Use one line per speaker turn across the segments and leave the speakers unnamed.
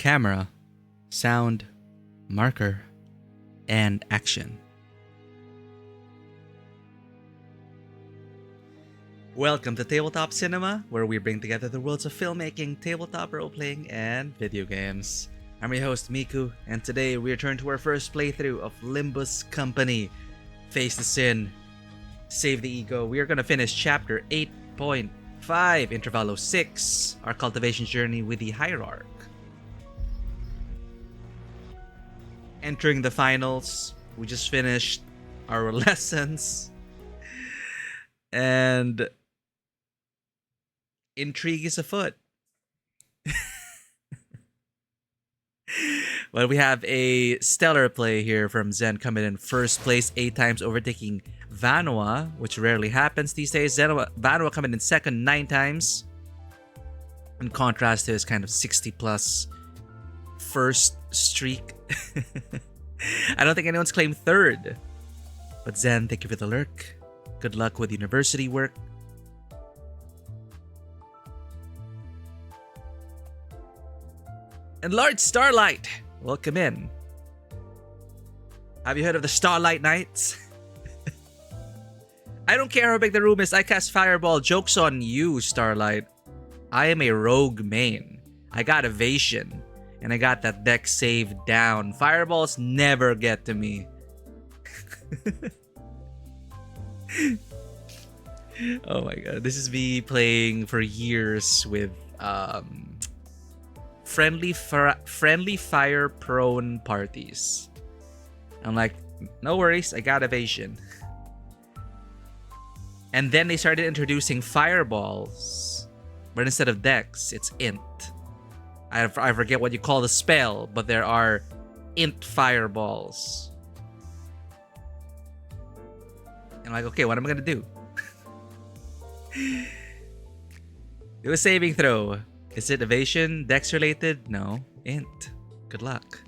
camera, sound, marker, and action. Welcome to Tabletop Cinema, where we bring together the worlds of filmmaking, tabletop role-playing, and video games. I'm your host, Miku, and today we return to our first playthrough of Limbus Company. Face the sin, save the ego. We are going to finish chapter 8.5, Intervallo 6, our cultivation journey with the Hierarch. Entering the finals, we just finished our lessons, and intrigue is afoot. Well, we have a stellar play here from Zen coming in first place, 8 times overtaking Vanua, which rarely happens these days. Vanua coming in second 9 times, in contrast to his kind of 60 plus first streak. I don't think anyone's claimed third. But Zen, thank you for the lurk. Good luck with university work. And Lord Starlight, welcome in. Have you heard of the Starlight Knights? I don't care how big the room is. I cast Fireball. Joke's on you, Starlight. I am a rogue main. I got evasion. And I got that deck save down. Fireballs never get to me. Oh my god. This is me playing for years with friendly fire prone parties. I'm like, no worries, I got evasion. And then they started introducing fireballs, but instead of decks, it's int. I forget what you call the spell, but there are int fireballs. And I'm like, okay, what am I gonna do? Do a saving throw. Is it evasion? Dex related? No. Int. Good luck.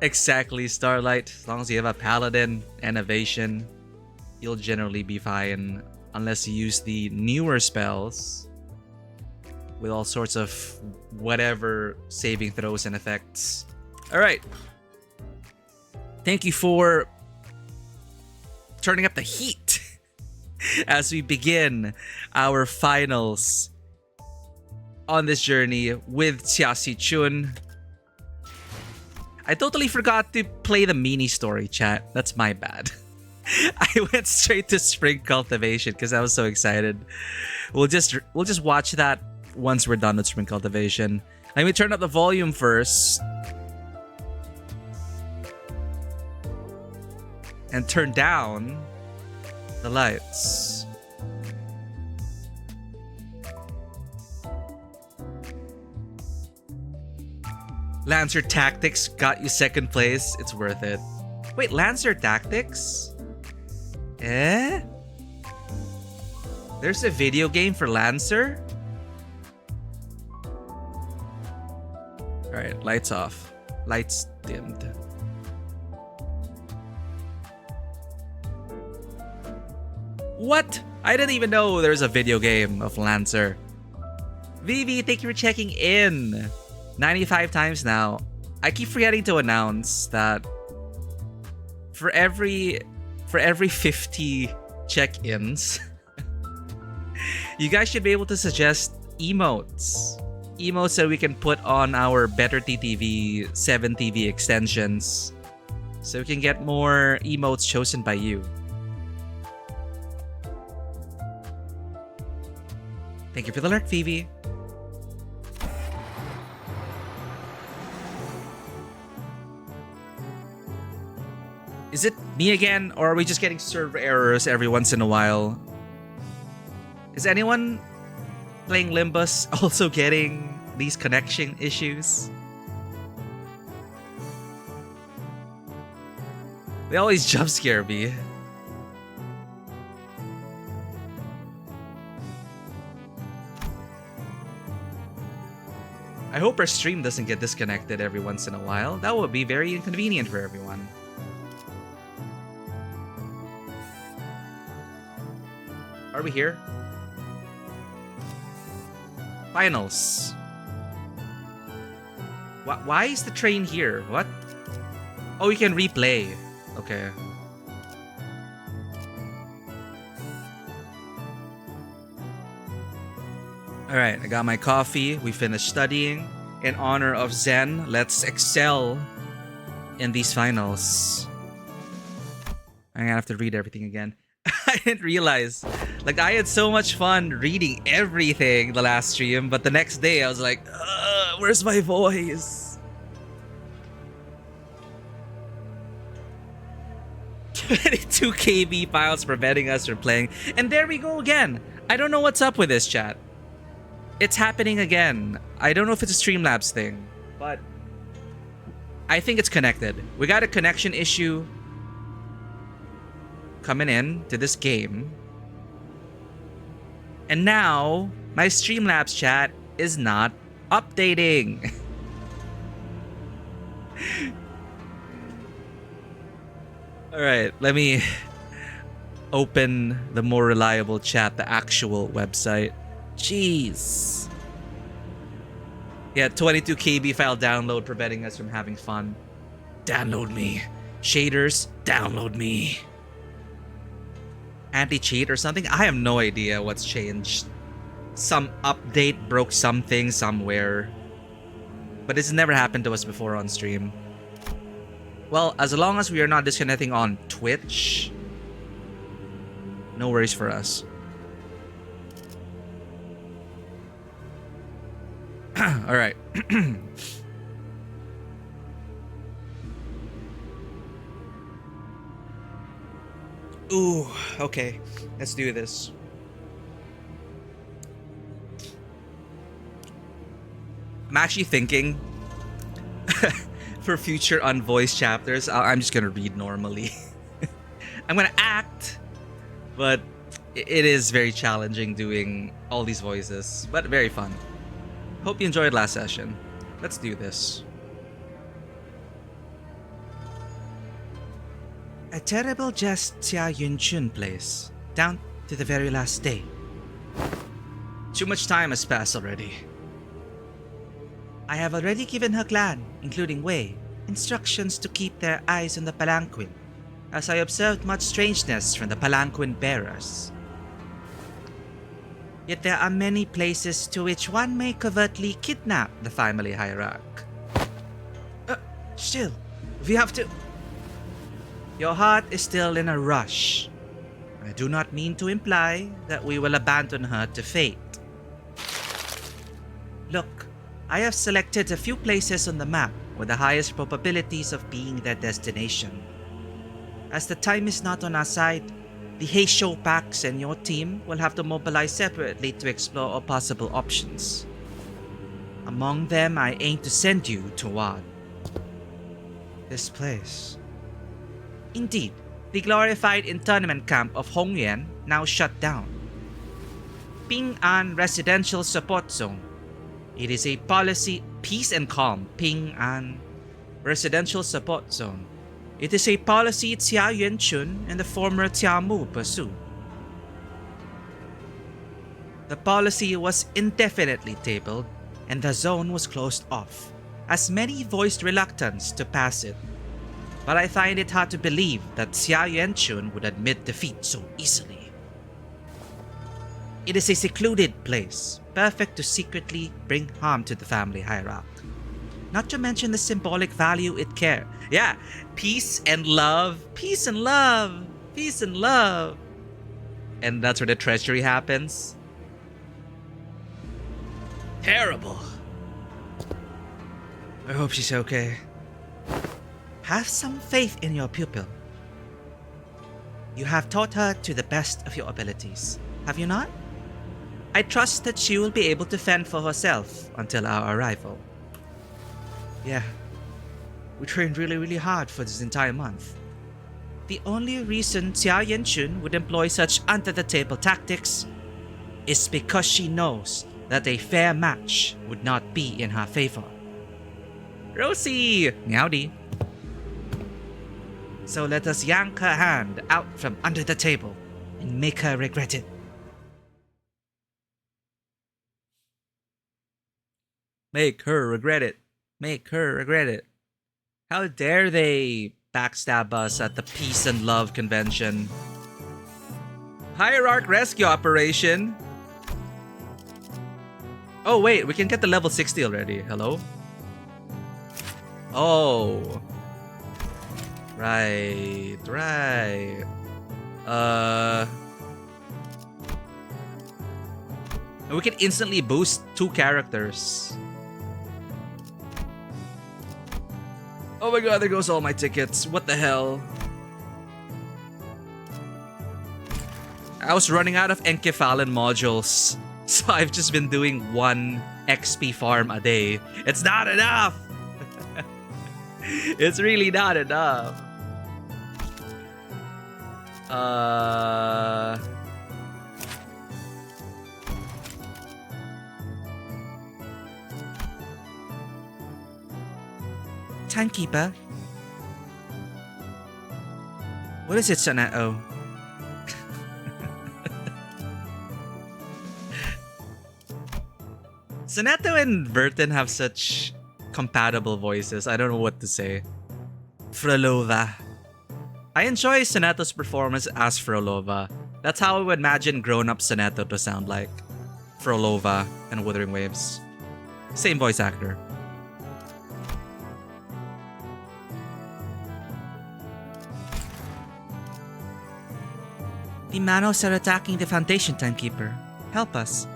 Exactly, Starlight. As long as you have a paladin and evasion, you'll generally be fine. Unless you use the newer spells with all sorts of whatever saving throws and effects. Alright. Thank you for turning up the heat as we begin our finals on this journey with Xiaxi Chun. I totally forgot to play the mini story, chat. That's my bad. I went straight to Spring Cultivation because I was so excited. We'll just watch that once we're done with Spring Cultivation. Let me turn up the volume first. And turn down the lights. Lancer Tactics got you second place. It's worth it. Wait, Lancer Tactics? Eh? There's a video game for Lancer? Alright, lights off. Lights dimmed. What? I didn't even know there's a video game of Lancer. Vivi, thank you for checking in. 95 times now. I keep forgetting to announce that for every 50 check-ins, you guys should be able to suggest emotes. Emotes that we can put on our Better TTV 7TV extensions, so we can get more emotes chosen by you. Thank you for the lurk, Phoebe. Is it me again, or are we just getting server errors every once in a while? Is anyone playing Limbus also getting these connection issues? They always jump scare me. I hope our stream doesn't get disconnected every once in a while. That would be very inconvenient for everyone. Are we here? Finals. Why is the train here? What? Oh, we can replay. Okay. Alright, I got my coffee. We finished studying. In honor of Zen, let's excel in these finals. I'm gonna have to read everything again. I didn't realize. Like, I had so much fun reading everything the last stream, but the next day I was like, where's my voice? 22 KB files preventing us from playing. And there we go again. I don't know what's up with this, chat. It's happening again. I don't know if it's a Streamlabs thing, but I think it's connected. We got a connection issue coming in to this game. And now my Streamlabs chat is not updating. All right, let me open the more reliable chat, the actual website. Jeez. Yeah, 22 KB file download preventing us from having fun. Download me. Shaders, download me. Anti-cheat or something? I have no idea what's changed. Some update broke something somewhere. But this has never happened to us before on stream. Well, as long as we are not disconnecting on Twitch, no worries for us. All right. Ooh, okay. Let's do this. I'm actually thinking for future unvoiced chapters, I'm just gonna read normally. I'm gonna act, but it is very challenging doing all these voices, but very fun. Hope you enjoyed last session. Let's do this. A terrible jest Xia Yunchun plays, down to the very last day. Too much time has passed already. I have already given her clan, including Wei, instructions to keep their eyes on the palanquin, as I observed much strangeness from the palanquin bearers. Yet there are many places to which one may covertly kidnap the family hierarch. Still, we have to... Your heart is still in a rush. I do not mean to imply that we will abandon her to fate. Look, I have selected a few places on the map with the highest probabilities of being their destination. As the time is not on our side, the Heisho packs and your team will have to mobilize separately to explore all possible options. Among them, I aim to send you to Wad. This place. Indeed, the glorified internment camp of Hongyuan now shut down. Ping An Residential Support Zone. It is a policy peace and calm. Ping An Residential Support Zone. It is a policy Xia Yuanchun and the former Xia Mu pursue. The policy was indefinitely tabled and the zone was closed off, as many voiced reluctance to pass it. But I find it hard to believe that Xia Yuanchun would admit defeat so easily. It is a secluded place, perfect to secretly bring harm to the family hierarch. Not to mention the symbolic value it carries. Yeah, peace and love, peace and love, peace and love. And that's where the treachery happens. Terrible. I hope she's okay. Have some faith in your pupil. You have taught her to the best of your abilities, have you not? I trust that she will be able to fend for herself until our arrival. Yeah, we trained really hard for this entire month. The only reason Xia Yanchun would employ such under-the-table tactics is because she knows that a fair match would not be in her favor. Rosie! Meowdy. So let us yank her hand out from under the table and make her regret it. Make her regret it. Make her regret it. How dare they backstab us at the Peace and Love Convention? Hierarch Rescue Operation. Oh wait, we can get the level 60 already. Hello? Oh. Right. We can instantly boost 2 characters. Oh my god, there goes all my tickets. What the hell? I was running out of Encephalon modules, so I've just been doing 1 XP farm a day. It's not enough! It's really not enough. Timekeeper? What is it, Sonato? Sonato and Verton have such compatible voices. I don't know what to say. Frolova. I enjoy Sonato's performance as Frolova. That's how I would imagine grown-up Sonato to sound like. Frolova and Wuthering Waves. Same voice actor. The Manos are attacking the Foundation, Timekeeper. Help us.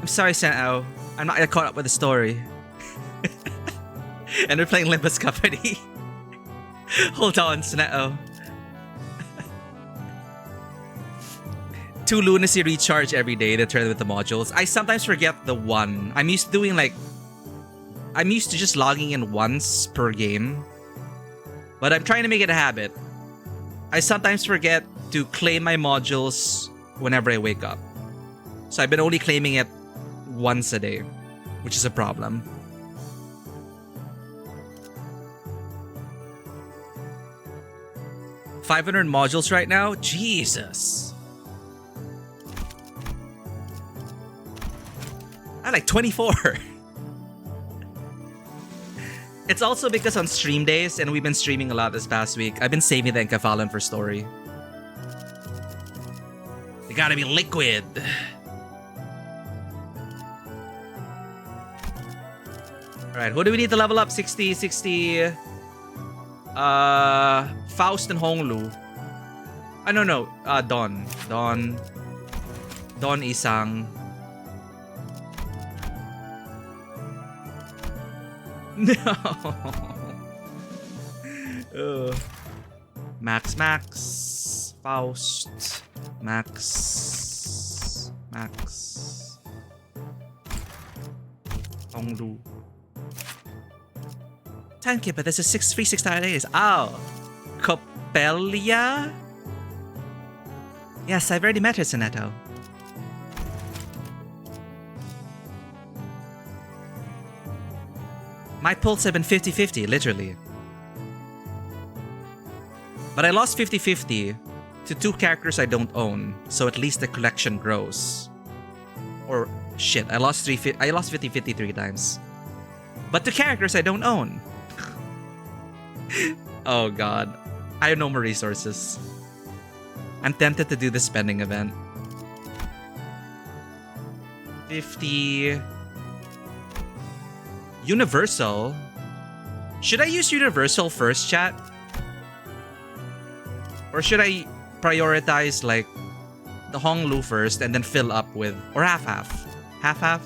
I'm sorry, Sonato. I'm not caught up with the story. And we're playing Limbus Company. Hold on, Sonato. 2 lunacy recharge every day to turn with the modules. I sometimes forget the 1. I'm used to just logging in once per game. But I'm trying to make it a habit. I sometimes forget to claim my modules whenever I wake up. So I've been only claiming it once a day, which is a problem. $500 modules right now? Jesus. I like 24. It's also because on stream days, and we've been streaming a lot this past week, I've been saving the Encephalon for story. They gotta be liquid. Alright, who do we need to level up? 60. Faust and Honglu. No. Don. Don Isang. No. Max. Faust. Max. Honglu. Timekeeper, this is 3 days. Oh. Coppelia? Yes, I've already met her, Sonato. My pulls have been 50-50, literally. But I lost 50-50 to 2 characters I don't own, so at least the collection grows. Or, shit, I lost 50-50 3 times. But 2 characters I don't own. Oh god. I have no more resources. I'm tempted to do the spending event. 50... Universal? Should I use Universal first, chat? Or should I prioritize, like, the Honglu first and then fill up with... Or half-half? Half-half?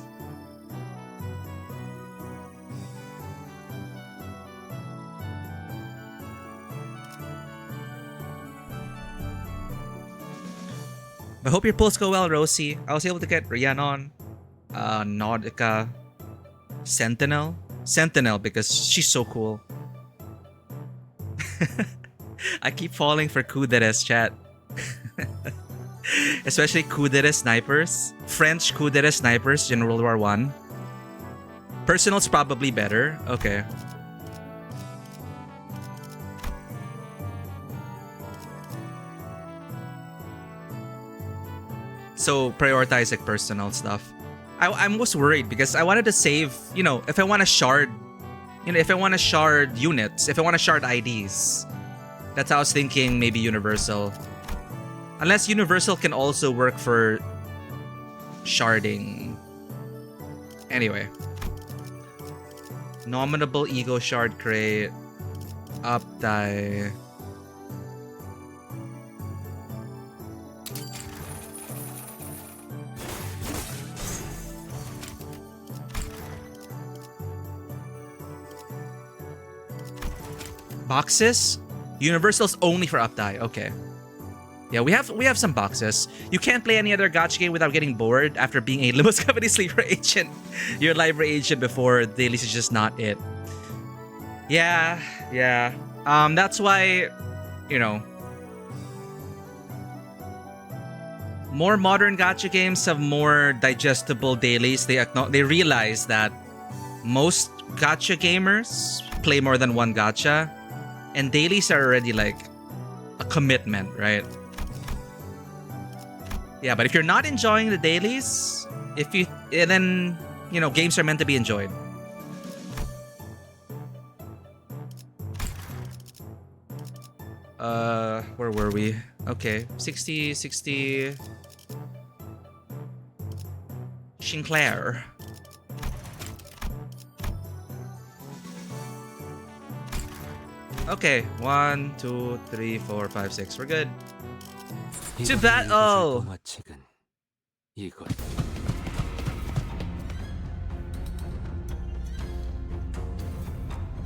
I hope your pulls go well, Rosie. I was able to get Rhiannon, Nautica, Sentinel, because she's so cool. I keep falling for Kudere chat. Especially Kudere snipers. French Kudere snipers in World War I. Personal's probably better. Okay. So prioritize like personal stuff. I was worried because I wanted to save, if I want to shard, if I want to shard units, if I want to shard IDs. That's how I was thinking, maybe Universal. Unless Universal can also work for sharding. Anyway. Nominable Ego Shard Crate. Up die. Boxes? Universal's only for up die. Okay. Yeah, we have some boxes. You can't play any other gacha game without getting bored after being a Limbus Company sleeper agent. Your library agent before dailies is just not it. Yeah. That's why, more modern gacha games have more digestible dailies. They realize that most gacha gamers play more than one gacha, and dailies are already like a commitment, right? Yeah, but if you're not enjoying the dailies, then games are meant to be enjoyed. Where were we? Okay, 60. Sinclair. Okay, 1, 2, 3, 4, 5, 6. We're good. To battle!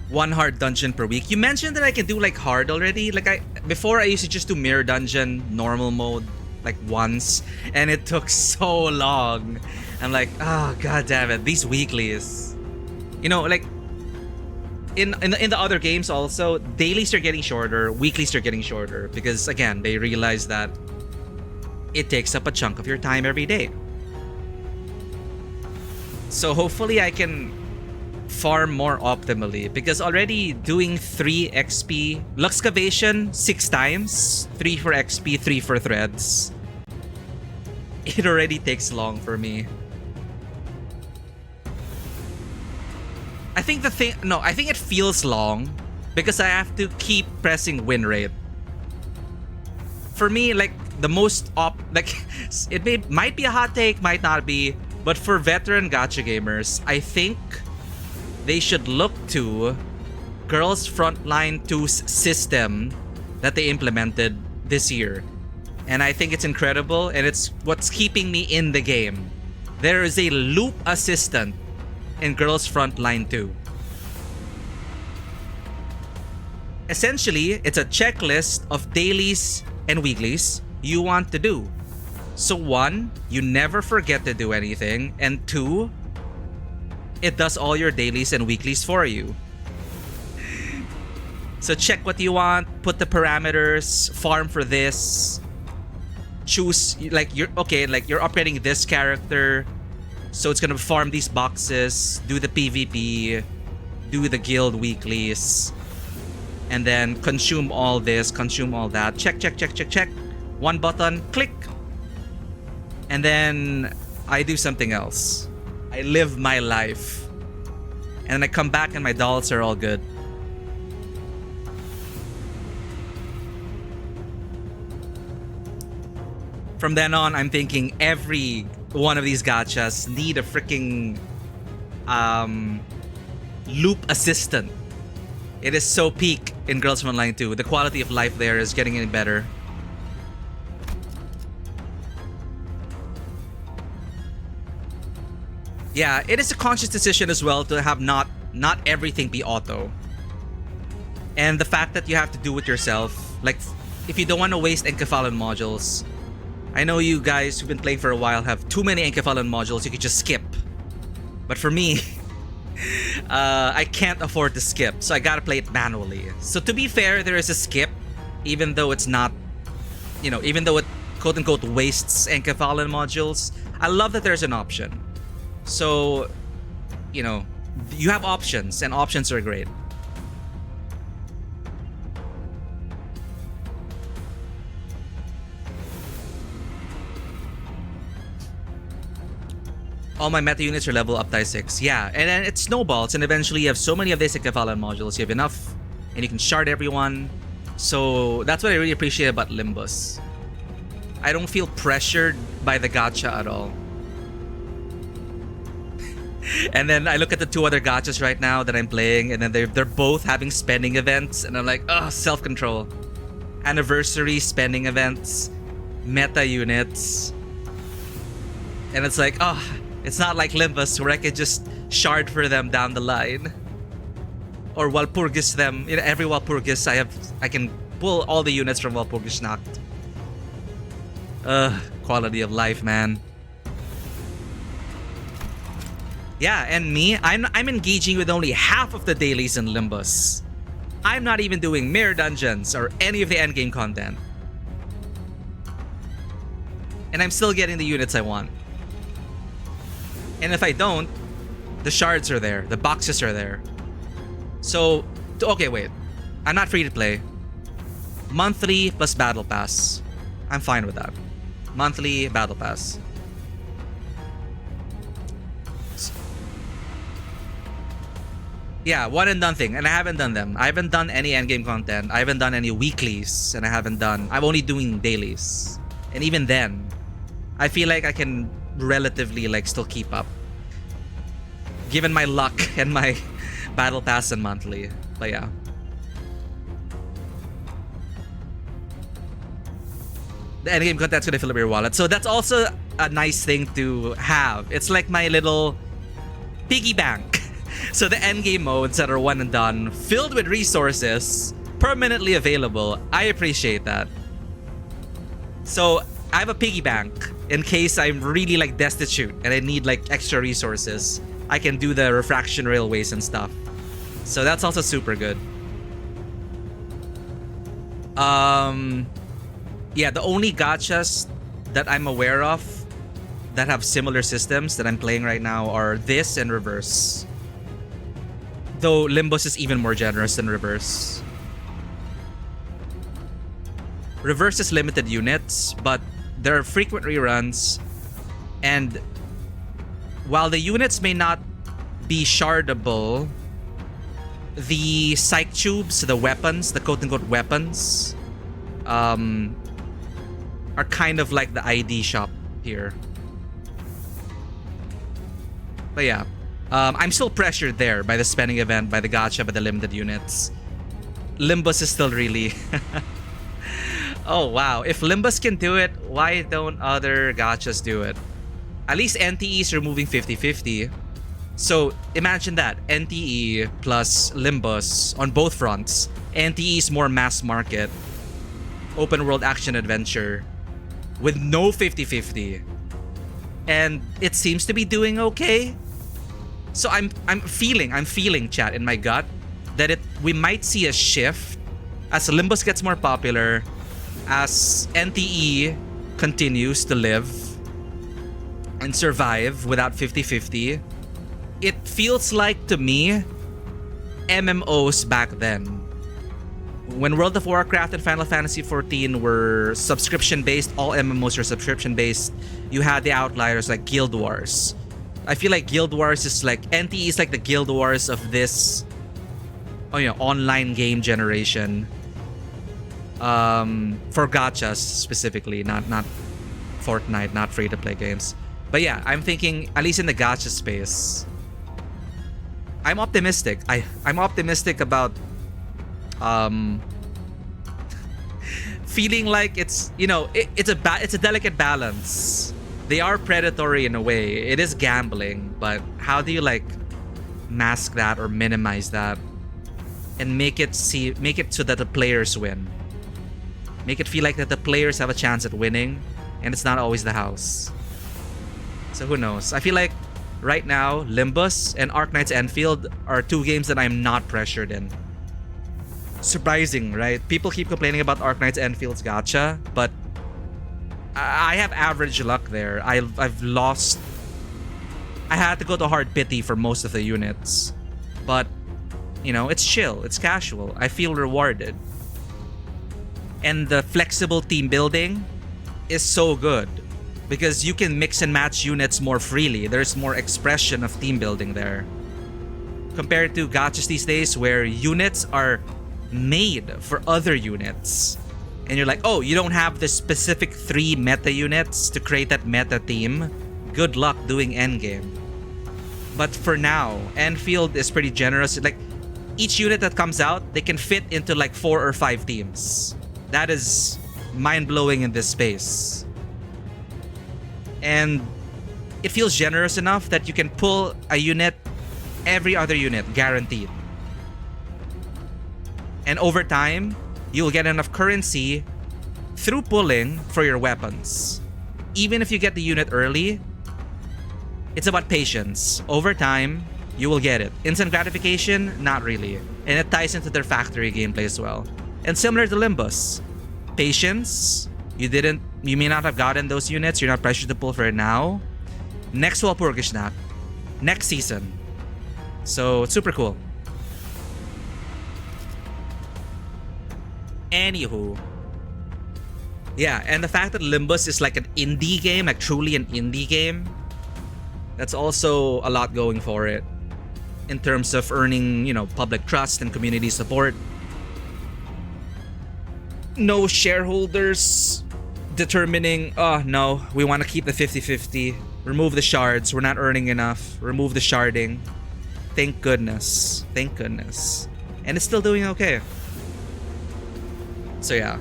One hard dungeon per week. You mentioned that I can do like hard already. Before I used to just do mirror dungeon normal mode like once, and it took so long. I'm like, oh god damn it, these weeklies. Like in the other games also, dailies are getting shorter, weeklies are getting shorter because again they realize that it takes up a chunk of your time every day. So hopefully I can farm more optimally because already doing 3 XP Luxcavation 6 times, 3 for XP, 3 for threads, it already takes long for me. I think it feels long because I have to keep pressing win rate. For me, like the most it might be a hot take, might not be, but for veteran gacha gamers, I think they should look to Girls Frontline 2's system that they implemented this year. And I think it's incredible, and it's what's keeping me in the game. There is a loop assistant in Girls Frontline 2. Essentially, it's a checklist of dailies and weeklies you want to do. So 1, you never forget to do anything, and 2, it does all your dailies and weeklies for you. So check what you want, put the parameters, farm for this, choose you're upgrading this character, so it's gonna farm these boxes, do the PvP, do the guild weeklies, and then consume all this, consume all that. Check. One button, click. And then I do something else. I live my life. And then I come back and my dolls are all good. From then on, I'm thinking every one of these gachas need a freaking loop assistant. It is so peak in Girls Online 2. The quality of life there is getting any better. Yeah, it is a conscious decision as well to have not everything be auto. And the fact that you have to do it yourself, like if you don't want to waste Encephalon modules. I know you guys who've been playing for a while have too many Encephalon modules you could just skip. But for me, I can't afford to skip, so I gotta play it manually. So to be fair, there is a skip, even though it's not, even though it quote-unquote wastes Encephalon modules. I love that there's an option. So, you have options, and options are great. All my meta units are level up to 6. Yeah, and then it snowballs, and eventually you have so many of these Intervallo modules. You have enough, and you can shard everyone. So that's what I really appreciate about Limbus. I don't feel pressured by the gacha at all. And then I look at the two other gachas right now that I'm playing, and then they're both having spending events, and I'm like, oh, self-control. Anniversary spending events, meta units. And it's like, oh, it's not like Limbus where I can just shard for them down the line. Or Walpurgis them. You know, every Walpurgis I can pull all the units from Walpurgis Nacht. Quality of life, man. Yeah, and me, I'm engaging with only half of the dailies in Limbus. I'm not even doing mirror dungeons or any of the endgame content. And I'm still getting the units I want. And if I don't, the shards are there, the boxes are there. So, okay, wait. I'm not free to play. Monthly plus battle pass. I'm fine with that. Monthly battle pass. Yeah, one and done thing, and I haven't done them. I haven't done any endgame content. I haven't done any weeklies, and I'm only doing dailies. And even then, I feel like I can relatively like still keep up. Given my luck and my battle pass and monthly. But yeah. The endgame content's gonna fill up your wallet. So that's also a nice thing to have. It's like my little piggy bank. So the endgame modes that are one and done, filled with resources, permanently available. I appreciate that. So I have a piggy bank in case I'm really like destitute and I need like extra resources. I can do the refraction railways and stuff. So that's also super good. Yeah, the only gachas that I'm aware of that have similar systems that I'm playing right now are this and Reverse. Though Limbus is even more generous than Reverse. Reverse is limited units, but there are frequent reruns, and while the units may not be shardable, the psych tubes, the weapons, the quote-unquote weapons, are kind of like the ID shop here. But yeah. I'm still pressured there by the spending event, by the gacha, by the limited units. Limbus is still really... Oh, wow. If Limbus can do it, why don't other gachas do it? At least NTE is removing 50-50. So, imagine that. NTE plus Limbus on both fronts. NTE is more mass market. Open world action adventure. With no 50-50. And it seems to be doing okay. So I'm feeling, chat, in my gut that we might see a shift as Limbus gets more popular, as NTE continues to live and survive without 50-50. It feels like to me MMOs back then. When World of Warcraft and Final Fantasy XIV were subscription-based, all MMOs are subscription-based, you had the outliers like Guild Wars. I feel like Guild Wars is like, NTE is like the Guild Wars of this, online game generation. For gachas specifically, not Fortnite, not free-to-play games. But yeah, I'm thinking, at least in the gacha space, I'm optimistic. I'm optimistic about feeling like it's it's a delicate balance. They are predatory in a way. It is gambling, but how do you like mask that or minimize that and make it so that the players win? Make it feel like that the players have a chance at winning, and it's not always the house. So who knows? I feel like right now, Limbus and Arknight's Enfield are two games that I'm not pressured in. Surprising, right? People keep complaining about Arknight's Enfield's gacha, but I have average luck there. I've lost. I had to go to hard pity for most of the units, but it's chill, it's casual. I feel rewarded, and the flexible team building is so good. because you can mix and match units more freely. There's more expression of team building there. Compared to gachas these days where units are made for other units. And you're like, oh, you don't have the specific 3 meta units to create that meta team. Good luck doing endgame. But for now, Enfield is pretty generous. Like, each unit that comes out, they can fit into like 4 or 5 teams. That is mind-blowing in this space. And it feels generous enough that you can pull a unit, every other unit, guaranteed. And over time, you'll get enough currency through pulling for your weapons. Even if you get the unit early, it's about patience. Over time, you will get it. Instant gratification, not really. And it ties into their factory gameplay as well. And similar to Limbus, patience, you may not have gotten those units, you're not pressured to pull for it now. Next Walpurgisnacht, next season. So it's super cool. Anywho, yeah, and the fact that Limbus is like an indie game, like truly an indie game, that's also a lot going for it in terms of earning, you know, public trust and community support. No shareholders determining, oh no, we want to keep the 50-50. Remove the shards, we're not earning enough. Remove the sharding. Thank goodness. Thank goodness. And it's still doing okay. So yeah,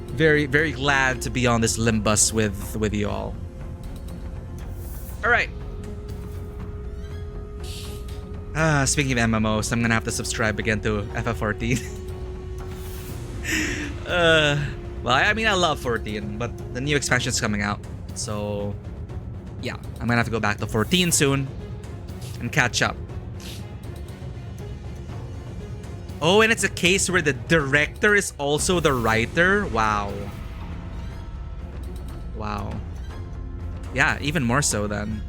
very, very glad to be on this Limbus with you all. All right. Speaking of MMOs, I'm gonna have to subscribe again to FF14. Well, I mean, I love 14, but the new expansion's coming out, so yeah, I'm gonna have to go back to 14 soon and catch up. Oh, and it's a case where the director is also the writer? Wow. Wow. Yeah, even more so then.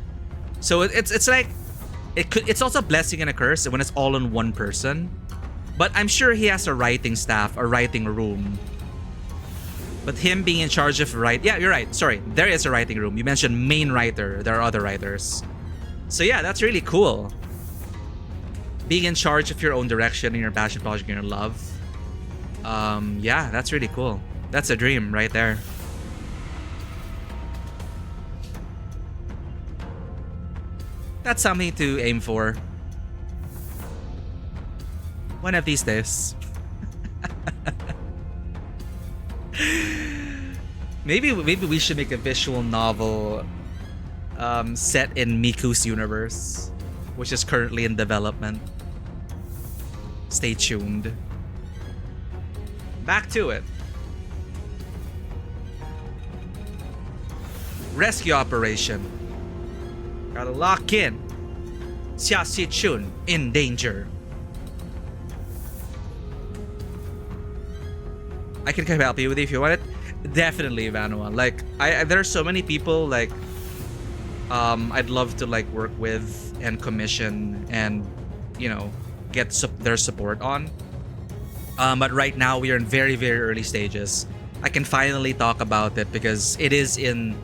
So it's like, it's also a blessing and a curse when it's all on one person. But I'm sure he has a writing staff, a writing room. But him being in charge of yeah, you're right. Sorry, there is a writing room. You mentioned main writer. There are other writers. So yeah, that's really cool. Being in charge of your own direction and your passion project and your love. Yeah, that's really cool. That's a dream right there. That's something to aim for. One of these days. Maybe we should make a visual novel set in Miku's universe, which is currently in development. Stay tuned. Back to it. Rescue operation. Gotta lock in. Xia Si Chun in danger. I can help you with it if you want it. Definitely, Vanua. Like, there are so many people like I'd love to like work with and commission and, you know, get their support on. But right now we are in very, very early stages. I can finally talk about it because it is in.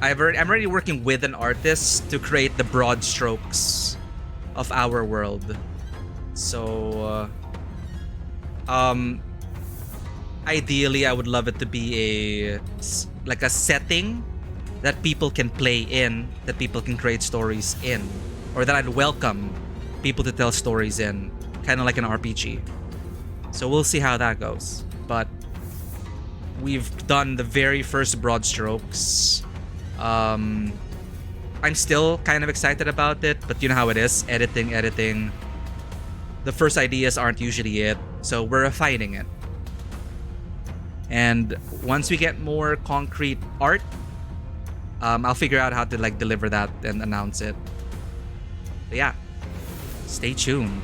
I'm already working with an artist to create the broad strokes of our world. So, ideally, I would love it to be a setting that people can play in, that people can create stories in, or that I'd welcome people to tell stories in, kind of like an RPG. So we'll see how that goes. But we've done the very first broad strokes. I'm still kind of excited about it, but you know how it is, editing. The first ideas aren't usually it, so we're refining it. And once we get more concrete art, I'll figure out how to like deliver that and announce it. But yeah, stay tuned.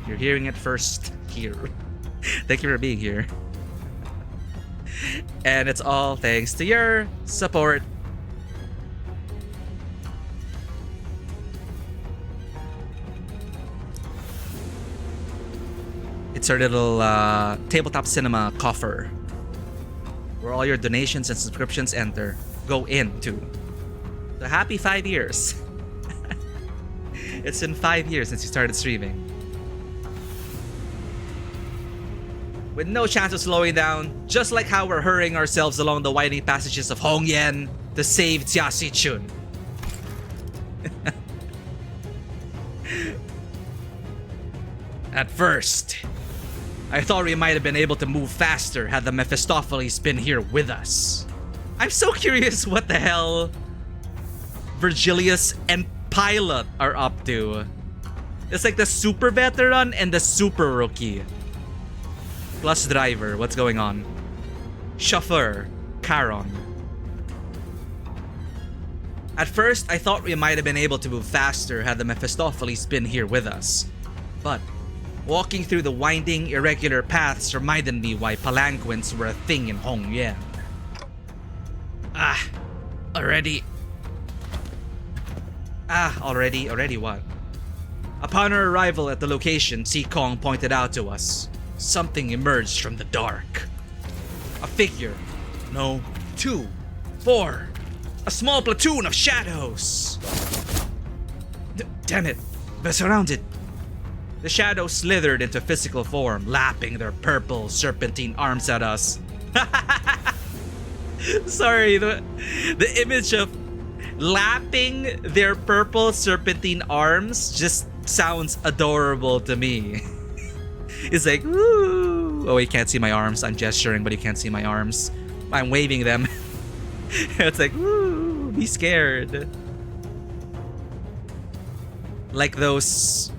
You're hearing it first here. Thank you for being here. And it's all thanks to your support. It's our little Tabletop Cinema coffer, where all your donations and subscriptions enter. go into. So happy 5 years. It's been 5 years since you started streaming. With no chance of slowing down, just like how we're hurrying ourselves along the winding passages of Hongyan to save Jia Chun. At first, I thought we might have been able to move faster had the Mephistopheles been here with us. I'm so curious what the hell Virgilius and Pilot are up to. It's like the super veteran and the super rookie. Plus driver, what's going on? Chauffeur, Charon. At first, I thought we might have been able to move faster had the Mephistopheles been here with us. But walking through the winding, irregular paths reminded me why palanquins were a thing in Hongyan. Already what? Upon our arrival at the location Seekong pointed out to us, something emerged from the dark. A figure. No, 2, 4. A small platoon of shadows. Damn it, we're surrounded. The shadows slithered into physical form, lapping their purple serpentine arms at us. Sorry, the image of lapping their purple serpentine arms just sounds adorable to me. It's like, woo! Oh, you can't see my arms. I'm gesturing, but you can't see my arms. I'm waving them. It's like, woo! Be scared. Like those,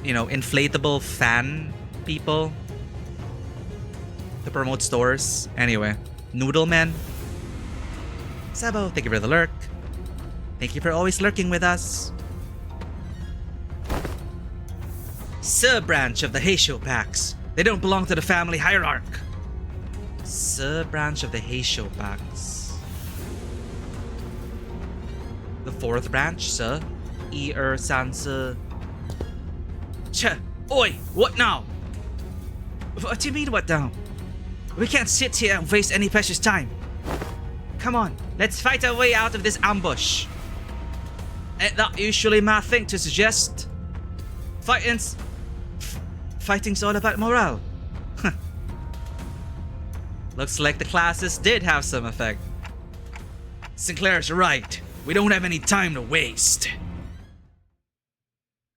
you know, inflatable fan people to promote stores. Anyway, Noodle Man. Sabo, thank you for the lurk. Thank you for always lurking with us. Sub-branch of the Heisho packs. They don't belong to the family hierarch. Sub-branch of the Heisho packs. The fourth branch, sir. Sanse. Che, oi, what now? What do you mean, what now? We can't sit here and waste any precious time. Come on, let's fight our way out of this ambush. Ain't that usually my thing to suggest? Fighting's all about morale. Looks like the classes did have some effect. Sinclair's right. We don't have any time to waste.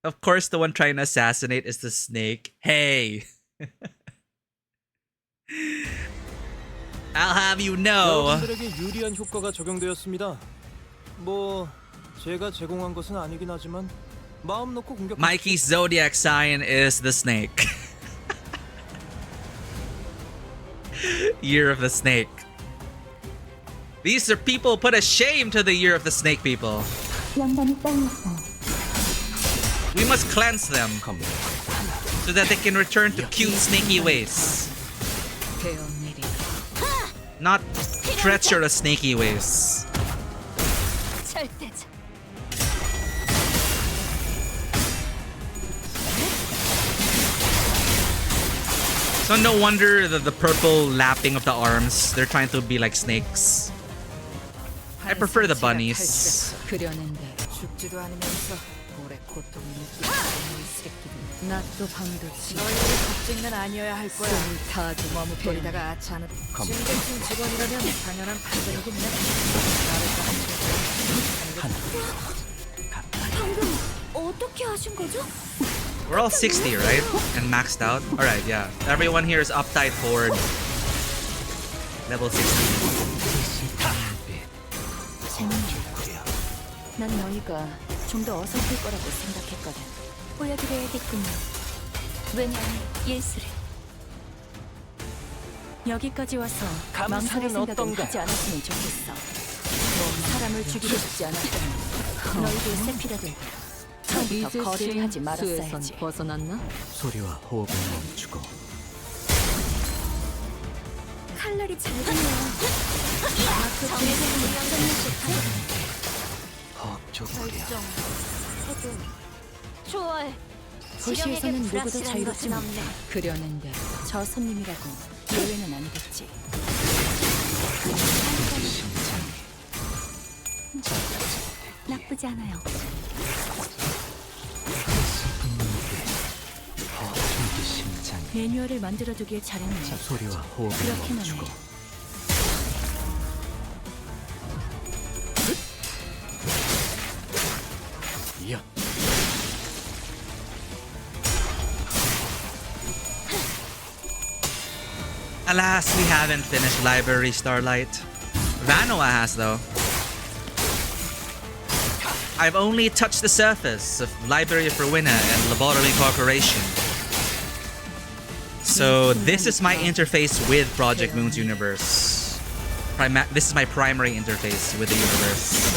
Of course, the one trying to assassinate is the snake. Hey. I'll have you know.
여러분들에게 유리한 효과가 적용되었습니다. 뭐 제가 제공한 것은 아니긴 하지만 마음 놓고 공격.
Mikey's zodiac sign is the snake. Year of the Snake. These are people put a shame to the Year of the Snake people. We must cleanse them so that they can return to cute snaky ways. Not treacherous snaky ways. So no wonder the purple lapping of the arms. They're trying to be like snakes. I prefer the bunnies. We're all 60, right? And maxed out? Alright, yeah. Everyone here is uptight forward. Level 60.
난 너희가 좀 더 어설플 거라고 생각했거든. 보여드려야겠군요. 왜냐하면 예술을. 여기까지 와서 망설일 생각은 하지 않았으면 좋겠어. 사람을 죽이고 싶지 않았다면 너희들 세피라들 처음부터 거래를 하지 말았어야지. 벗어났나?
소리와 호흡을 멈추고.
칼날이 잘 됐네요. 정해진 영상을 좋지? 결정, 해도 좋아해. 도시에서는 누구도 자유롭지 못해. 그려낸 대로 저 손님이라고 예외는 아니겠지. 나쁘지 않아요. 매뉴얼을 만들어두길 잘했네.
소리와 호흡을
그렇게만
멈추고
해.
이어
Alas, we haven't finished Library Starlight. Vanoa has, though. I've only touched the surface of Library of Rowena and Lobotomy Corporation. So this is my interface with Project Moon's universe. This is my primary interface with the universe.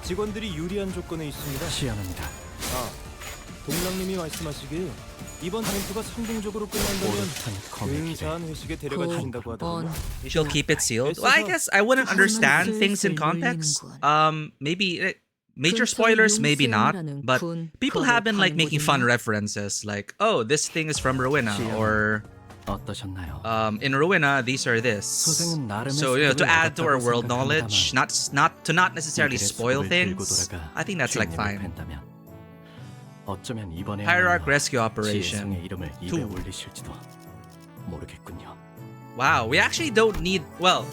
직원들이 유리한 조건에 있습니다. 시연합니다. 아, 동랑님이 말씀하시길 이번 전투가 성공적으로 끝난다면 근사한 회식에 데려가 주신다고 하더군요.
She'll keep it sealed. Well, I guess I wouldn't understand things in context. Maybe major spoilers, maybe not. But people have been like making fun references, like, "Oh, this thing is from Rowena," or
어떠셨나요?
"In Rowena, these are this." So to add to our world knowledge, not necessarily spoil things. I think that's like fine.
어쩌면 이번에
Hierarch Rescue Operation
이름을 입에
2.
올리실지도 모르겠군요.
Wow, we actually don't need. Well,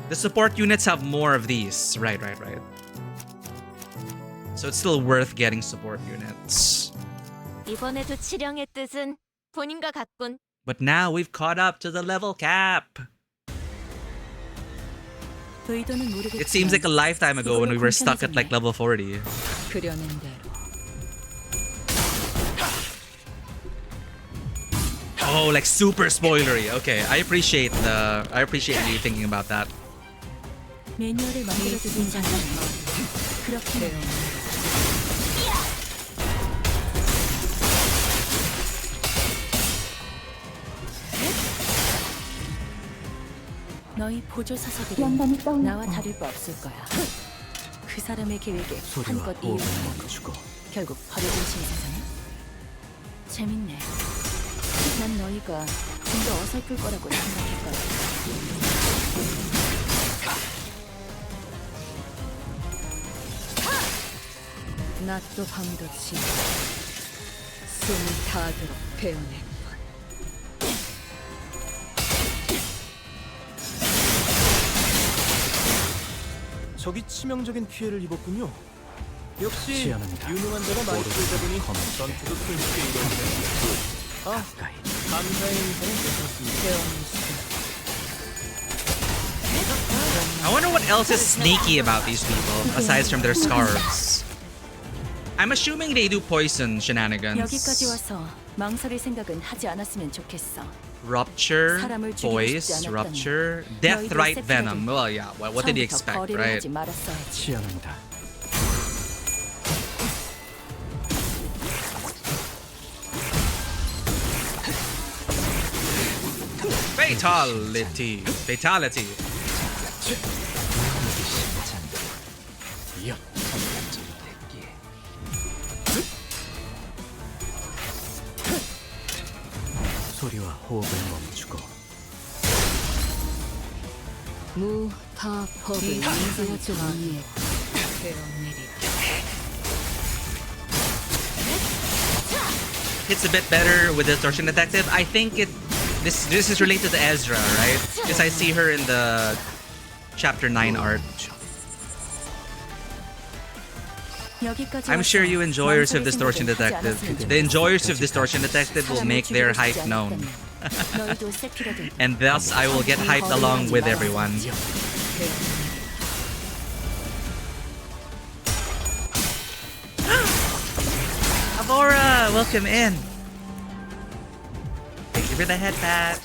the support units have more of these. Right. So it's still worth getting support units.
이번에도 치령의 뜻은 본인과 같군.
But now we've caught up to the level cap.
의도는 모르겠지만
It seems like a lifetime ago when we were stuck at like level 40.
그려낸 대로.
Oh, like super spoilery. Okay, I appreciate you thinking about that.
매뉴얼을 만들어두긴 전에 그렇게 너희 보조 사서들은 나와 다를 바 없을 거야. 그 사람의 계획에
소리와
한껏
호흡을
이해하고
멈추고
결국 버려진 신세상에 재밌네. 난 너희가 좀 더 어설플 거라고 생각했거든. 낮도 밤도 지나 숨을 다하도록 배워냈군.
적이 치명적인 피해를 입었군요. 역시
시연합니다.
유능한 자가 많이 쓰다 보니 전투도 손쉽게 이루어지네요. 아, 감사의 인사는 괜찮습니다.
I wonder what else is sneaky about these people aside from their scarves. I'm assuming they do poison
여기까지
shenanigans.
와서 망설일 생각은 하지 않았으면 좋겠어.
Rupture,
사람을 죽이고
voice,
싶지 않았다니.
rupture, death
너희들
right
세피라도
venom. Well, yeah. What did he
처음부터
expect,
거래를
right?
하지 말았어야지.
시연합니다.
Fatality.
이어. 소리와 호흡을 멈추고
무타법을 인생을 좀 이해.
It's a bit better with the Distortion Detective. I think this is related to Ezra, right? Because I see her in the Chapter 9 art. I'm sure you enjoyers of Distortion Detective. The enjoyers of Distortion Detective will make their hype known. And thus I will get hyped along with everyone. Avora, welcome in. Thank you for the head pat.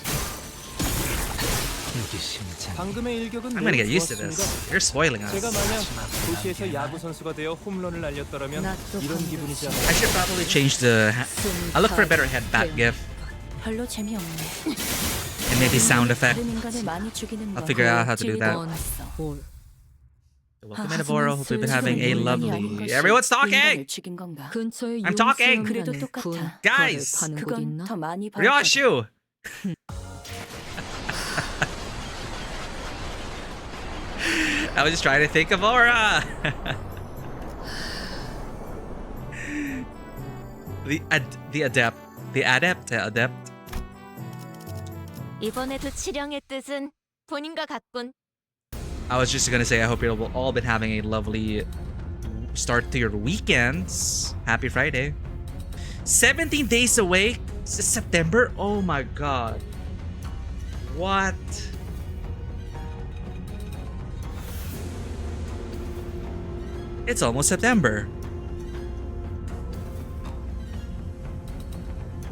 방금의 일격은
I'm gonna get
매우
used to this.
좋았습니다.
You're spoiling
제가
us.
만약 도시에서 야구 선수가 되어 홈런을 날렸더라면 이런 기분이지 않아요.
I should probably change the. I'll look for a better head pat gif
별로 재미없네.
and maybe sound effect.
다른 인간을 많이 죽이는
I'll
건
figure out how to do that.
찌릿
Welcome in, Avora. Hope you've been having a lovely. Everyone's talking. I'm talking.
그래도 똑같아.
Guys,
그건 더 많이
Ryoshu. I was just trying to think of aura. the adept.
이번에도 치령의 뜻은 본인과 같군.
I was just gonna say I hope you'll all been having a lovely start to your weekends. Happy Friday. 17 days away. It's September. Oh my god. What? It's almost September.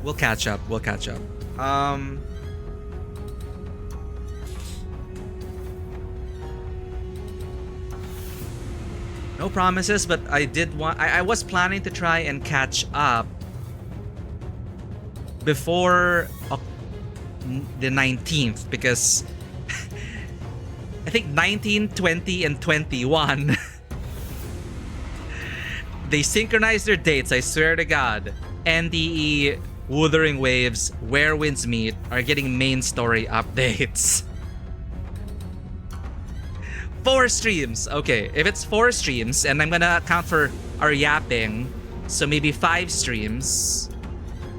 We'll catch up. No promises, but I was planning to try and catch up before the 19th, because I think 19, 20, and 21 they synchronized their dates, I swear to God. NDE, Wuthering Waves, Where Winds Meet are getting main story updates. 4 streams. Okay, if it's 4 streams, and I'm gonna account for our yapping, so maybe 5 streams.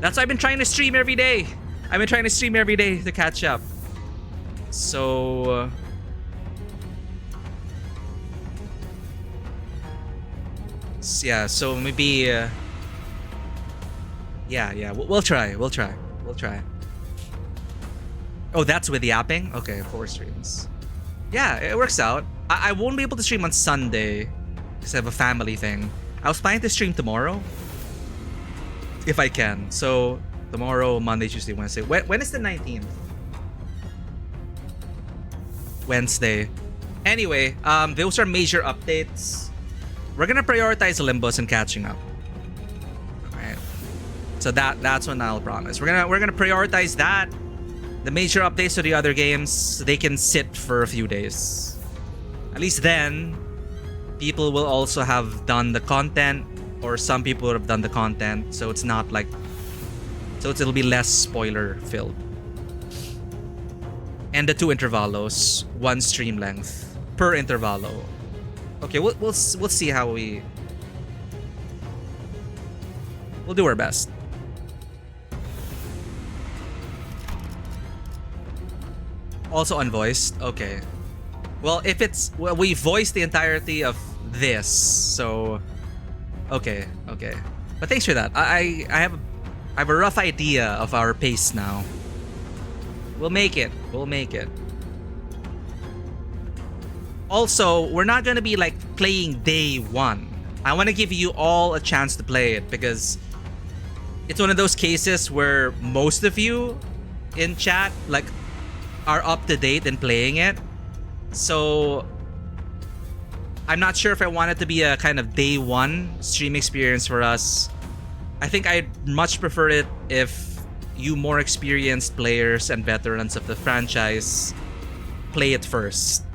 That's why I've been trying to stream every day. I've been trying to stream every day to catch up. So... yeah, so maybe... yeah, we'll try. Oh, that's with yapping? Okay, 4 streams. Yeah, it works out. I won't be able to stream on Sunday because I have a family thing. I was planning to stream tomorrow if I can. So tomorrow, Monday, Tuesday, Wednesday. When is the 19th? Wednesday. Anyway, those are major updates. We're gonna prioritize Limbus and catching up. Alright. So that's what I'll promise. We're gonna prioritize that. The major updates to the other games, they can sit for a few days. At least then, people will also have done the content, or some people would have done the content, so it's not like... so it'll be less spoiler filled. And the 2 intervallos, 1 stream length per intervallo. Okay, we'll see how we'll do our best. Also unvoiced. Okay. Well, if it's... well, we voiced the entirety of this, so... okay. But thanks for that. I have a rough idea of our pace now. We'll make it. Also, we're not gonna be like playing day 1. I want to give you all a chance to play it, because it's one of those cases where most of you in chat like are up to date in playing it. So I'm not sure if I want it to be a kind of day 1 stream experience for us. I think I'd much prefer it if you more experienced players and veterans of the franchise play it first.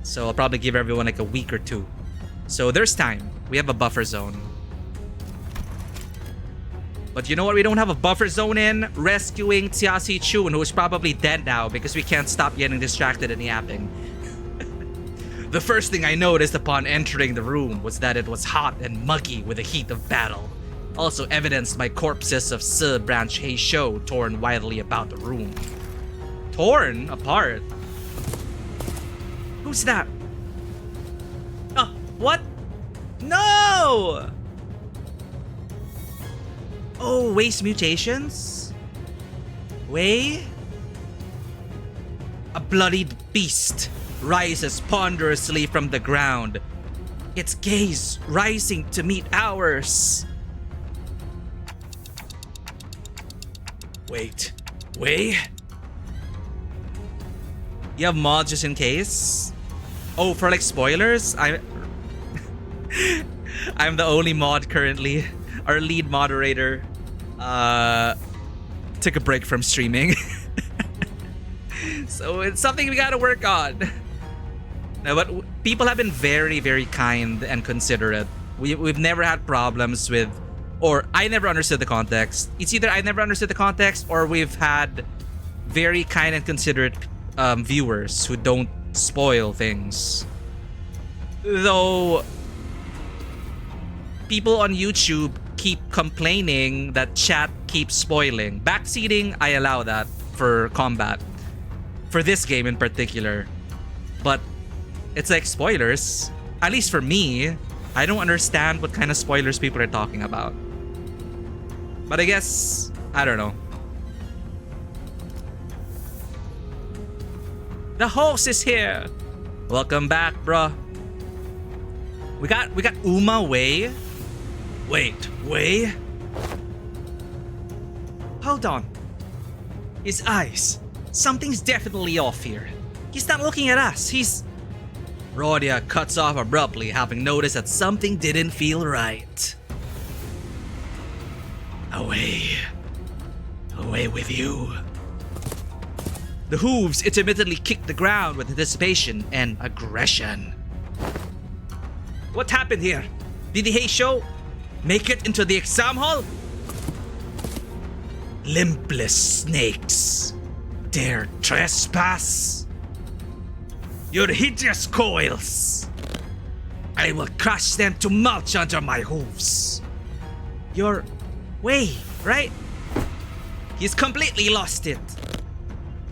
So I'll probably give everyone like a week or 2. So there's time. We have a buffer zone. But you know what we don't have a buffer zone in? Rescuing Xiaxi Chun, who is probably dead now because we can't stop getting distracted and yapping. The first thing I noticed upon entering the room was that it was hot and muggy with the heat of battle. Also evidenced by corpses of Si Branch Hei Shou torn widely about the room. Torn apart? Who's that? Oh, what? No! Oh, waste mutations? Wei? A bloodied beast rises ponderously from the ground, its gaze rising to meet ours. Wait, Wei? You have mods just in case? Oh, for like spoilers? I'm the only mod currently. Our lead moderator took a break from streaming. So it's something we gotta work on. No, but people have been very, very kind and considerate. We've never had problems with, or I never understood the context. It's either I never understood the context, or we've had very kind and considerate viewers who don't spoil things. Though people on YouTube keep complaining that chat keeps spoiling. Backseating, I allow that for combat. For this game in particular. But it's like spoilers. At least for me, I don't understand what kind of spoilers people are talking about. But I guess, I don't know. The host is here. Welcome back, bruh. We got Uma Wei. Wait, Wei? Hold on. His eyes. Something's definitely off here. He's not looking at us. He's... Rhodia cuts off abruptly, having noticed that something didn't feel right. Away. Away with you. The hooves intermittently kick the ground with anticipation and aggression. What happened here? Did the Heisho make it into the exam hall? Limbless snakes dare trespass? Your hideous coils! I will crush them to mulch under my hooves. Your way, right? He's completely lost it.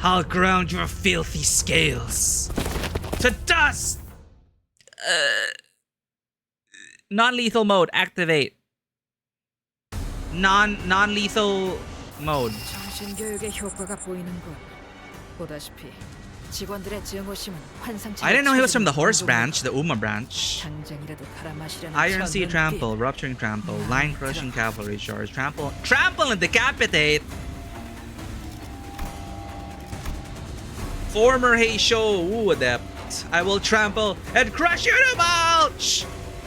I'll ground your filthy scales to dust! Non-lethal mode, activate. Non-lethal mode.
정신교육의 효과가 보이는 것. 보다시피 직원들의 증오심은 환상처럼
I didn't know he was from the horse branch, the Uma branch.
당장이라도 팔아마시려는
Iron Sea Trample, Rupturing Trample, Line Crushing Cavalry Charge, Trample and Decapitate! Former Heisho Wu Adept, I will trample and crush you to mulch!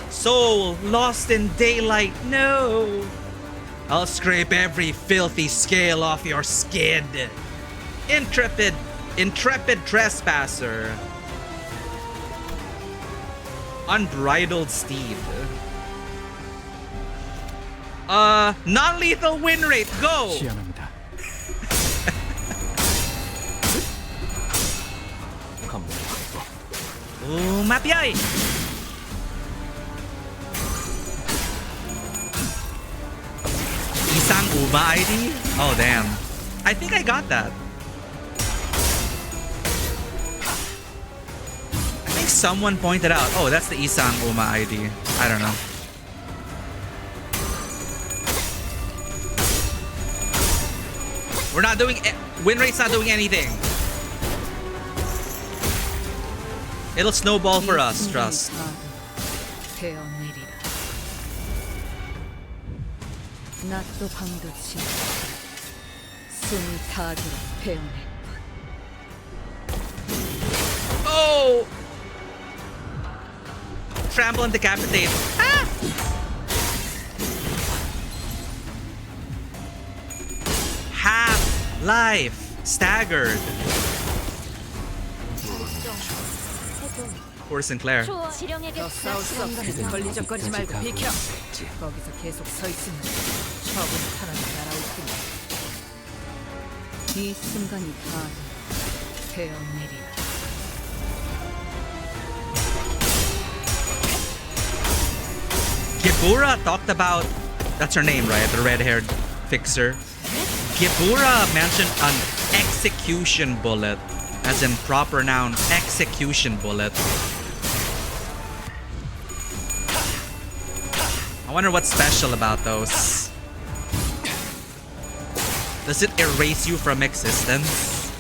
Soul lost in daylight, no! I'll scrape every filthy scale off your skin! Intrepid trespasser. Unbridled steed. Non-lethal win rate, go!
시연합니다.
Mapiay! Isang Uma ID? Oh damn. I think I got that. I think someone pointed out, oh, that's the Isang Uma ID. I don't know. We're not doing... Win rate's not doing anything. It'll snowball for us, trust.
낮도 밤도 치 숨이 타들어 배우네.
Oh! Trample and decapitate. Ah! Half life. Staggered. Poor Sinclair.
너 싸울 수 없으니 걸리적거리지 말고 비켜. 거기서 계속 서 있으면 처분이 하나도 날아올 뿐이야. 이 순간이 다 되어내리라.
Gibura talked about... That's her name, right? The red-haired fixer. Gibura mentioned an execution bullet. As in proper noun, execution bullet. I wonder what's special about those. Does it erase you from existence?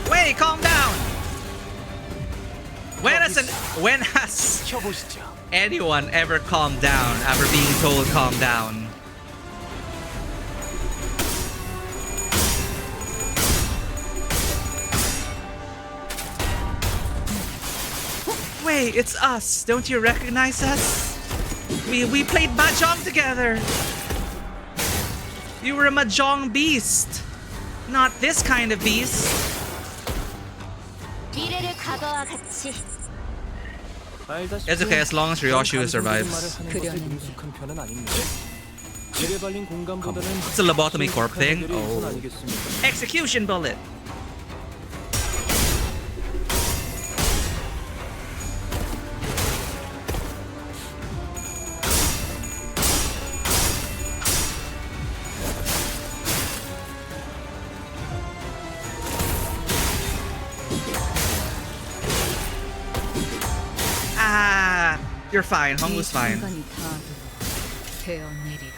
Wait, calm down! When has anyone ever calmed down after being told calm down? Wait, it's us. Don't you recognize us? We played Mahjong together. You were a Mahjong beast. Not this kind of beast. It's okay as long as Ryoshu survives.
재래 발린 공간보다는
It's a lobotomy corp thing.
우선
Oh.
아니겠습니까?
Execution bullet. Ah, you're fine. Hongwoo's fine.
순간이 다 되어내리라.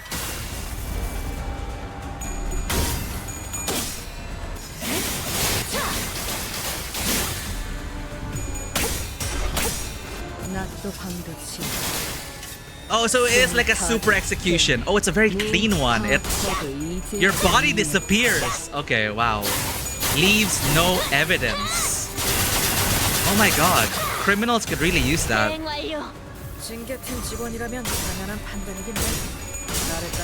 나도 반드시
Oh, so it is like a super execution. Oh, it's a very clean one. Your body disappears. Okay, wow. Leaves no evidence. Oh my god. Criminals could really use that.
여행 완료.
징계팀 직원이라면 당연한 판단이겠네.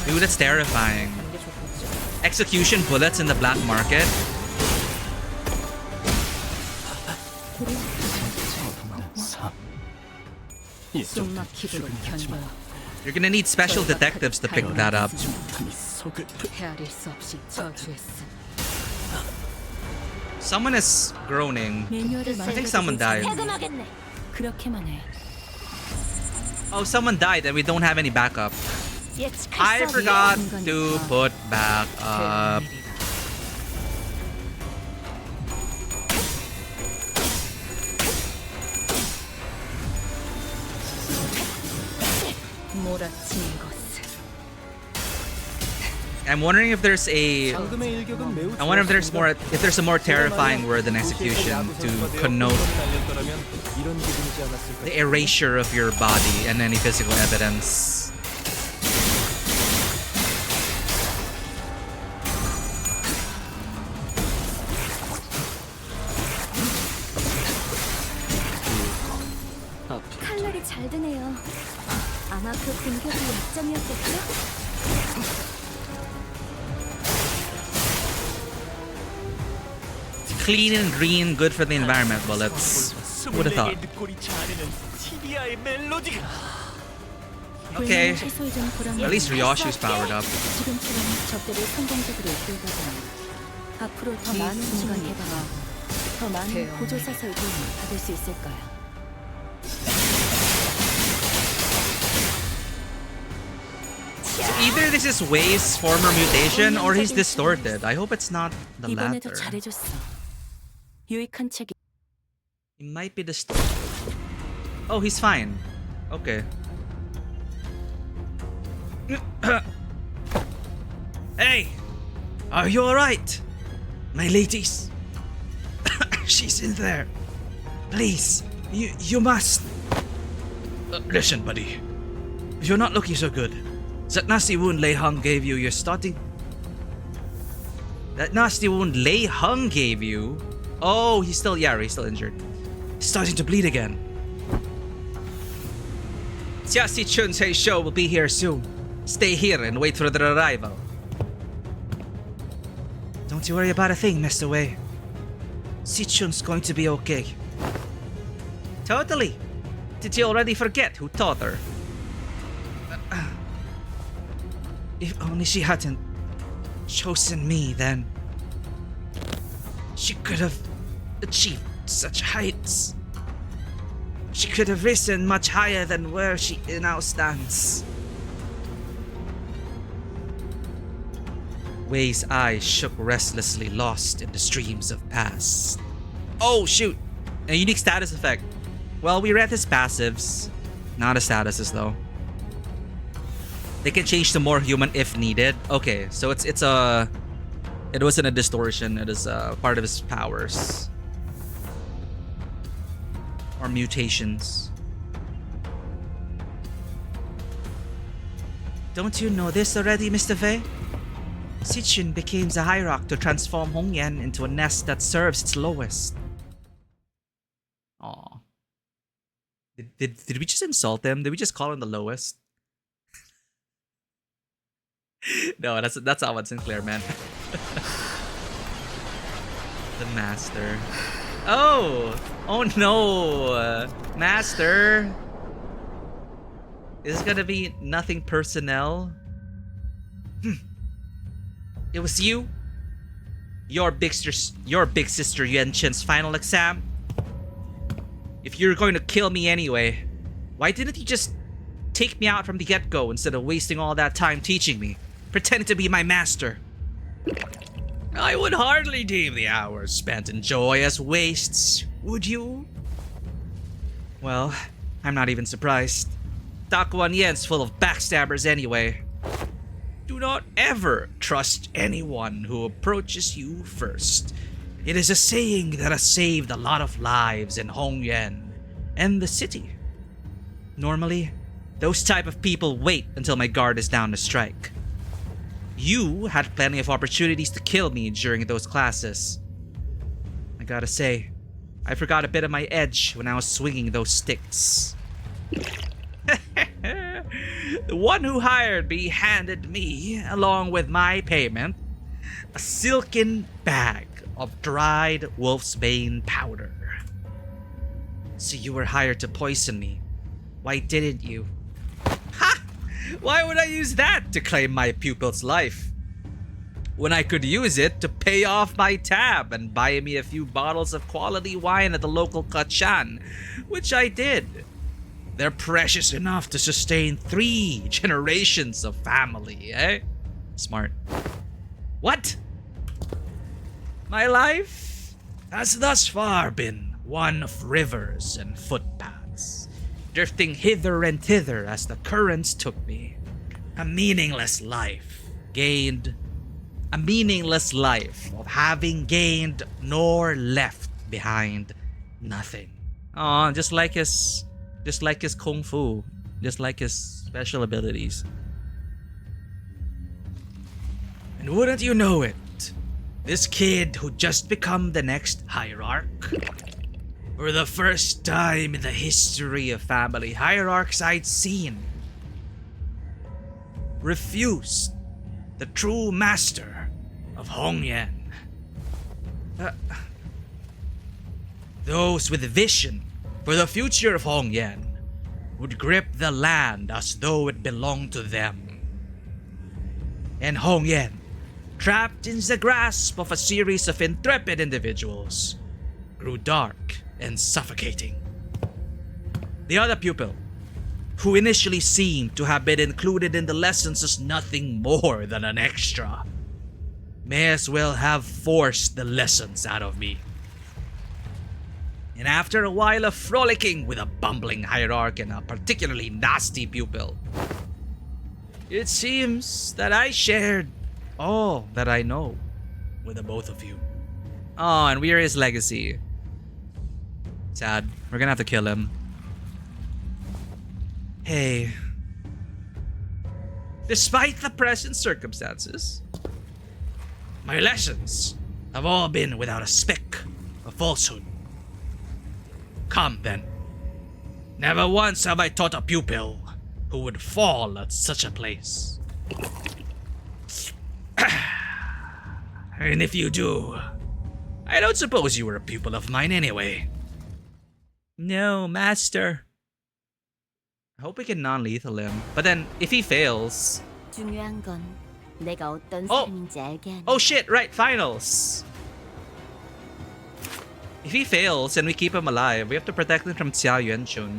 Dude, that's terrifying. Execution bullets in the black market.
숨막히도록 견뎌.
You're gonna need special detectives to pick that up.
헤아릴 수 없이 저주했음.
Someone is groaning.
매뉴얼을
I think someone died.
해금하겠네.
그렇게만 해.
Oh, someone died and we don't have any backup. I
예측할 수
forgot
없는
to put back up.
되어내리라. 몰아치는 것은
I'm wondering if there's a
방금의 일격은 매우
I wonder if there's
좋았습니다.
more if there's a more terrifying word than execution to connote
날렸더라면 이런 기분이지 않았을까?
the erasure of your body and any physical evidence.
칼날이 잘 드네요. 아마 그 공격이 약점이었겠죠?
Clean and green, good for the environment. Well, that's would have thought. Okay, at least Ryoshu's powered up.
지금처럼 적들을 성공적으로 이끌다 보면 앞으로 더 많은 순간이 다가 더 많은 보조사설 도움을 받을 수 있을 거야.
Either this is Wei's former mutation or he's distorted. I hope it's not the
이번에도
latter.
잘해줬어. 유익한 책이.
He might be distorted. Oh, he's fine. Okay. Hey! Are you alright? My ladies. She's in there. Please, you must. Listen, buddy. You're not looking so good. That nasty wound Lei Hung gave you, you're starting. That nasty wound Lei Hung gave you? Oh, he's still injured. He's starting to bleed again. Xiaxi Chun's show will be here soon. Stay here and wait for their arrival. Don't you worry about a thing, Mr. Wei. Si-chun's going to be okay. Totally. Did you already forget who taught her? If only she hadn't chosen me, then she could have achieved such heights. She could have risen much higher than where she now stands. Wei's eyes shook restlessly, lost in the streams of past. Oh shoot! A unique status effect. Well, we read his passives, not his statuses though. They can change to more human if needed. Okay, so it wasn't a distortion. It is part of his powers or mutations. Don't you know this already, Mr. Fei? Si-chun became the high rock to transform Hongyan into a nest that serves its lowest. Aw. Did we just insult him? Did we just call him the lowest? No, that's not what Sinclair meant. The master. Oh no, master. Is it gonna be nothing personnel? It was you? Your big sister Yuan Chen's final exam? If you're going to kill me anyway, why didn't you just take me out from the get-go instead of wasting all that time teaching me, pretending to be my master? I would hardly deem the hours spent in joy as wastes, would you? Well, I'm not even surprised. Dakuan Yen's full of backstabbers anyway. Do not ever trust anyone who approaches you first. It is a saying that has saved a lot of lives in Hongyan and the city. Normally, those type of people wait until my guard is down to strike. You had plenty of opportunities to kill me during those classes. I gotta say, I forgot a bit of my edge when I was swinging those sticks. The one who hired me handed me, along with my payment, a silken bag of dried wolfsbane powder. So you were hired to poison me. Why didn't you? Ha! Why would I use that to claim my pupil's life? When I could use it to pay off my tab and buy me a few bottles of quality wine at the local kachan, which I did. They're precious enough to sustain 3 generations of family, eh? Smart. What? My life has thus far been one of rivers and footpaths, drifting hither and thither as the currents took me. A meaningless life of having gained nor left behind nothing. Oh, just like his kung fu, just like his special abilities. And wouldn't you know it, this kid who just become the next hierarch, for the first time in the history of family hierarchs I'd seen, refused the true master of Hongyan. Those with vision for the future of Hongyan would grip the land as though it belonged to them. And Hongyan, trapped in the grasp of a series of intrepid individuals, grew dark and suffocating. The other pupil, who initially seemed to have been included in the lessons as nothing more than an extra, may as well have forced the lessons out of me. And after a while of frolicking with a bumbling hierarch and a particularly nasty pupil, it seems that I shared all that I know with the both of you. Oh, and we are his legacy. Sad. We're gonna have to kill him. Hey. Despite the present circumstances, my lessons have all been without a speck of falsehood. Come then. Never once have I taught a pupil who would fall at such a place. And if you do, I don't suppose you were a pupil of mine anyway. No, master. I hope we can non-lethal him. But then, if he fails...
중요한 건 내가 어떤
Oh!
사람인지 알게 하는
Oh shit, right, finals! If he fails and we keep him alive, we have to protect him from Xiao Yuanchun.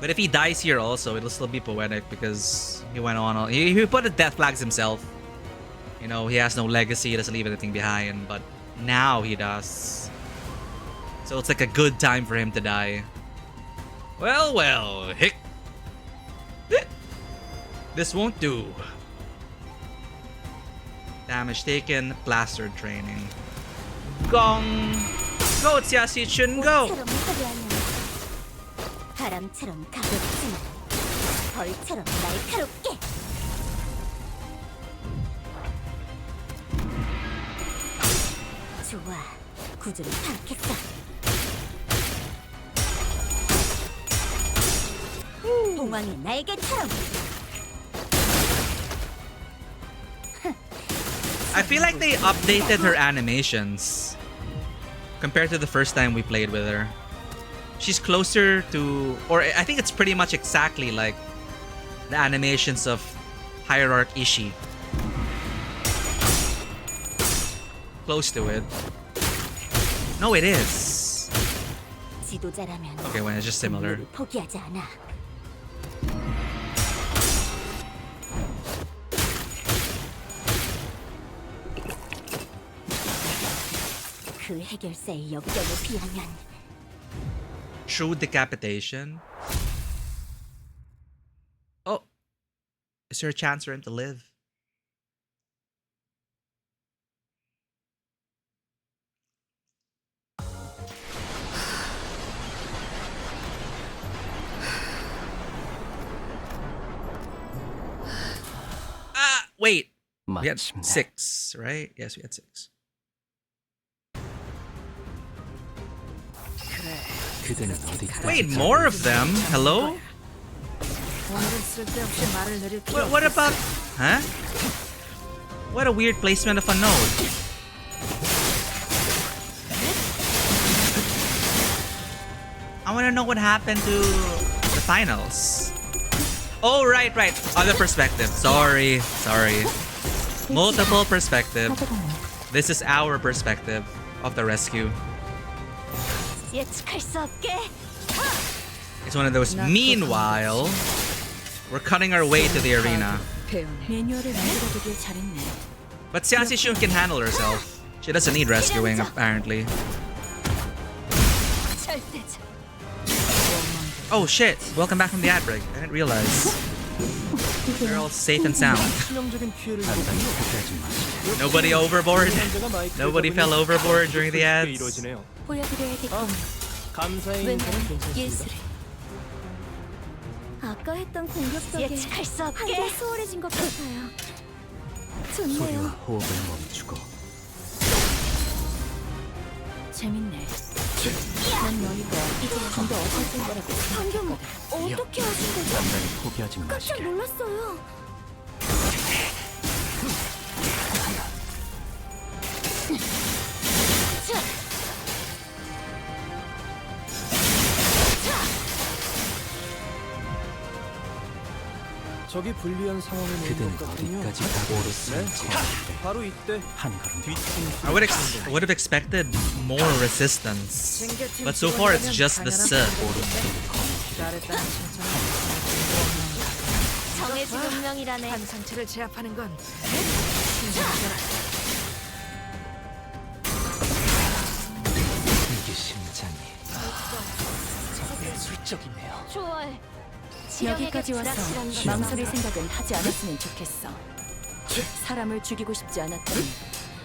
But if he dies here also, it'll still be poetic because he went on. He put the death flags himself. You know, he has no legacy, he doesn't leave anything behind, but now he does. So it's like a good time for him to die. Well, well, hick. This won't do. Damage taken, plastered training. Gong! Go, Xia Xichun, go!
꽃처럼 화려한 바람처럼 가볍지만 벌처럼 날카롭게. 좋아, 구조를 파악했어. 봉황의 날개처럼.
I feel like they updated her animations compared to the first time we played with her. She's closer to, or I think it's pretty much exactly like the animations of Hierarch Ishii. Close to it. No, it is.
지도자라면
Okay, when it's just similar.
동료를 포기하지 않아. 그 해결사의 역경을 피하면
True decapitation. Oh, is there a chance for him to live? Ah, wait. We had
마침내
6, right? Yes, we had 6.
그대는 어디까지
Wait, more of them? Hello? What about... Huh? What a weird placement of a node. I want to know what happened to the finals. Oh, right. Other perspective. Sorry. Multiple perspective. This is our perspective of the rescue.
예측할 수 없게.
It's one of those. Meanwhile, we're cutting our way to the arena.
매뉴얼을 만들어두길 잘했네.
But Seasi Shun can handle herself. She doesn't need rescuing, apparently.
절대적.
Oh shit! Welcome back from the ad break. I didn't realize. They're all safe and sound.
치명적인 피해를
포기하지 마시게.
Nobody overboard.
남자가 마이크를
Nobody
잡으니
fell overboard during the
쉽게
ads.
이루어지네요.
보여드려야겠군.
감사의
웬
인사는 괜찮습니다.
예술을. 아까 했던 공격 덕에 예측할 수 없게. 한결 수월해진 것 같아요.
소리와
좋네요.
호흡을 멈추고
재밌네. 난 너희가 이제 좀 더 어설픈 거라고
방금 어떻게 하신 거죠?
단단히 포기하지
깜짝
마시게.
놀랐어요.
적이 불리한 상황에 놓인
그대는
것 같군요.
어디까지 가고 오르는지
바로 이때
한 걸음 더
뒤통수.
I would have expected more resistance, but so far it's just the Sith.
정해진 운명이라네.
한 상체를 제압하는 건
이게 심장이 예술적이네요.
좋아해.
여기까지 와서
불확실한 건
망설일 생각은 하지 않았으면 좋겠어. 사람을 죽이고 싶지 않았더니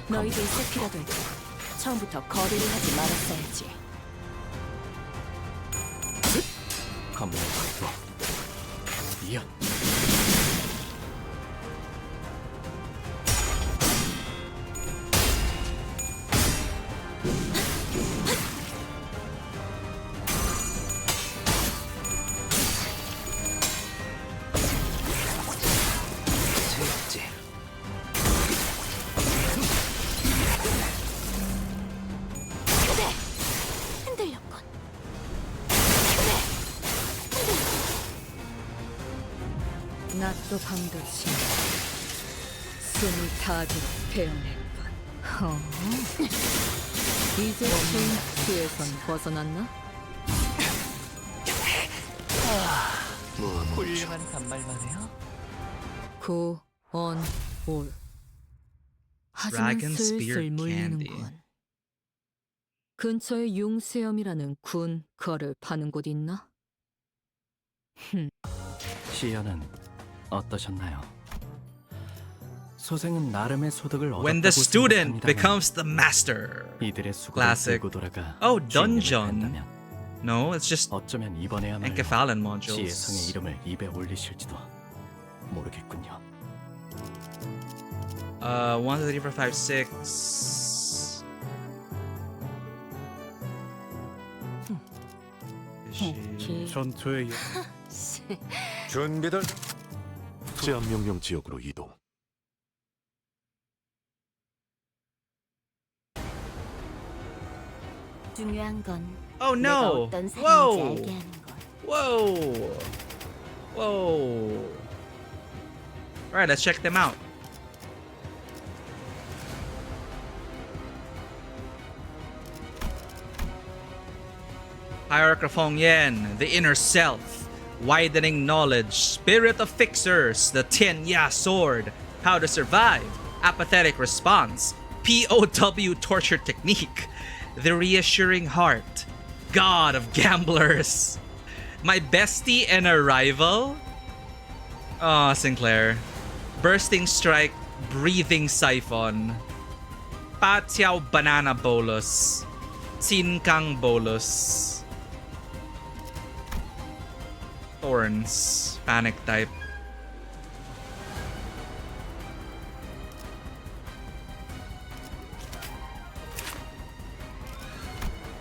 너희들 세피라도 처음부터 거래를 하지 말았어야지.
검을 확보. 이어. 제재.
흔들렸군.
낮도 밤도 지 숨을 다하도록 배워냈군. 이제 수에선 벗어났나?
훌륭한 반말만 해요.
고, 언, 올. 하지만
Dragon
슬슬
Spear
물리는군.
Candy.
근처에 융수염이라는 군 거를 파는 곳 있나?
시연은 어떠셨나요? 소생은 나름의 소득을
When the
얻었다고
student
생각합니다만
becomes the master.
이들의 수고를
Classic.
들고 돌아가
Oh,
주인님을
dungeon.
뵙는다면
No, it's just
어쩌면 이번에야말로
Encephalon
지혜성의
modules.
이름을 입에 올리실지도 모르겠군요.
1, 2, 3, 4, 5, 6.
전투의
준비들 제한 명령 지역으로 이동.
중요한 건
Oh
내가
no!
어떤 사람인지
Whoa!
알게 하는 것.
Whoa! Whoa! Alright, let's check them out. Hierarch of Hong Yen, the inner self, widening knowledge, spirit of fixers, the Tianya sword, how to survive, apathetic response, POW torture technique, the reassuring heart, god of gamblers, my bestie and a rival. Oh, Sinclair. Bursting strike, breathing siphon, Patiao banana bolus, Sinkang bolus, Thorns, panic type.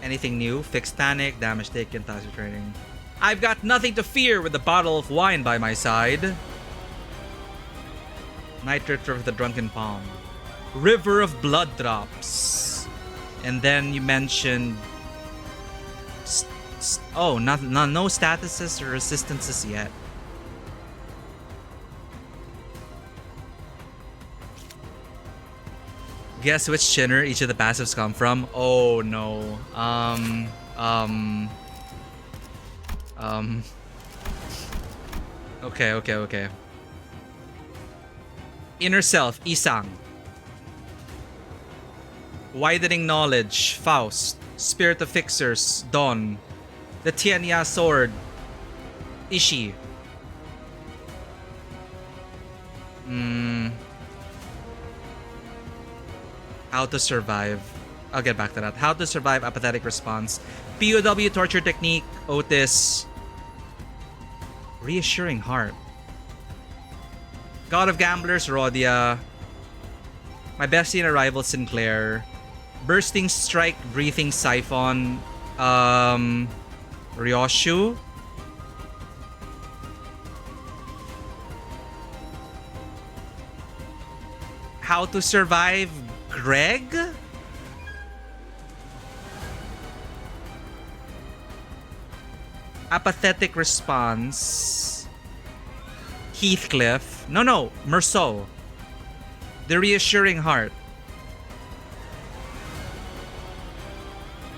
Anything new? Fixed panic, damage taken, toxic training. I've got nothing to fear with a bottle of wine by my side. Night Richter of the Drunken Palm. River of Blood Drops. And then you mentioned... Oh, no statuses or resistances yet. Guess which chinner each of the passives come from? Oh no. Okay. Inner Self, Isang. Widening Knowledge, Faust. Spirit of Fixers, Dawn. The Tianya Sword, Ishi. How to Survive. I'll get back to that. How to Survive, Apathetic Response. POW Torture Technique, Otis. Reassuring Heart. God of Gamblers, Rodia. My bestie and a rival, Sinclair. Bursting Strike, Breathing Siphon, Ryoshu. How to Survive, Greg? Apathetic Response, Heathcliff. No, Merceau. The Reassuring Heart,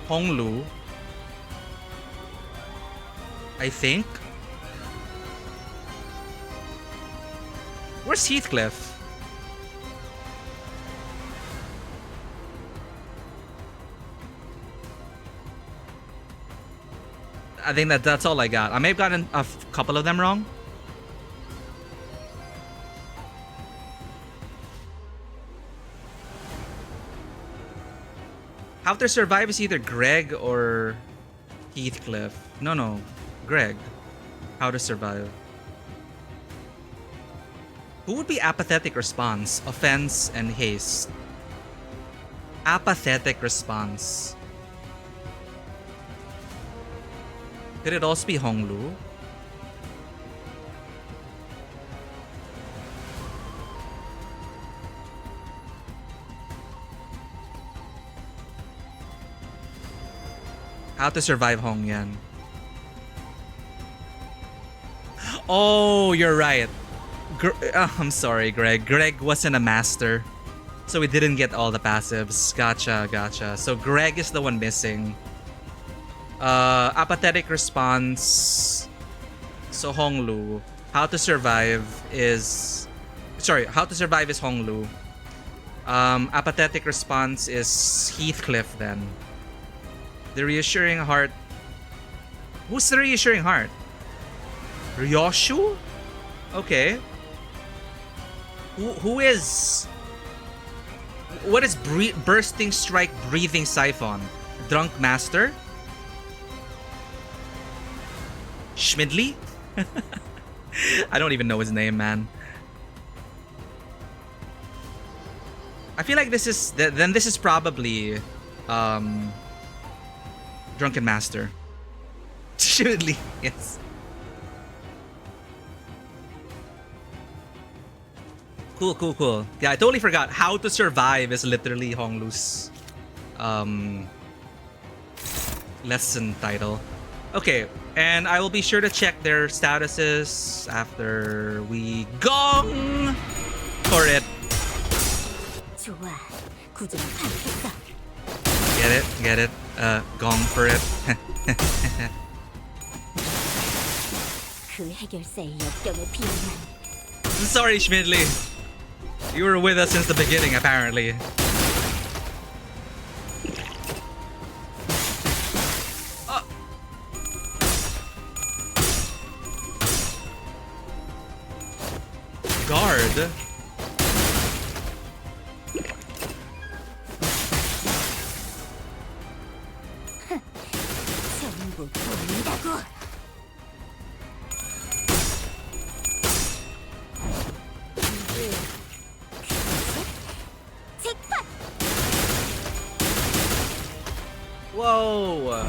Honglu, I think. Where's Heathcliff? I think that's all I got. I may have gotten a couple of them wrong. How to Survive is either Greg or Heathcliff. No, Greg. How to Survive. Who would be Apathetic Response, Offense, and Haste? Apathetic Response. Could it also be Honglu? How to Survive Hongyan. Oh, you're right. I'm sorry, Greg. Greg wasn't a master, so we didn't get all the passives. Gotcha. So Greg is the one missing. Apathetic Response. So Honglu. How to Survive is... Sorry, How to Survive is Honglu. Apathetic Response is Heathcliff then. The Reassuring Heart... Who's the Reassuring Heart? Ryoshu? Okay. Who is... What is Bursting Strike, Breathing Siphon? Drunk Master? Schmidley? I don't even know his name, man. I feel like this is... Then this is probably... Drunken Master. Schmidley, yes. Cool. Yeah, I totally forgot. How to Survive is literally Honglu's lesson title. Okay, and I will be sure to check their statuses after we gong for it.
좋아. 구조는 파악했어.
Get it? Gong for it.
그 해결사의 역경을 비운만.
Sorry, Schmidley. You were with us since the beginning, apparently. Guard?
전부 보인다고. 이게 잭팟.
Whoa!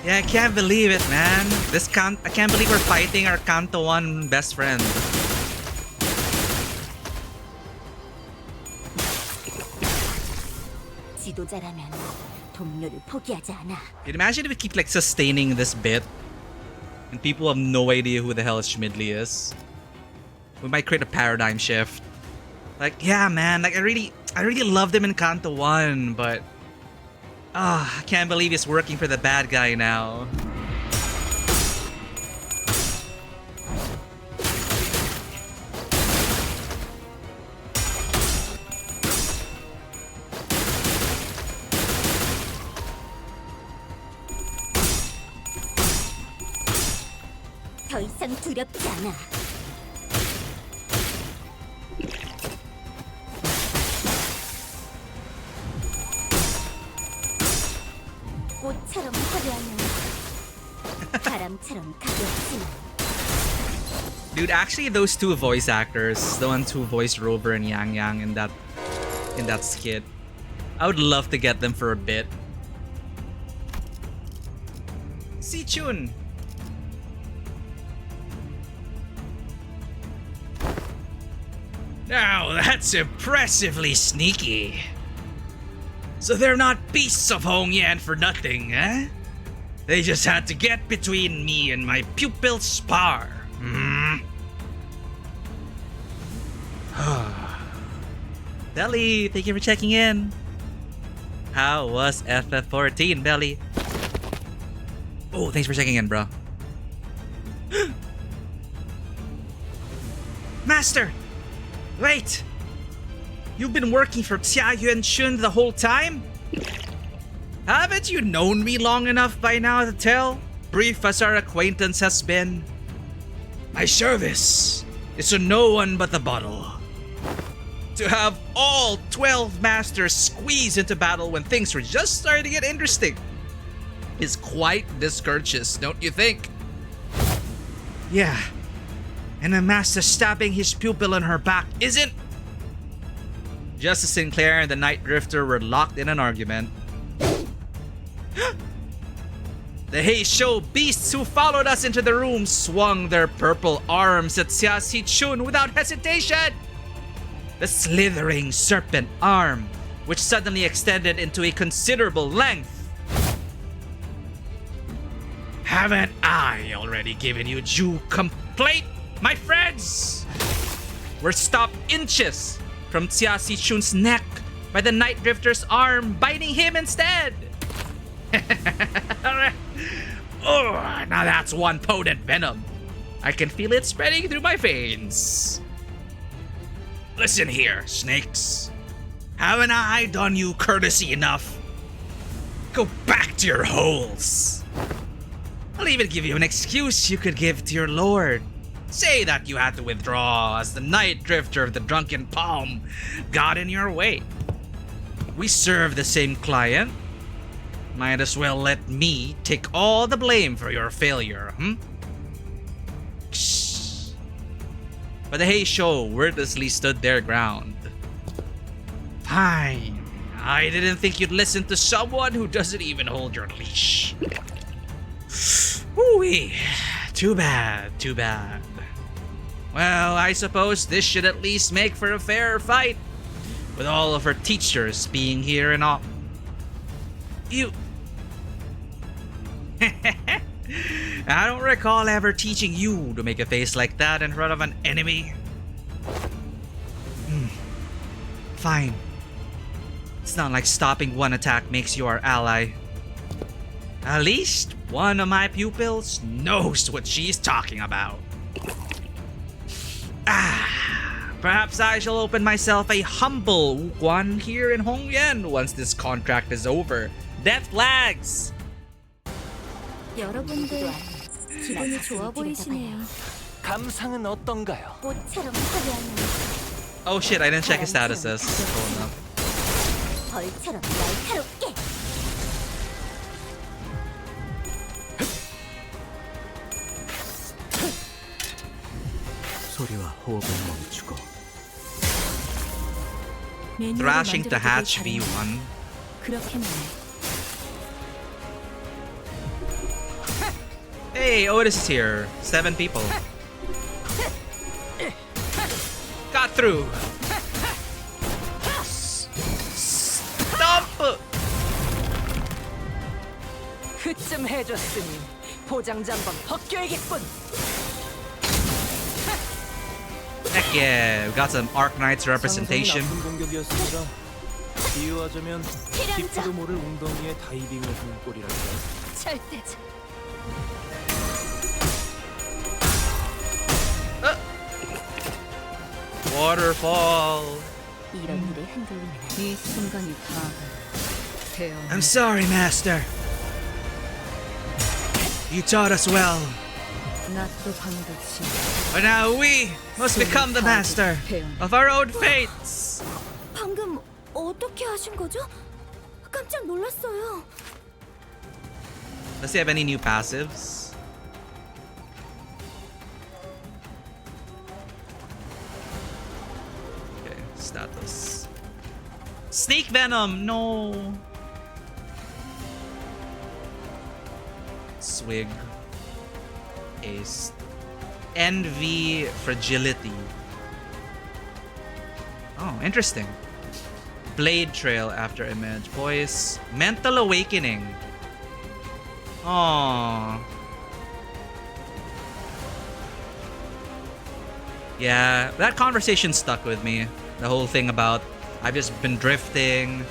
Yeah, I can't believe it, man. I can't believe we're fighting our Kanto 1 best friend.
지도자라면 동료를 포기하지 않아.
Dude, imagine if we keep like sustaining this bit and people have no idea who the hell Schmidley is. We might create a paradigm shift. Like, yeah, man, like I really loved him in Kanto 1, but I can't believe he's working for the bad guy now.
더 이상 두렵지 않아. 꽃처럼 화려하면 바람처럼 가볍지만.
Dude, actually those two voice actors, the ones who voiced Rover and Yang Yang in that skit, I would love to get them for a bit. Si Chun! Now that's impressively sneaky. So they're not beasts of Hong Yan for nothing, eh? They just had to get between me and my pupil spar. Belly, thank you for checking in. How was FF14, Belly? Oh, thanks for checking in, bro. Master! Wait! You've been working for Xia Yuan Shun the whole time? Haven't you known me long enough by now to tell, brief as our acquaintance has been? My service is to no one but the bottle. To have all 12 masters squeeze into battle when things were just starting to get interesting is quite discourteous, don't you think? Yeah, and a master stabbing his pupil in her back isn't. Justice Sinclair and the Night Drifter were locked in an argument. The Heisho beasts who followed us into the room swung their purple arms at Xia Sichun without hesitation. The slithering serpent arm, which suddenly extended into a considerable length. Haven't I already given you due complaint, my friends? We're stopped inches from Xia Sichun's neck by the Night Drifter's arm biting him instead. Oh, now that's one potent venom. I can feel it spreading through my veins. Listen here, snakes. Haven't I done you courtesy enough? Go back to your holes. I'll even give you an excuse you could give to your lord. Say that you had to withdraw as the Night Drifter of the Drunken Palm got in your way. We serve the same client. Might as well let me take all the blame for your failure, Shh. But the Heisho wordlessly stood their ground. Fine. I didn't think you'd listen to someone who doesn't even hold your leash. Woo-wee. Too bad, too bad. Well, I suppose this should at least make for a fair fight. With all of her teachers being here and all. You... I don't recall ever teaching you to make a face like that in front of an enemy. Fine. It's not like stopping one attack makes you our ally. At least one of my pupils knows what she's talking about. Perhaps I shall open myself a humble one here in Hongyan once this contract is over. Death flags!
여러분들 기분이 좋아 보이시네요.
감상은 어떤가요?
꽃처럼 화려한
Oh shit, I didn't check his statuses. Oh, no.
벌처럼 날카롭게.
소리와 호흡을 멈추고
Thrashing to hatch V1.
그렇게 말해.
Hey, Otis is here. 7 people. Got through. Stomp!
그쯤 해줬으니 포장지 한번 벗겨야겠군.
Heck yeah, we got some Arknights representation.
나쁜 공격이었습니다. 비유하자면 깊이도 모를 웅덩이에 다이빙을 하는 꼴이랄까.
절대지.
Waterfall.
이런 일에 흔들리면
이 순간이 다 태어나.
I'm sorry, Master. You taught us well.
낯도 반듯이
But now we must become the master of our own fates.
방금 어떻게 하신 거죠? 깜짝 놀랐어요.
Does he have any new passives? Okay, status. Snake Venom, no. Swig. Ace. Envy, Fragility. Oh, interesting. Blade Trail after image. Voice. Mental Awakening. Aww. Yeah, that conversation stuck with me. The whole thing about I've just been drifting,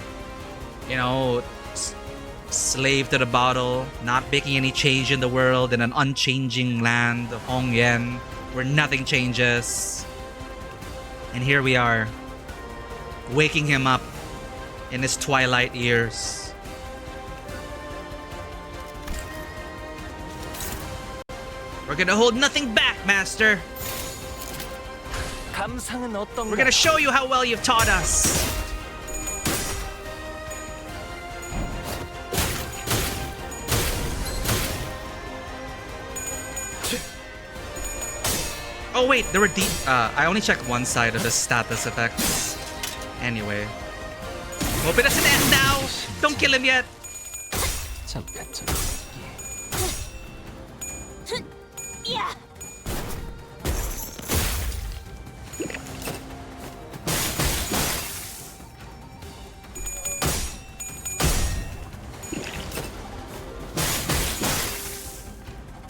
you know, slave to the bottle, not making any change in the world in an unchanging land of Hongyan where nothing changes. And here we are, waking him up in his twilight years. We're gonna hold nothing back, Master.
감상은 어떤가?
We're gonna show you how well you've taught us. Oh wait, there were I only checked one side of the status effects. Anyway. Hope it doesn't end now! Don't kill him yet!
야!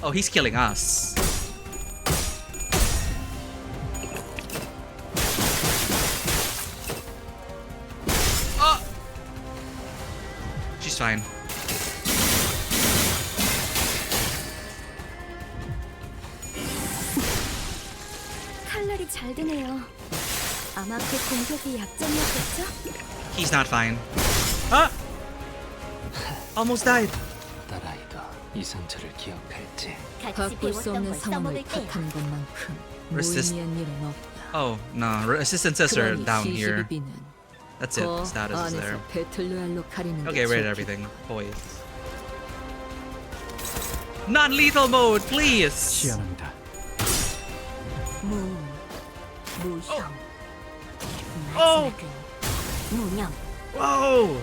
Oh, he's killing us. Oh! She's fine.
칼날이 잘 드네요. 아마 그 공격이 약점이었겠죠?
He's not fine. Ah! Almost died.
딸아이가 이 상처를 기억할지.
같이
바꿀 수
배웠던
없는
걸
상황을
써먹을 거예요.
탓한 것만큼
Resist-
무의미한 일은 없다.
Oh, no. Assistances are
그러니
down here.
C12B는
That's it.
더
Status is there.
안에서 배틀로얄로 가리는
Okay,
게
read
좋겠다.
everything. Boys. Non-lethal mode, please!
시연합니다.
무형.
Oh!
무념.
Whoa!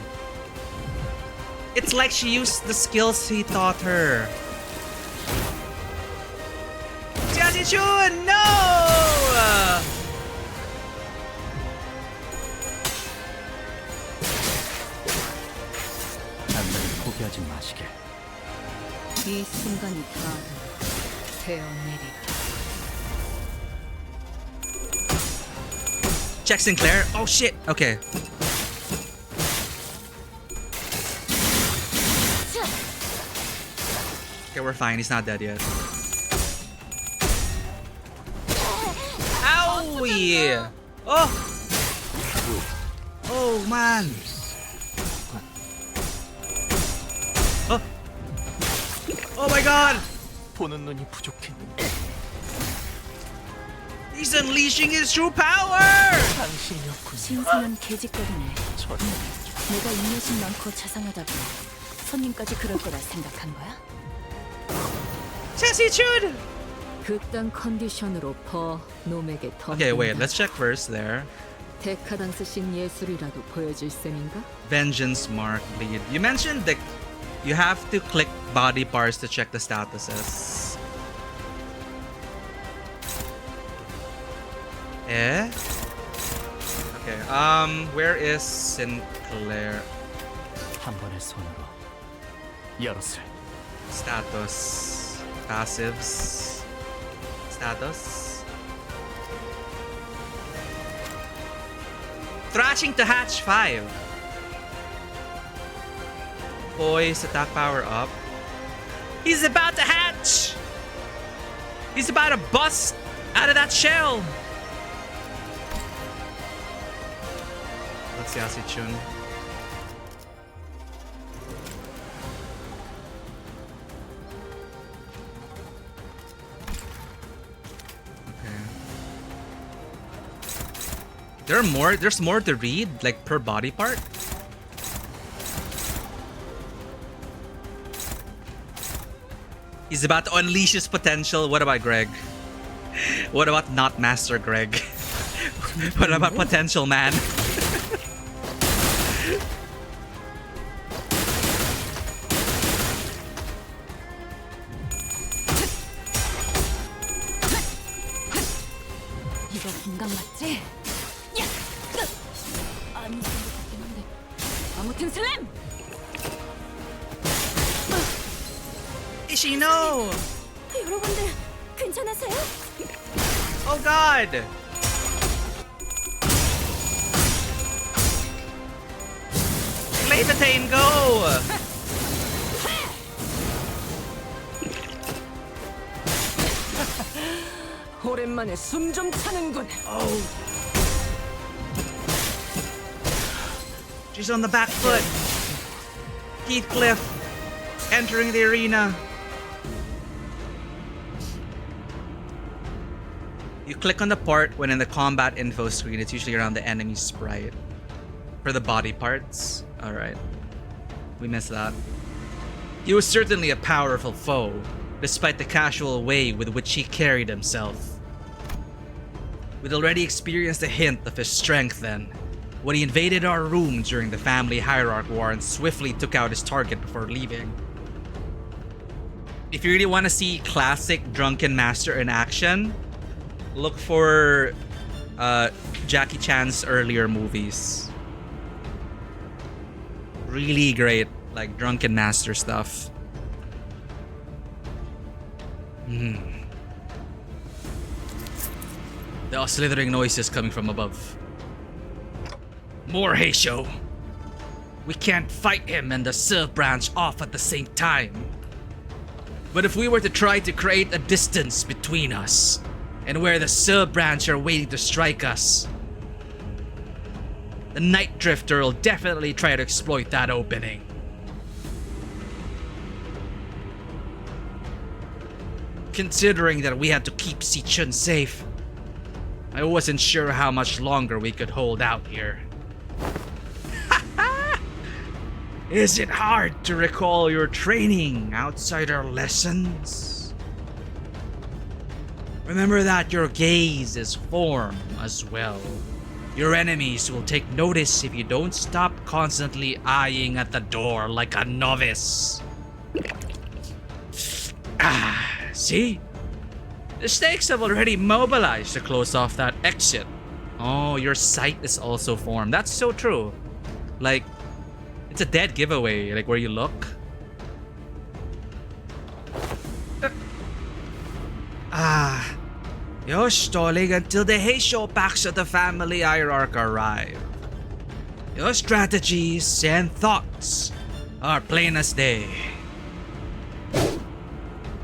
It's like she used the skills he taught her. Sassy Chun, no!
남들을 포기하지 마시게.
이 순간이 다 되어내리라.
Check Sinclair. Oh shit. Okay. Okay, we're fine. He's not dead yet. Ow! Yeah. Oh. Oh man. Oh. Oh my god.
보는 눈이 부족했는데
He's unleashing his true power.
당신이었군.
신선한 개짓거리네.
전
내가 인내심 많고 자상하다고 손님까지 그럴 거라 생각한 거야?
Sassy Chun.
그딴 컨디션으로 더 놈에게 더.
Okay, wait. Let's check first there.
데카당스 씬 예술이라도 보여줄 셈인가?
Vengeance Mark Bleed. You mentioned that you have to click body parts to check the statuses. Eh? Okay, where is Sinclair?
한 번의 손으로 열었을.
Status. Passives. Status. Thrashing to hatch 5. Poise, attack power up. He's about to hatch! He's about to bust out of that shell! Let's see Sassy Chun. There's more to read, like per body part. He's about to unleash his potential. What about Greg? What about not Master Greg? What about Potential Man?
이거 긴강 맞지? 야! 아닌 것 같긴 한데. 아무튼 슬램!
Ishino!
여러분들 괜찮으세요?
Oh god! Levitate, go!
오랜만에 숨 좀 차는군.
Oh. She's on the back foot. Heathcliff entering the arena. You click on the part when in the combat info screen. It's usually around the enemy sprite. For the body parts. Alright. We missed that. He was certainly a powerful foe, despite the casual way with which he carried himself. We'd already experienced a hint of his strength then, when he invaded our room during the family hierarch war and swiftly took out his target before leaving. If you really want to see classic Drunken Master in action, look for Jackie Chan's earlier movies. Really great, like Drunken Master stuff. There are slithering noises coming from above. More Heisho. We can't fight him and the Serv branch off at the same time. But if we were to try to create a distance between us, and where the Serv branch are waiting to strike us, the Night Drifter will definitely try to exploit that opening. Considering that we had to keep Si-chun safe, I wasn't sure how much longer we could hold out here. Is it hard to recall your training outside our lessons? Remember that your gaze is form as well. Your enemies will take notice if you don't stop constantly eyeing at the door like a novice. See? The snakes have already mobilized to close off that exit. Oh, your sight is also formed. That's so true. Like, it's a dead giveaway, like where you look. You're stalling until the Heisho packs of the family hierarch arrive. Your strategies and thoughts are plain as day.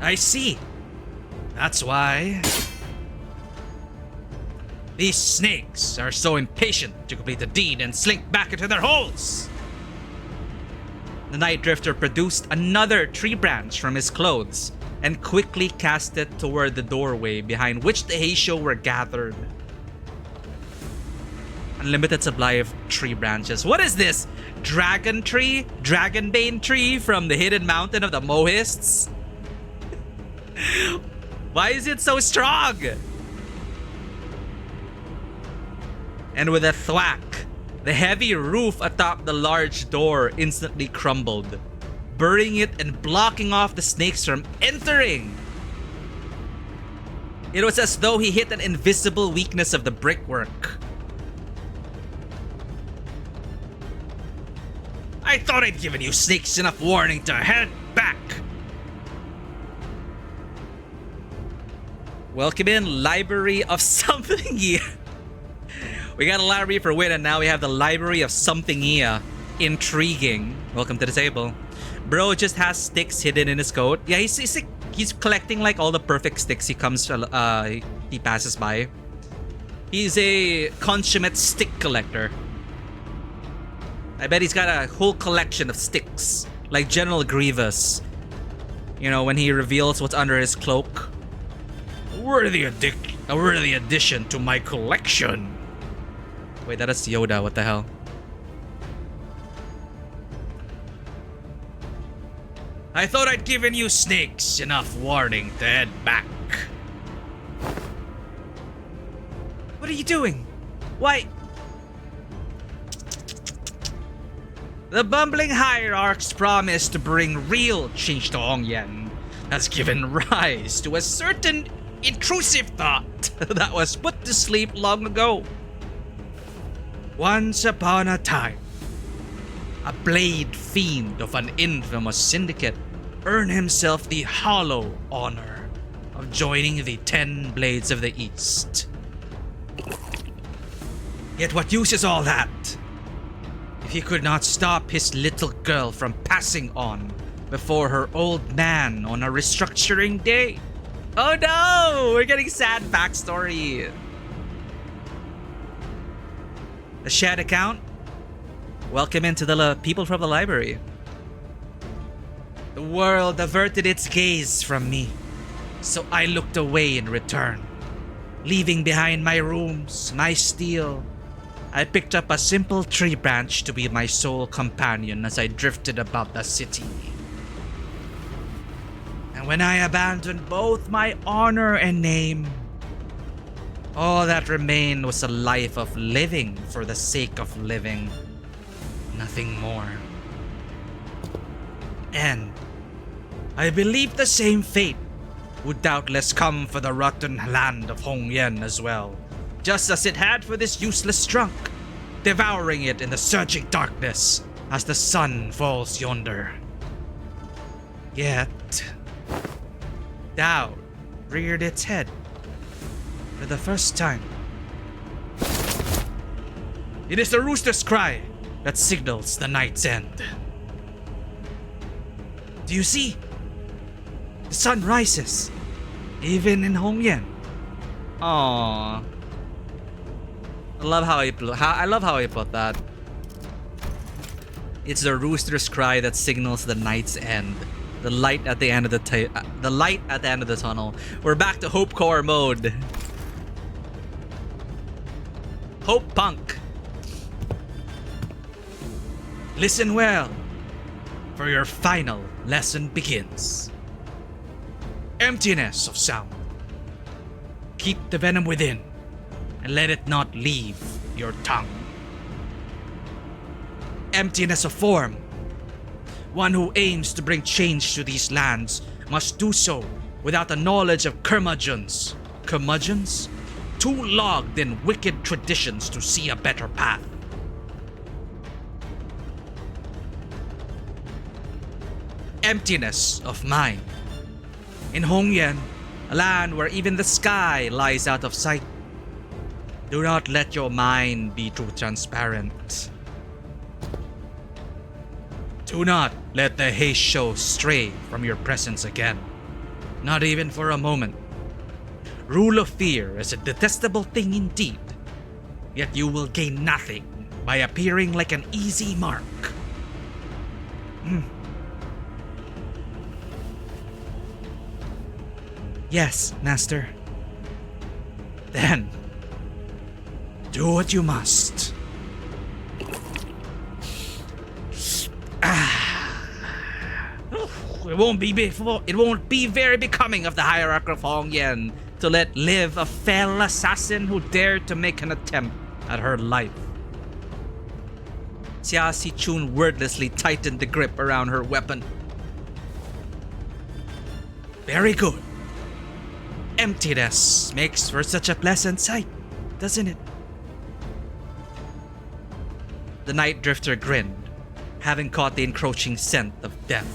I see. That's why these snakes are so impatient to complete the deed and slink back into their holes. The Night Drifter produced another tree branch from his clothes and quickly cast it toward the doorway behind which the Heisho were gathered. Unlimited supply of tree branches. What is this? Dragon tree? Dragonbane tree from the hidden mountain of the Mohists? Why is it so strong? And with a thwack, the heavy roof atop the large door instantly crumbled, burying it and blocking off the snakes from entering. It was as though he hit an invisible weakness of the brickwork. I thought I'd given you snakes enough warning to head back. Welcome in, Library of Something here. We got a library for win, and now we have the Library of Something here. Intriguing. Welcome to the table. Bro just has sticks hidden in his coat. Yeah, he's collecting like all the perfect sticks he passes by. He's a consummate stick collector. I bet he's got a whole collection of sticks, like General Grievous. You know, when he reveals what's under his cloak. A worthy addition to my collection. Wait, that is Yoda. What the hell? I thought I'd given you snakes enough warning to head back. What are you doing? Why? The bumbling hierarch's promise to bring real change to Hongyan has given rise to a certain intrusive thought that was put to sleep long ago. Once upon a time, a blade fiend of an infamous syndicate earned himself the hollow honor of joining the 10 Blades of the East. Yet what use is all that if he could not stop his little girl from passing on before her old man on a restructuring day? Oh no! We're getting sad backstory. The shared account? Welcome into the people from the library. The world averted its gaze from me, so I looked away in return. Leaving behind my rooms, my steel, I picked up a simple tree branch to be my sole companion as I drifted about the city. And when I abandoned both my honor and name, all that remained was a life of living for the sake of living. Nothing more. And I believe the same fate would doubtless come for the rotten land of Hongyan as well, just as it had for this useless trunk, devouring it in the surging darkness as the sun falls yonder. Yet, doubt reared its head for the first time. It is the rooster's cry that signals the night's end. Do you see? The sun rises, even in Hongyan. Aww. I love how he put that. It's the rooster's cry that signals the night's end. The light at the end of the light at the end of the tunnel. We're back to Hope Core mode. Hope Punk. Listen well, for your final lesson begins. Emptiness of sound. Keep the venom within, and let it not leave your tongue. Emptiness of form. One who aims to bring change to these lands must do so without the knowledge of curmudgeons. Curmudgeons? Too logged in wicked traditions to see a better path. Emptiness of mind. In Hongyan, a land where even the sky lies out of sight. Do not let your mind be too transparent. Do not let the haze show stray from your presence again. Not even for a moment. Rule of fear is a detestable thing indeed. Yet you will gain nothing by appearing like an easy mark. Yes, Master. Then, do what you must. It won't be very becoming of the hierarch of Hongyan to let live a fell assassin who dared to make an attempt at her life. Xia Sichun wordlessly tightened the grip around her weapon. Very good. Emptiness makes for such a pleasant sight, doesn't it? The Night Drifter grinned, having caught the encroaching scent of death.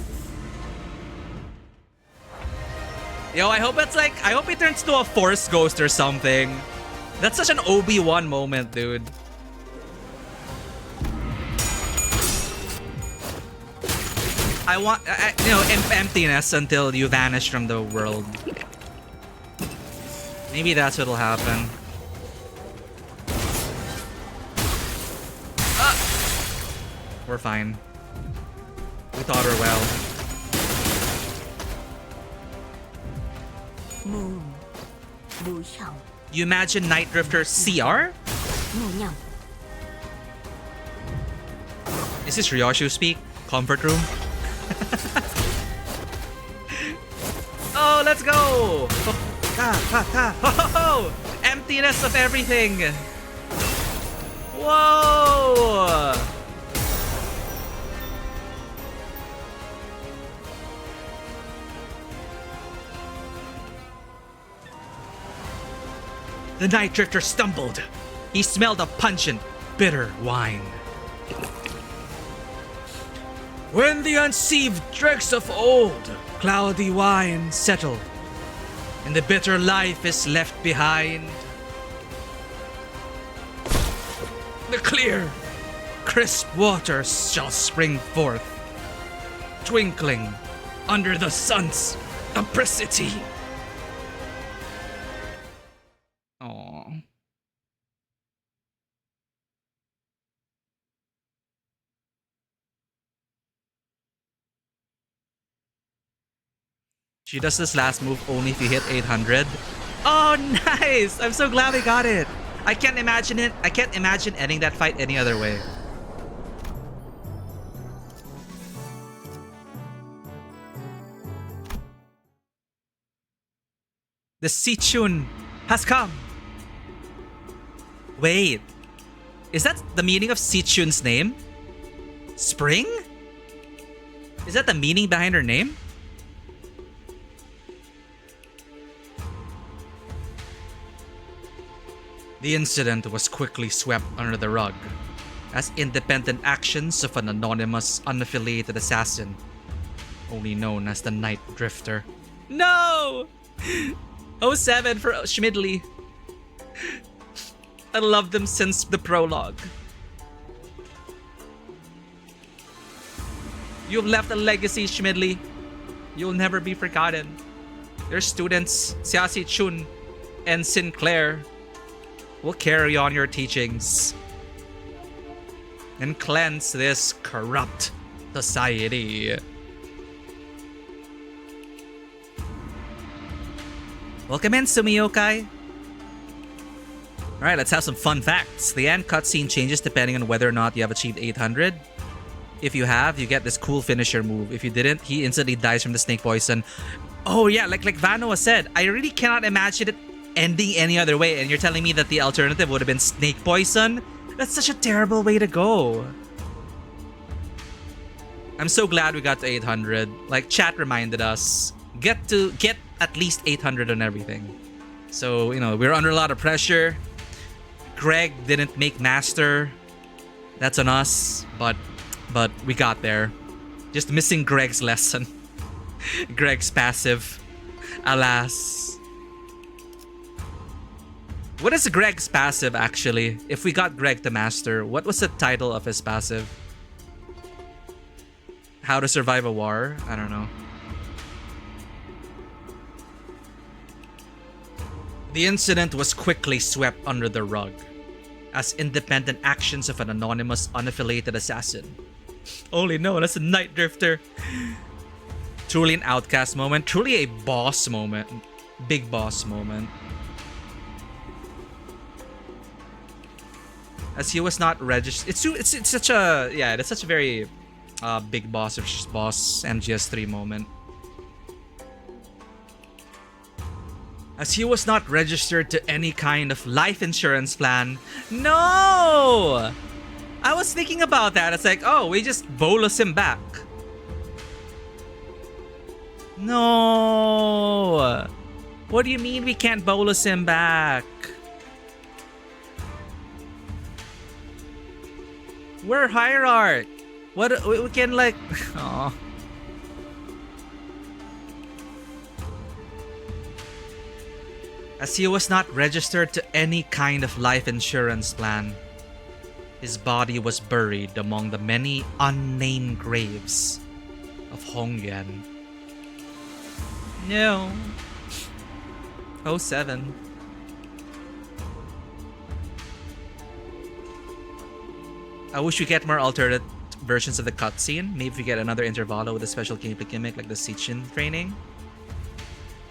Yo, I hope it turns to a Force Ghost or something. That's such an Obi-Wan moment, dude. I want, emptiness until you vanish from the world. Maybe that's what'll happen. We're fine. We taught her well. You imagine Night Drifter CR? Is this Ryoshu speak? Comfort room? Oh, let's go! Emptiness of everything! Whoa! The Night Drifter stumbled. He smelled a pungent, bitter wine. When the unsieved dregs of old, cloudy wine settle, and the bitter life is left behind, the clear, crisp waters shall spring forth, twinkling under the sun's apricity. Aww. She does this last move only if you hit 800. Oh, nice! I'm so glad we got it. I can't imagine it. I can't imagine ending that fight any other way. The Sichun has come. Wait, is that the meaning of Sichun's name? Spring? Is that the meaning behind her name? The incident was quickly swept under the rug as independent actions of an anonymous, unaffiliated assassin, only known as the Night Drifter. No! 07 for Schmidley. I loved them since the prologue. You've left a legacy, Schmidley. You'll never be forgotten. Your students, Xiasi Chun and Sinclair, will carry on your teachings and cleanse this corrupt society. Welcome in, Sumiokai. Alright, let's have some fun facts. The end cutscene changes depending on whether or not you have achieved 800. If you have, you get this cool finisher move. If you didn't, he instantly dies from the snake poison. Oh yeah, like Vanoa said, I really cannot imagine it ending any other way, and you're telling me that the alternative would have been snake poison? That's such a terrible way to go. I'm so glad we got to 800. Like, chat reminded us. Get at least 800 on everything. So, you know, we're under a lot of pressure. Greg didn't make master. That's on us, but we got there. Just missing Greg's lesson. Greg's passive. Alas. What is Greg's passive, actually? If we got Greg to master, what was the title of his passive? How to survive a war? I don't know. The incident was quickly swept under the rug as independent actions of an anonymous, unaffiliated assassin. Holy no, that's a night drifter. Truly an outcast moment. Truly a boss moment. Big boss moment. As he was not registered. It's such a, yeah, it's such a very big boss versus boss MGS3 moment. As he was not registered to any kind of life insurance plan. No! I was thinking about that. It's like, oh, we just bolus him back. No! What do you mean we can't bolus him back? We're hierarch. What we can like oh. As he was not registered to any kind of life insurance plan, his body was buried among the many unnamed graves of Hongyuan. No. 07. I wish we get more alternate versions of the cutscene. Maybe we get another Intervallo with a special gameplay gimmick like the Sichin training.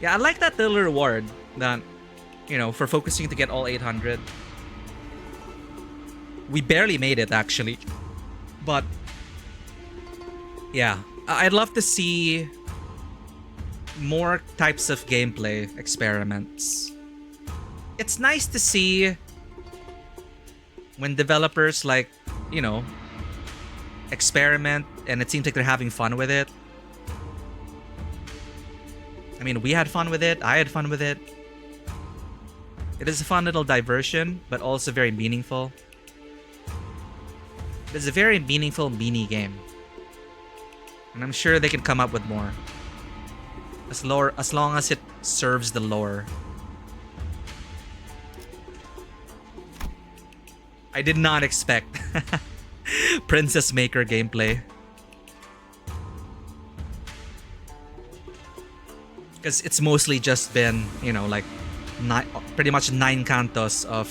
Yeah, I like that little reward that, you know, for focusing to get all 800. We barely made it, actually. But, yeah. I'd love to see more types of gameplay experiments. It's nice to see when developers, like, you know, experiment and it seems like they're having fun with it. I mean, we had fun with it. I had fun with it. It is a fun little diversion, but also very meaningful. It's a very meaningful mini game. And I'm sure they can come up with more. As long as it serves the lore. I did not expect Princess Maker gameplay. Because it's mostly just been, you know, like pretty much 9 cantos of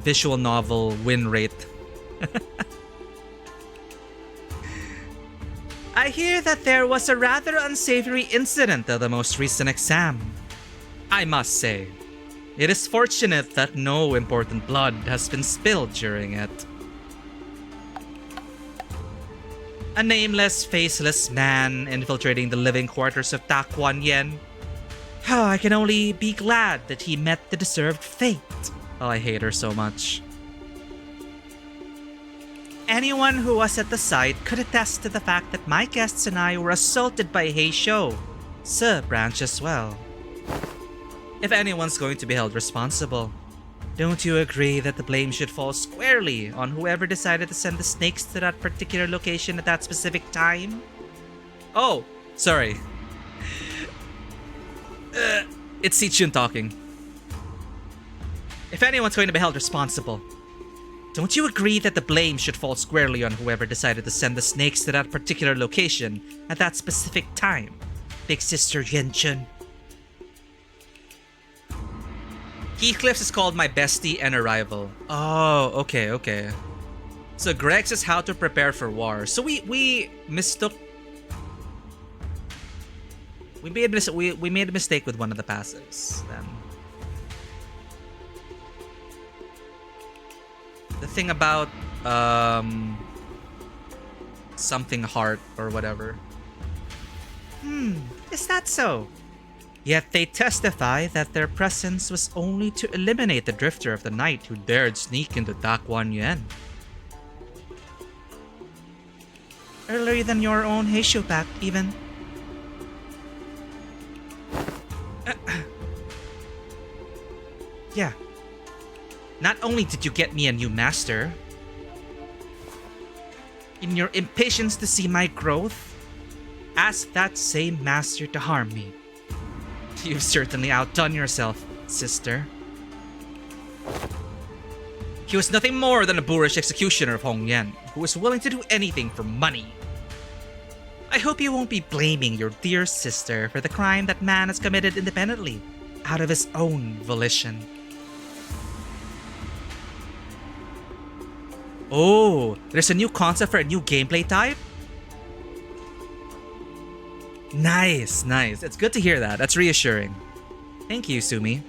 visual novel win rate. I hear that there was a rather unsavory incident at the most recent exam. I must say, it is fortunate that no important blood has been spilled during it. A nameless, faceless man infiltrating the living quarters of Takwon Yen. Oh, I can only be glad that he met the deserved fate. Oh, I hate her so much. Anyone who was at the site could attest to the fact that my guests and I were assaulted by Heisho. Sir Branch as well. If anyone's going to be held responsible, don't you agree that the blame should fall squarely on whoever decided to send the snakes to that particular location at that specific time? Oh, sorry. It's Sichun talking. If anyone's going to be held responsible, don't you agree that the blame should fall squarely on whoever decided to send the snakes to that particular location at that specific time? Big Sister Yenchun. Heathcliff's is called my bestie and a rival. Oh, okay. So Greg's is how to prepare for war. So we mistook. We made a mistake with one of the passives then. The thing about something heart or whatever. Is that so? Yet they testify that their presence was only to eliminate the drifter of the night who dared sneak into Takwon Yuan. Earlier than your own Heisho pack, even. Yeah. Not only did you get me a new master, in your impatience to see my growth, ask that same master to harm me. You've certainly outdone yourself, sister. He was nothing more than a boorish executioner of Hong Yen, who was willing to do anything for money. I hope you won't be blaming your dear sister for the crime that man has committed independently, out of his own volition. Oh, there's a new concept for a new gameplay type? Nice, nice. It's good to hear that. That's reassuring. Thank you, Sumi.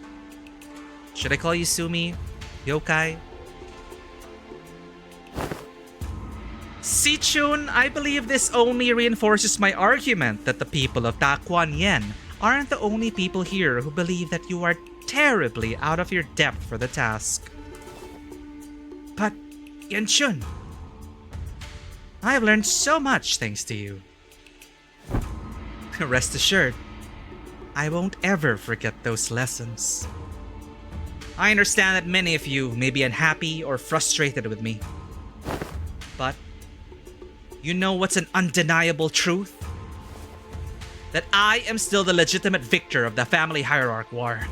Should I call you Sumi? Yokai? Sichun, I believe this only reinforces my argument that the people of Daquan Yen aren't the only people here who believe that you are terribly out of your depth for the task. But, Yanchun, I have learned so much thanks to you. Rest assured, I won't ever forget those lessons. I understand that many of you may be unhappy or frustrated with me. But, you know what's an undeniable truth? That I am still the legitimate victor of the family hierarch war.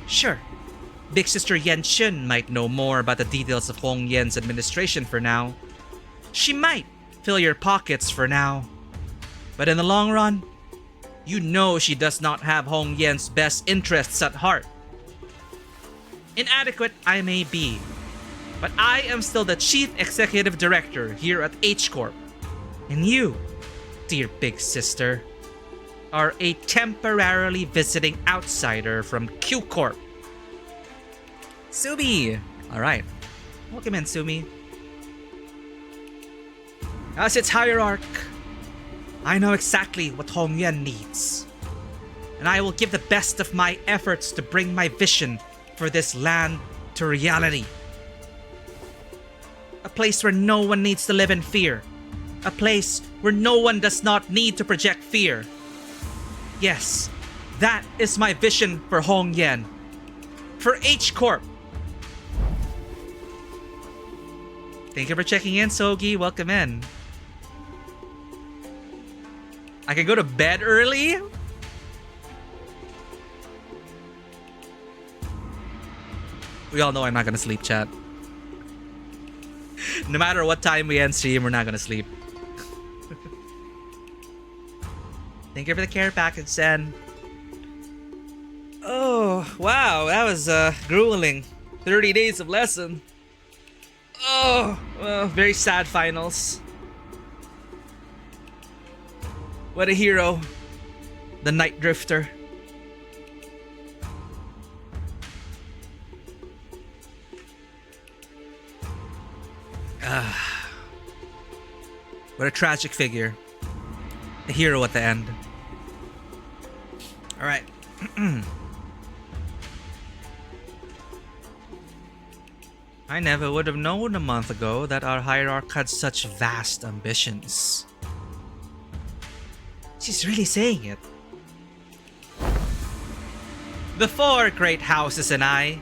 Sure, Big Sister Yanchun might know more about the details of Hong Yen's administration for now. She might fill your pockets for now. But in the long run, you know she does not have Hong Yen's best interests at heart. Inadequate I may be, but I am still the Chief Executive Director here at H Corp. And you, dear Big Sister, are a temporarily visiting outsider from Q Corp. Sumi! Alright. Welcome in, Sumi. As its hierarch, I know exactly what Hong Yen needs. And I will give the best of my efforts to bring my vision for this land to reality. A place where no one needs to live in fear. A place where no one does not need to project fear. Yes, that is my vision for Hong Yen. For H Corp. Thank you for checking in, Sogi. Welcome in. I can go to bed early? We all know I'm not gonna sleep, chat. No matter what time we end stream, we're not gonna sleep. Thank you for the care package, Sen. Oh, wow, that was grueling. 30 days of lesson. Oh, well, very sad finals. What a hero. The Night Drifter. What a tragic figure. A hero at the end. Alright. I never would have known a month ago that our hierarch had such vast ambitions. She's really saying it. The four great houses and I,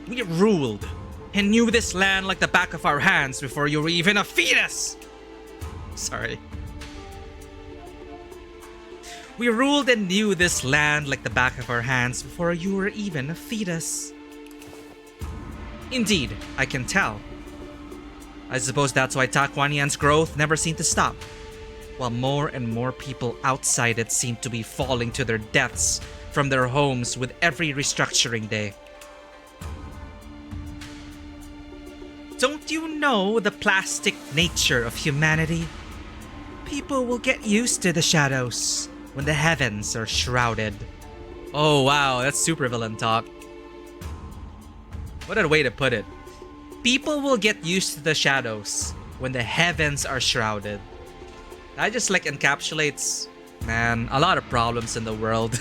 we ruled and knew this land like the back of our hands before you were even a fetus. Sorry. We ruled and knew this land like the back of our hands before you were even a fetus. Indeed, I can tell. I suppose that's why Daquan Yen's growth never seemed to stop, while more and more people outside it seem to be falling to their deaths from their homes with every restructuring day. Don't you know the plastic nature of humanity? People will get used to the shadows when the heavens are shrouded. Oh wow, that's supervillain talk. What a way to put it. People will get used to the shadows when the heavens are shrouded. That just like encapsulates, man, a lot of problems in the world.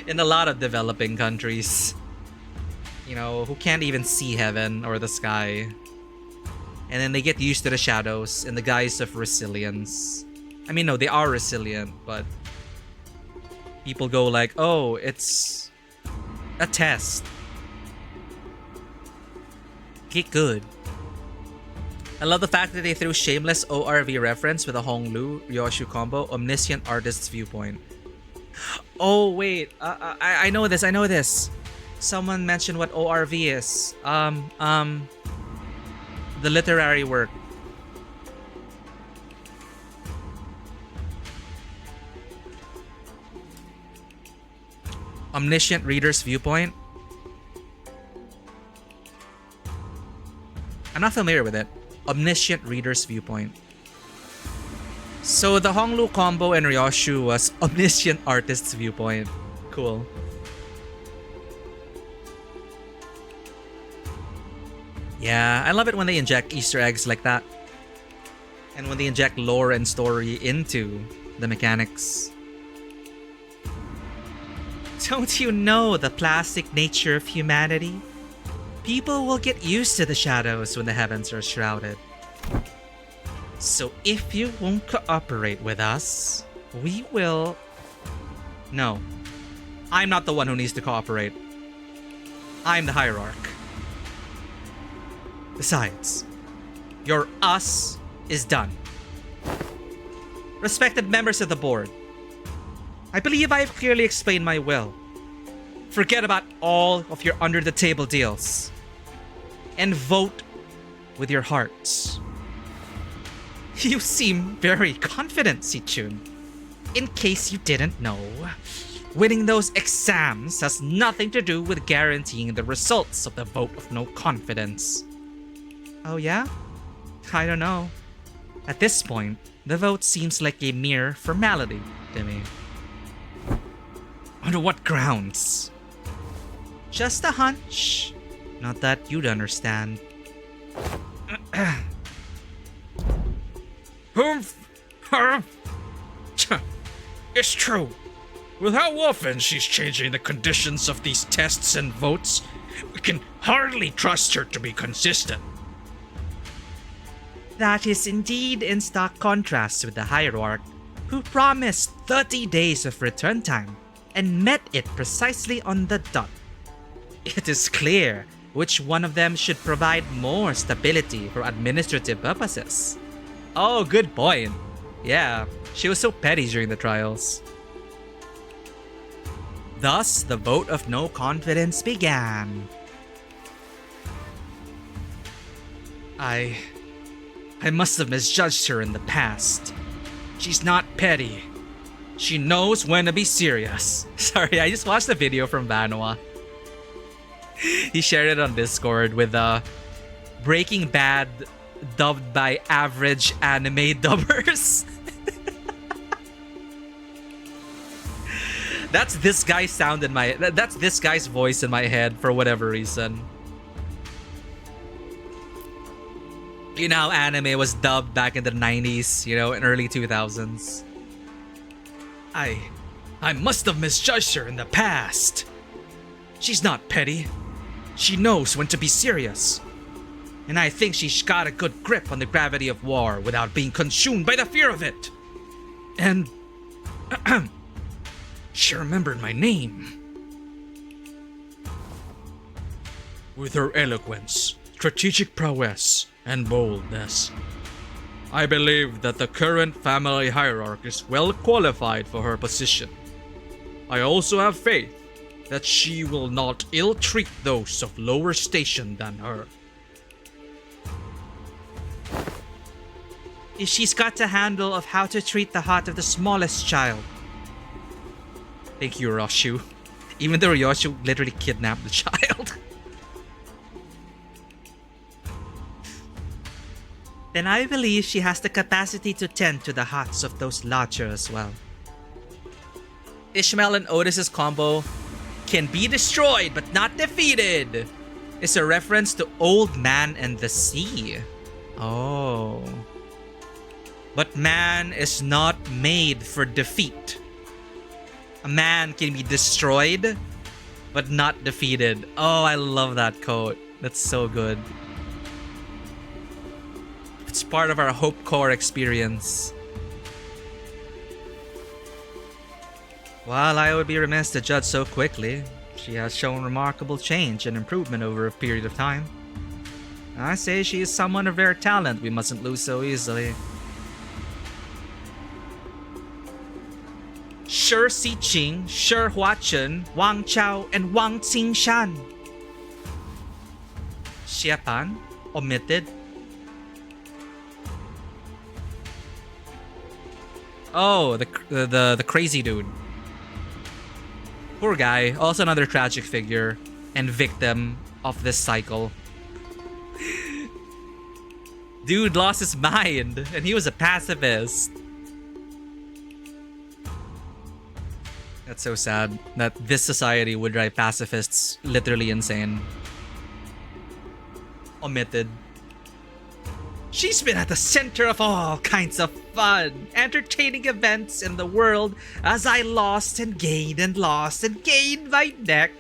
In a lot of developing countries. You know, who can't even see heaven or the sky. And then they get used to the shadows in the guise of resilience. I mean, no, they are resilient, but people go like, oh, it's a test. Get good. I love the fact that they threw shameless ORV reference with a Honglu Ryoshu combo, omniscient artist's viewpoint. Oh wait, I know this. I know this. Someone mentioned what ORV is. The literary work. Omniscient reader's viewpoint. I'm not familiar with it. Omniscient reader's viewpoint. So the Honglu combo and Ryoshu was omniscient artist's viewpoint. Cool. Yeah, I love it when they inject Easter eggs like that. And when they inject lore and story into the mechanics. Don't you know the plastic nature of humanity? People will get used to the shadows when the heavens are shrouded. So if you won't cooperate with us, we will... No. I'm not the one who needs to cooperate. I'm the hierarch. Besides, your us is done. Respected members of the board, I believe I have clearly explained my will. Forget about all of your under-the-table deals and vote with your hearts. You seem very confident, Sichun. In case you didn't know, winning those exams has nothing to do with guaranteeing the results of the vote of no confidence. Oh yeah? I don't know. At this point, the vote seems like a mere formality to me. Under what grounds? Just a hunch. Not that you'd understand.
It's true. With how often she's changing the conditions of these tests and votes, we can hardly trust her to be consistent.
That is indeed in stark contrast with the hierarch, who promised 30 days of return time and met it precisely on the dot. It is clear which one of them should provide more stability for administrative purposes. Oh, good point. Yeah, she was so petty during the trials. Thus, the vote of no confidence began. I must have misjudged her in the past. She's not petty. She knows when to be serious. Sorry, I just watched the video from Vanwa. He shared it on Discord with Breaking Bad dubbed by average anime dubbers. That's this guy's sound in my... That's this guy's voice in my head for whatever reason. You know how anime was dubbed back in the 90s, you know, in early 2000s.
I must have misjudged her in the past. She's not petty. She knows when to be serious. And I think she's got a good grip on the gravity of war without being consumed by the fear of it. And... she remembered my name. With her eloquence, strategic prowess, and boldness, I believe that the current family hierarch is well qualified for her position. I also have faith that she will not ill-treat those of lower station than her.
She's got the handle of how to treat the heart of the smallest child. Thank you, Ryoshu. Even though Ryoshu literally kidnapped the child. Then I believe she has the capacity to tend to the hearts of those larger as well. Ishmael and Otis's combo, can be destroyed but not defeated, is a reference to Old Man and the Sea. Oh. But man is not made for defeat. A man can be destroyed but not defeated. Oh, I love that quote. That's so good. It's part of our Hope Core experience. While I would be remiss to judge so quickly, she has shown remarkable change and improvement over a period of time. I say she is someone of rare talent we mustn't lose so easily. Shi Siqing, Shi Huachun, Wang Chao, and Wang Qingshan. Xiepan, omitted. Oh, the crazy dude. Poor guy, also another tragic figure and victim of this cycle. Dude lost his mind and he was a pacifist. That's so sad that this society would drive pacifists literally insane. Omitted. She's been at the center of all kinds of fun, entertaining events in the world as I lost and gained my neck.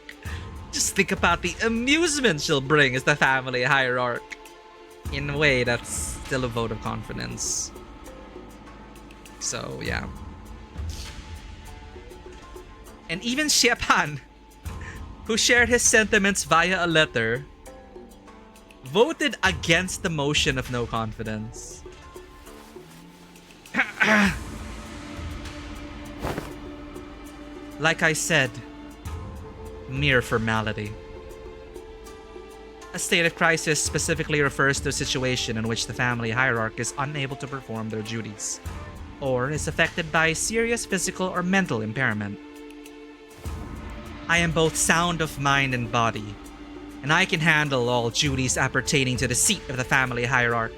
Just think about the amusement she'll bring as the family hierarch. In a way, that's still a vote of confidence. So, yeah. And even Xiepan, who shared his sentiments via a letter, voted against the motion of no confidence. Like I said, mere formality. A state of crisis specifically refers to a situation in which the family hierarch is unable to perform their duties, or is affected by serious physical or mental impairment. I am both sound of mind and body, and I can handle all duties appertaining to the seat of the family hierarch.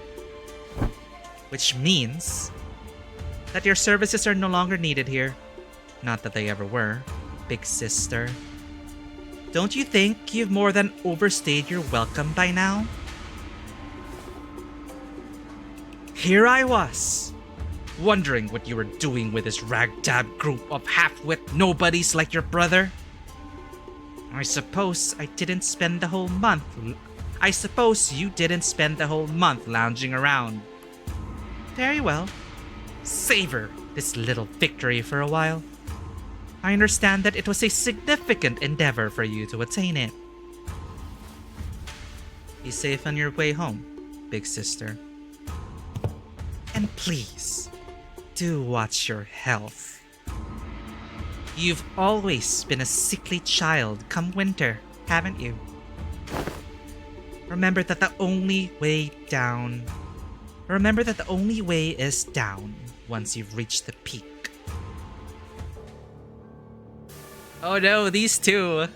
Which means that your services are no longer needed here. Not that they ever were, big sister. Don't you think you've more than overstayed your welcome by now? Here I was, wondering what you were doing with this ragtag group of half-wit nobodies like your brother. I suppose you didn't spend the whole month lounging around. Very well. Savor this little victory for a while. I understand that it was a significant endeavor for you to attain it. Be safe on your way home, big sister. And please, do watch your health. You've always been a sickly child come winter, haven't you? Remember that the only way is down once you've reached the peak. Oh no, these two.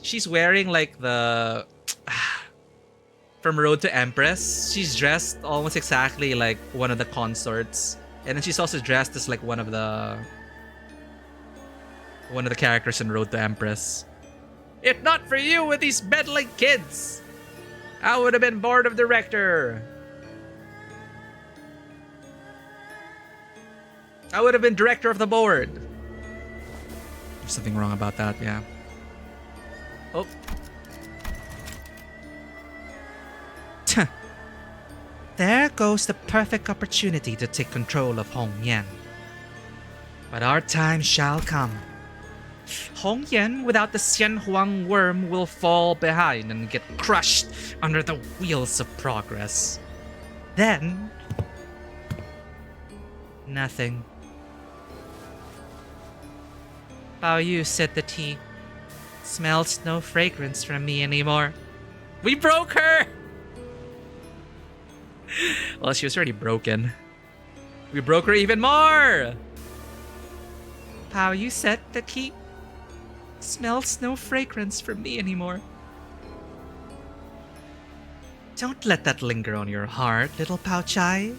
She's wearing like the... From Road to Empress. She's dressed almost exactly like one of the consorts. And then she's also dressed as like one of the characters in Road to Empress. If not for you with these meddling kids, I would have been board of director. I would have been director of the board. There's something wrong about that, yeah. Oh. There goes the perfect opportunity to take control of Hong Yan. But our time shall come. Hong Yan without the Xian Huang worm will fall behind and get crushed under the wheels of progress. Then... nothing. Bao Yu said the tea. Smells no fragrance from me anymore. We broke her! Well, she was already broken. We broke her even more! Bao Yu said that he smells no fragrance from me anymore. Don't let that linger on your heart, little Pao Chai.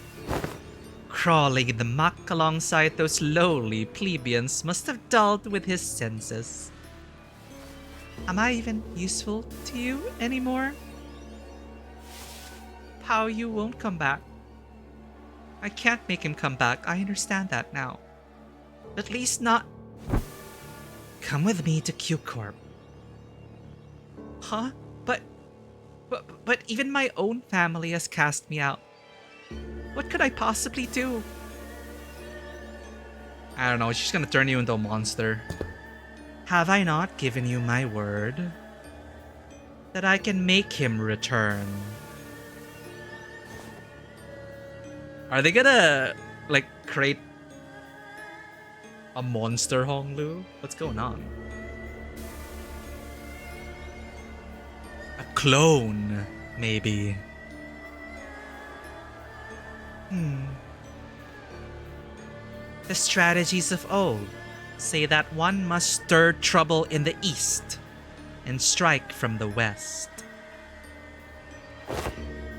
Crawling in the muck alongside those lowly plebeians must have dulled with his senses. Am I even useful to you anymore? Pao Yu won't come back. I can't make him come back, I understand that now. At least not... Come with me to Q Corp. Huh? But even my own family has cast me out. What could I possibly do? I don't know, she's gonna turn you into a monster. Have I not given you my word? That I can make him return. Are they gonna, like, create a monster Honglu? What's going on? A clone, maybe. The strategies of old say that one must stir trouble in the east and strike from the west.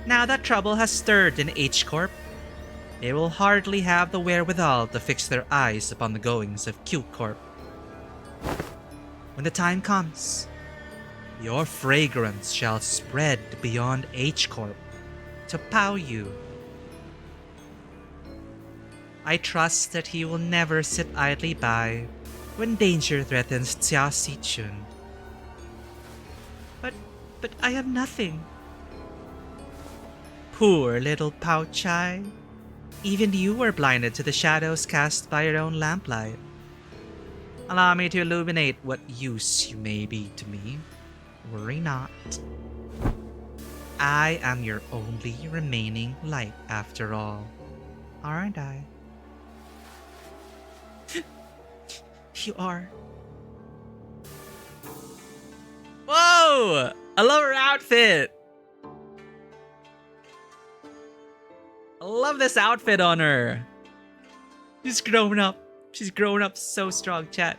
Now that trouble has stirred in H-Corp, they will hardly have the wherewithal to fix their eyes upon the goings of Q-Corp. When the time comes, your fragrance shall spread beyond H-Corp to Pao Yu. I trust that he will never sit idly by when danger threatens Xia Sichun. But I have nothing. Poor little Pao Chai. Even you were blinded to the shadows cast by your own lamplight. Allow me to illuminate what use you may be to me. Worry not. I am your only remaining light after all. Aren't I? You are. Whoa! I love her outfit! I love this outfit on her. She's grown up. She's grown up so strong, chat.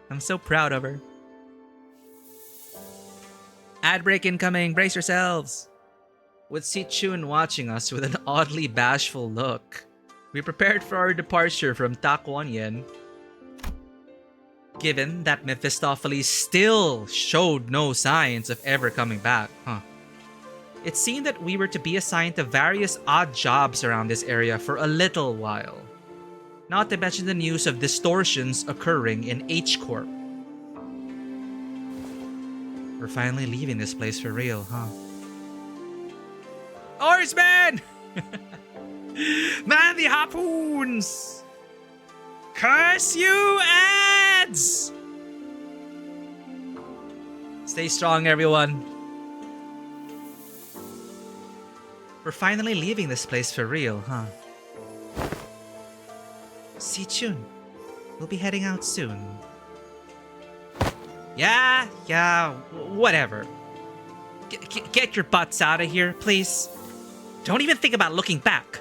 I'm so proud of her. Ad break incoming. Brace yourselves. With Si-Chun watching us with an oddly bashful look, we prepared for our departure from Takwonyen. Given that Mephistopheles still showed no signs of ever coming back, it seemed that we were to be assigned to various odd jobs around this area for a little while. Not to mention the news of distortions occurring in H-Corp. We're finally leaving this place for real, huh? Horseman! Man the harpoons! Curse you, ads! Stay strong, everyone. We're finally leaving this place for real, huh? Si-Chun, we'll be heading out soon. Yeah, whatever. Get your butts out of here, please. Don't even think about looking back.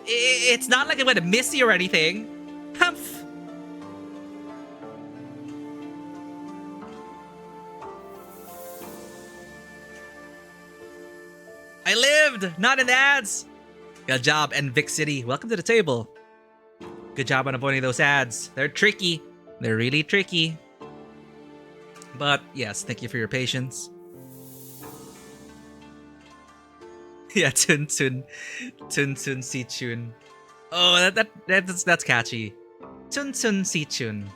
It's not like I'm gonna miss you or anything. Humph. I lived, not in the ads. Good job, Envic City. Welcome to the table. Good job on avoiding those ads. They're tricky. They're really tricky. But yes, thank you for your patience. Yeah, Tun Si-Chun. Oh, that's catchy. Tun Si-Chun.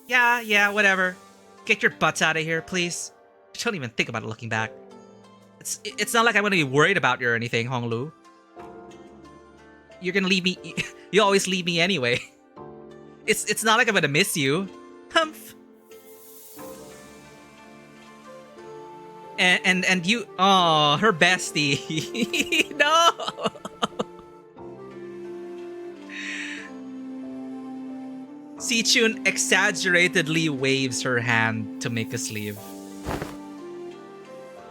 Yeah, whatever. Get your butts out of here, please. Don't even think about it looking back. It's not like I'm gonna be worried about you or anything, Honglu. You're gonna leave me. You always leave me anyway. It's not like I'm gonna miss you. Humph. And you. Oh, her bestie. No. Si-Chun exaggeratedly waves her hand to make us leave.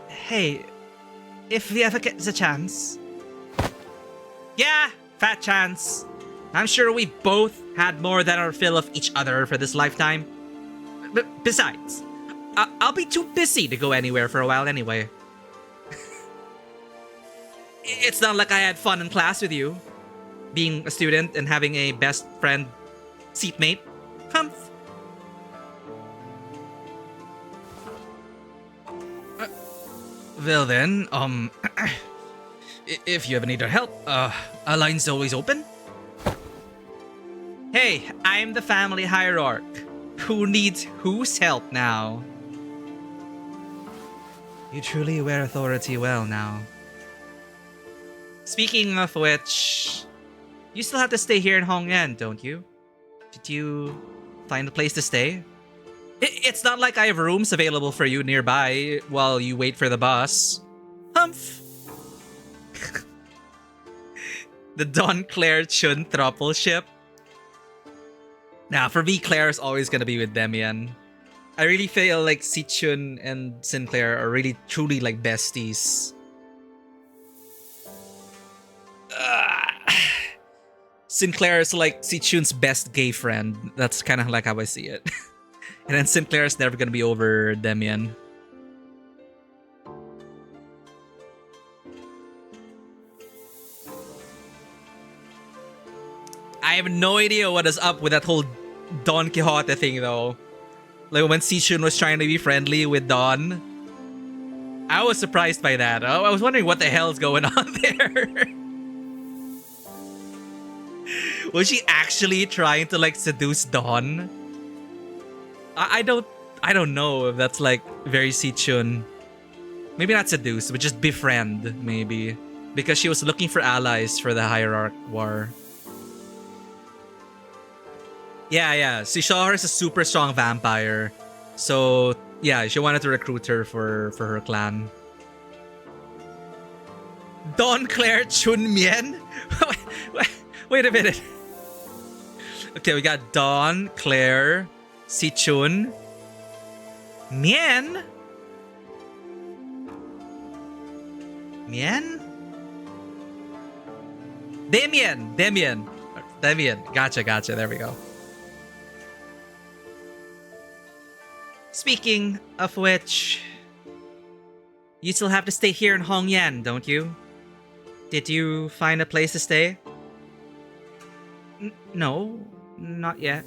Hey, if we ever get the chance. Yeah, fat chance. I'm sure we both had more than our fill of each other for this lifetime. But besides, I'll be too busy to go anywhere for a while anyway. It's not like I had fun in class with you. Being a student and having a best friend seatmate. Humph. Well then, if you ever need our help, our line's always open. Hey, I'm the family hierarch. Who needs whose help now? You truly wear authority well now. Speaking of which, you still have to stay here in Hongyan, don't you? Did you find a place to stay? It's not like I have rooms available for you nearby while you wait for the bus. Humph! The Don Claire Chun throuple ship. Now, for me, Claire is always gonna be with Demian. I really feel like Si Chun and Sinclair are really truly like besties. Sinclair is like Si Chun's best gay friend. That's kind of like how I see it. And then Sinclair is never gonna be over Demian. I have no idea what is up with that whole Don Quixote thing though. Like when Si Chun was trying to be friendly with Don. I was surprised by that. I was wondering what the hell is going on there. Was she actually trying to like seduce Don? I don't know if that's like very Si Chun. Maybe not seduce, but just befriend maybe. Because she was looking for allies for the Hierarch War. Yeah. She saw her as a super strong vampire. So, yeah, she wanted to recruit her for her clan. Don Claire Chun Mien? Wait a minute. Okay, we got Don, Claire, Si Chun, Mien? Mien? Demian. Gotcha. There we go. Speaking of which, you still have to stay here in Hongyan, don't you? Did you find a place to stay? No, not yet.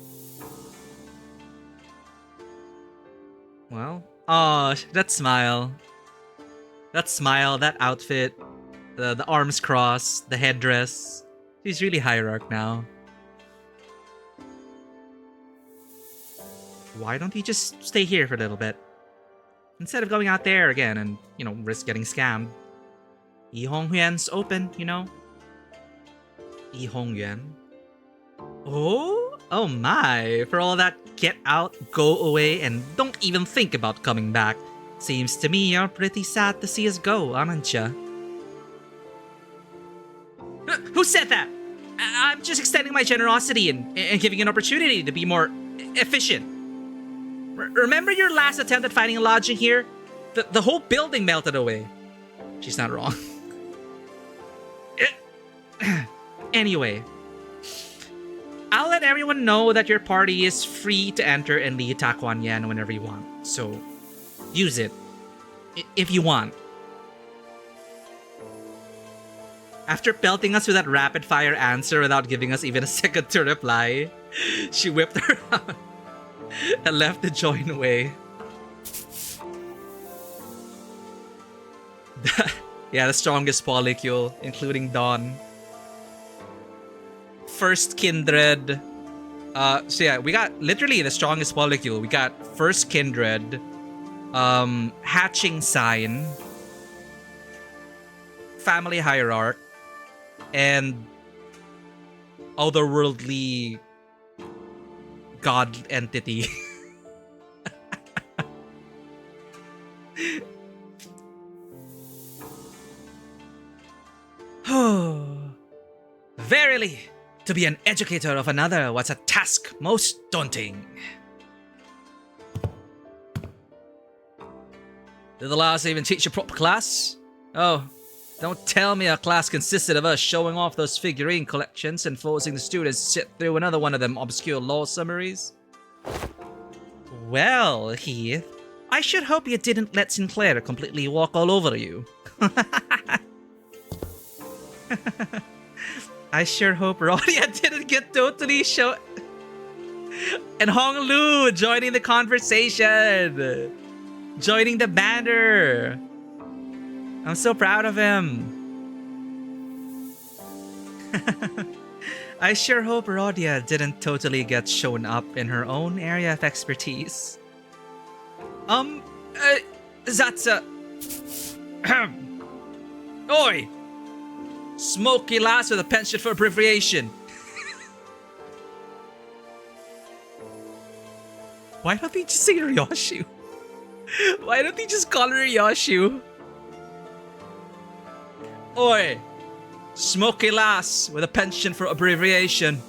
Well, oh, that smile. That outfit, the arms crossed, the headdress. She's really Hierarch now. Why don't you just stay here for a little bit? Instead of going out there again and, risk getting scammed. Yi Hongyuan's open, Yi Hongyuan. Oh my. For all that get out, go away, and don't even think about coming back. Seems to me you're pretty sad to see us go, aren't ya? Who said that? I'm just extending my generosity and giving you an opportunity to be more efficient. Remember your last attempt at finding a lodging here? The whole building melted away. She's not wrong. Anyway, I'll let everyone know that your party is free to enter and leave Taquanyan whenever you want. So, use it. If you want. After pelting us with that rapid-fire answer without giving us even a second to reply, she whipped around and left the join away. Yeah, the strongest polycule, including Dawn. First Kindred. So yeah, we got literally the strongest polycule. We got First Kindred, Hatching Sign, Family Hierarch, and Otherworldly God Entity. Verily, to be an educator of another was a task most daunting. Did the last even teach a proper class? Oh, don't tell me a class consisted of us showing off those figurine collections and forcing the students to sit through another one of them obscure law summaries. Well, Heath, I should hope you didn't let Sinclair completely walk all over you. I sure hope Rodia didn't get totally show. And Hong Lu joining the conversation. Joining the banner. I'm so proud of him. I sure hope Rodia didn't totally get shown up in her own area of expertise. That's Oi! Smoky lass with a penchant for abbreviation. Why don't they just say Ryoshu? Why don't they just call her Ryoshu? Oi! Smoky lass with a penchant for abbreviation.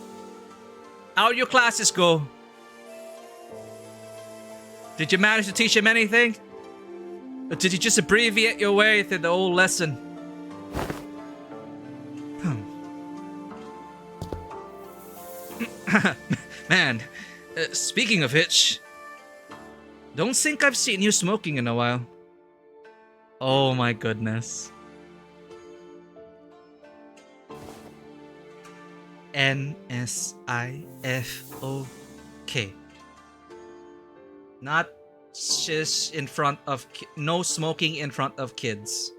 How your classes go? Did you manage to teach him anything? Or did you just abbreviate your way through the whole lesson? Man, speaking of which, don't think I've seen you smoking in a while. Oh my goodness. NSIFOK. Not just in front of no smoking in front of kids.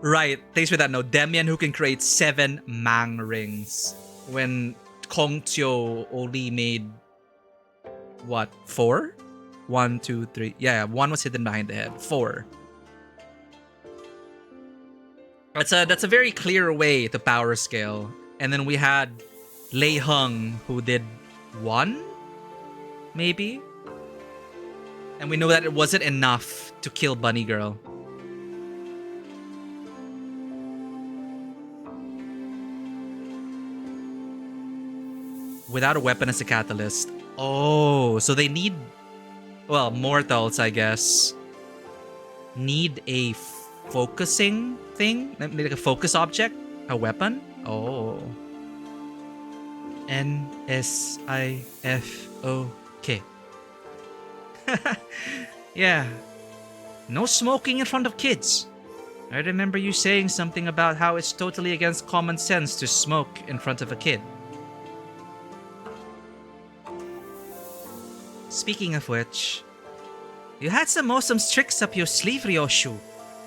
Right, thanks for that note. Demian who can create 7 Mang rings when Kong Tio only made what, 4? 1, 2, 3. Yeah, 1 was hidden behind the head. 4. That's a very clear way to power scale. And then we had Lei Hung who did 1, maybe? And we know that it wasn't enough to kill Bunny Girl. Without a weapon as a catalyst. Oh, so they need... Well, mortals, I guess. Need a focusing thing? Like a focus object? A weapon? Oh. NSIFOK. Yeah. No smoking in front of kids. I remember you saying something about how it's totally against common sense to smoke in front of a kid. Speaking of which, you had some awesome tricks up your sleeve, Ryoshu.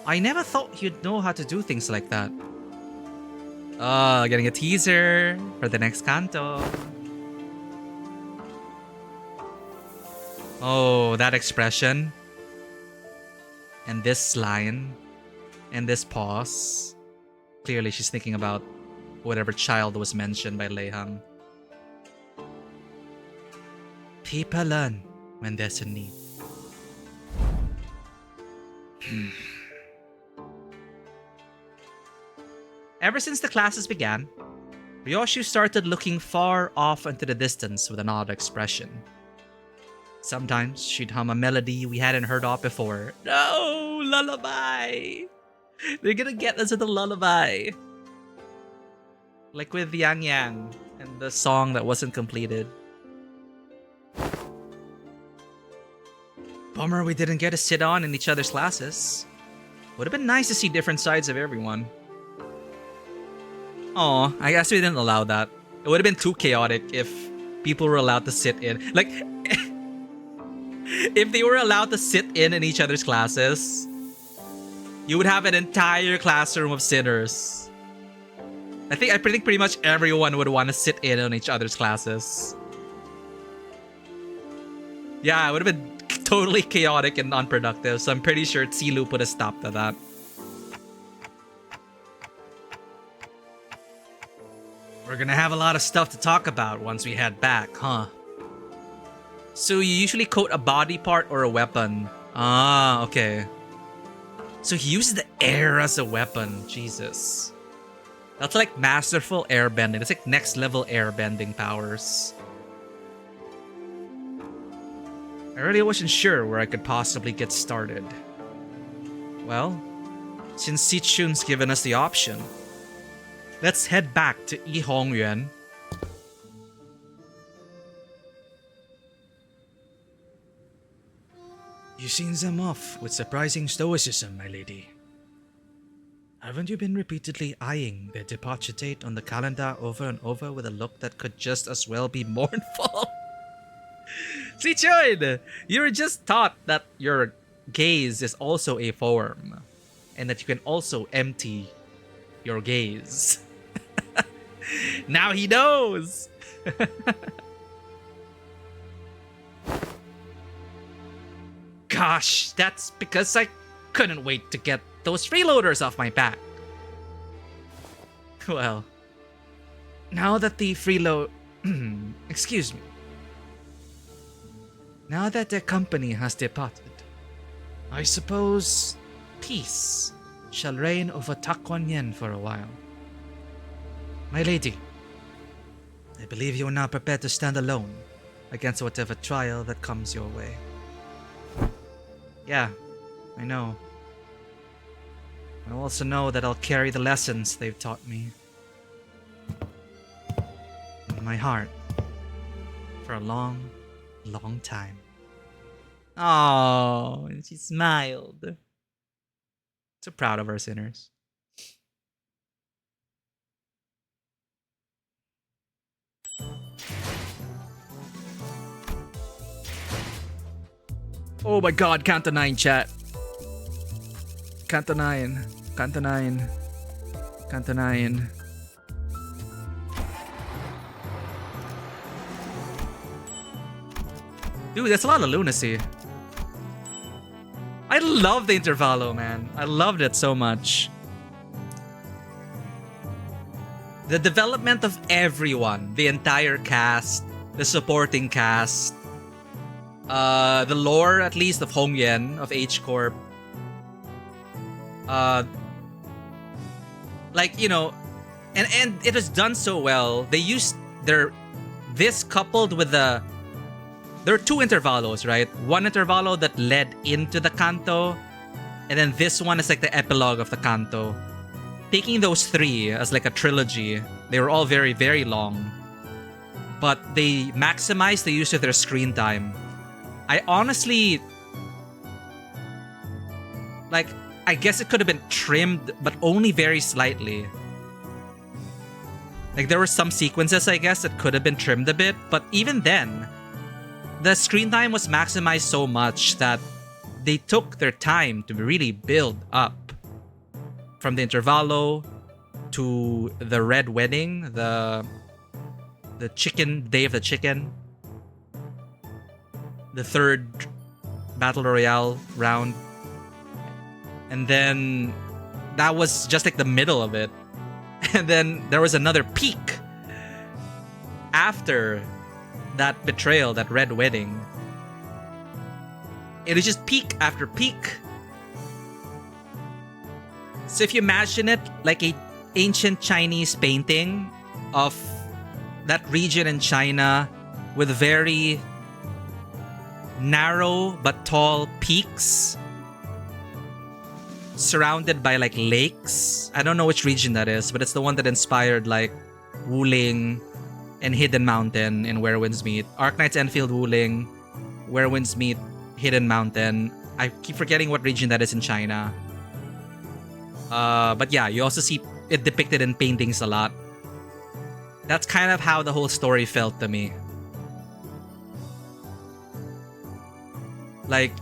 I never thought you'd know how to do things like that. Oh, getting a teaser for the next canto. Oh, that expression. And this line. And this pause. Clearly she's thinking about whatever child was mentioned by Lei Hung. People learn when there's a need. Ever since the classes began, Ryoshu started looking far off into the distance with an odd expression. Sometimes she'd hum a melody we hadn't heard of before. No, lullaby! They're gonna get us with a lullaby. Like with Yang Yang and the song that wasn't completed. Bummer we didn't get to sit on in each other's classes. Would have been nice to see different sides of everyone. Aw, I guess we didn't allow that. It would have been too chaotic if people were allowed to sit in. Like, if they were allowed to sit in each other's classes, you would have an entire classroom of sinners. I think pretty much everyone would want to sit in on each other's classes. Yeah, it would have been totally chaotic and unproductive, so I'm pretty sure Tsilu put a stop to that. We're gonna have a lot of stuff to talk about once we head back, huh? So you usually coat a body part or a weapon. Ah, okay. So he uses the air as a weapon. Jesus. That's like masterful airbending. That's like next level airbending powers. I really wasn't sure where I could possibly get started. Well, since Sichun's given us the option, let's head back to Yi Hongyuan. You seem them off with surprising stoicism, my lady. Haven't you been repeatedly eyeing their departure date on the calendar over and over with a look that could just as well be mournful? Sichun, you were just taught that your gaze is also a form, and that you can also empty your gaze. Now he knows! gosh, that's because I couldn't wait to get those freeloaders off my back. Well, now that the freeload... excuse me. Now that the company has departed, I suppose peace shall reign over Takwonyen for a while. My lady, I believe you are now prepared to stand alone against whatever trial that comes your way. Yeah, I know. I also know that I'll carry the lessons they've taught me in my heart for a long, long time. Oh, and she smiled. So proud of our sinners. Oh my god, Canto 9 chat. Canto 9. Canto 9. Canto 9. Dude, that's a lot of lunacy. I love the Intervallo, man. I loved it so much. The development of everyone, the entire cast, the supporting cast, the lore, at least, of Hongyen, of H-Corp. Like, you know, and it was done so well. They used this coupled with the... There are two Intervallos, right? One Intervallo that led into the canto, and then this one is like the epilogue of the canto. Taking those three as like a trilogy, they were all very, very long. But they maximized the use of their screen time. I honestly... Like, I guess it could have been trimmed, but only very slightly. Like, there were some sequences, I guess, that could have been trimmed a bit, but even then... The screen time was maximized so much that they took their time to really build up. From the Intervallo to the Red Wedding, the chicken, Day of the Chicken, the third Battle Royale round. And then that was just like the middle of it. And then there was another peak after that betrayal, that Red Wedding. It was just peak after peak. So if you imagine it like a ancient Chinese painting of that region in China with very narrow but tall peaks surrounded by like lakes. I don't know which region that is, but it's the one that inspired like Wuling and Hidden Mountain in Where Winds Meet. Arknight's Enfield, Wuling, Where Winds Meet, Hidden Mountain. I keep forgetting what region that is in China. But yeah, you also see it depicted in paintings a lot. That's kind of how the whole story felt to me. Like,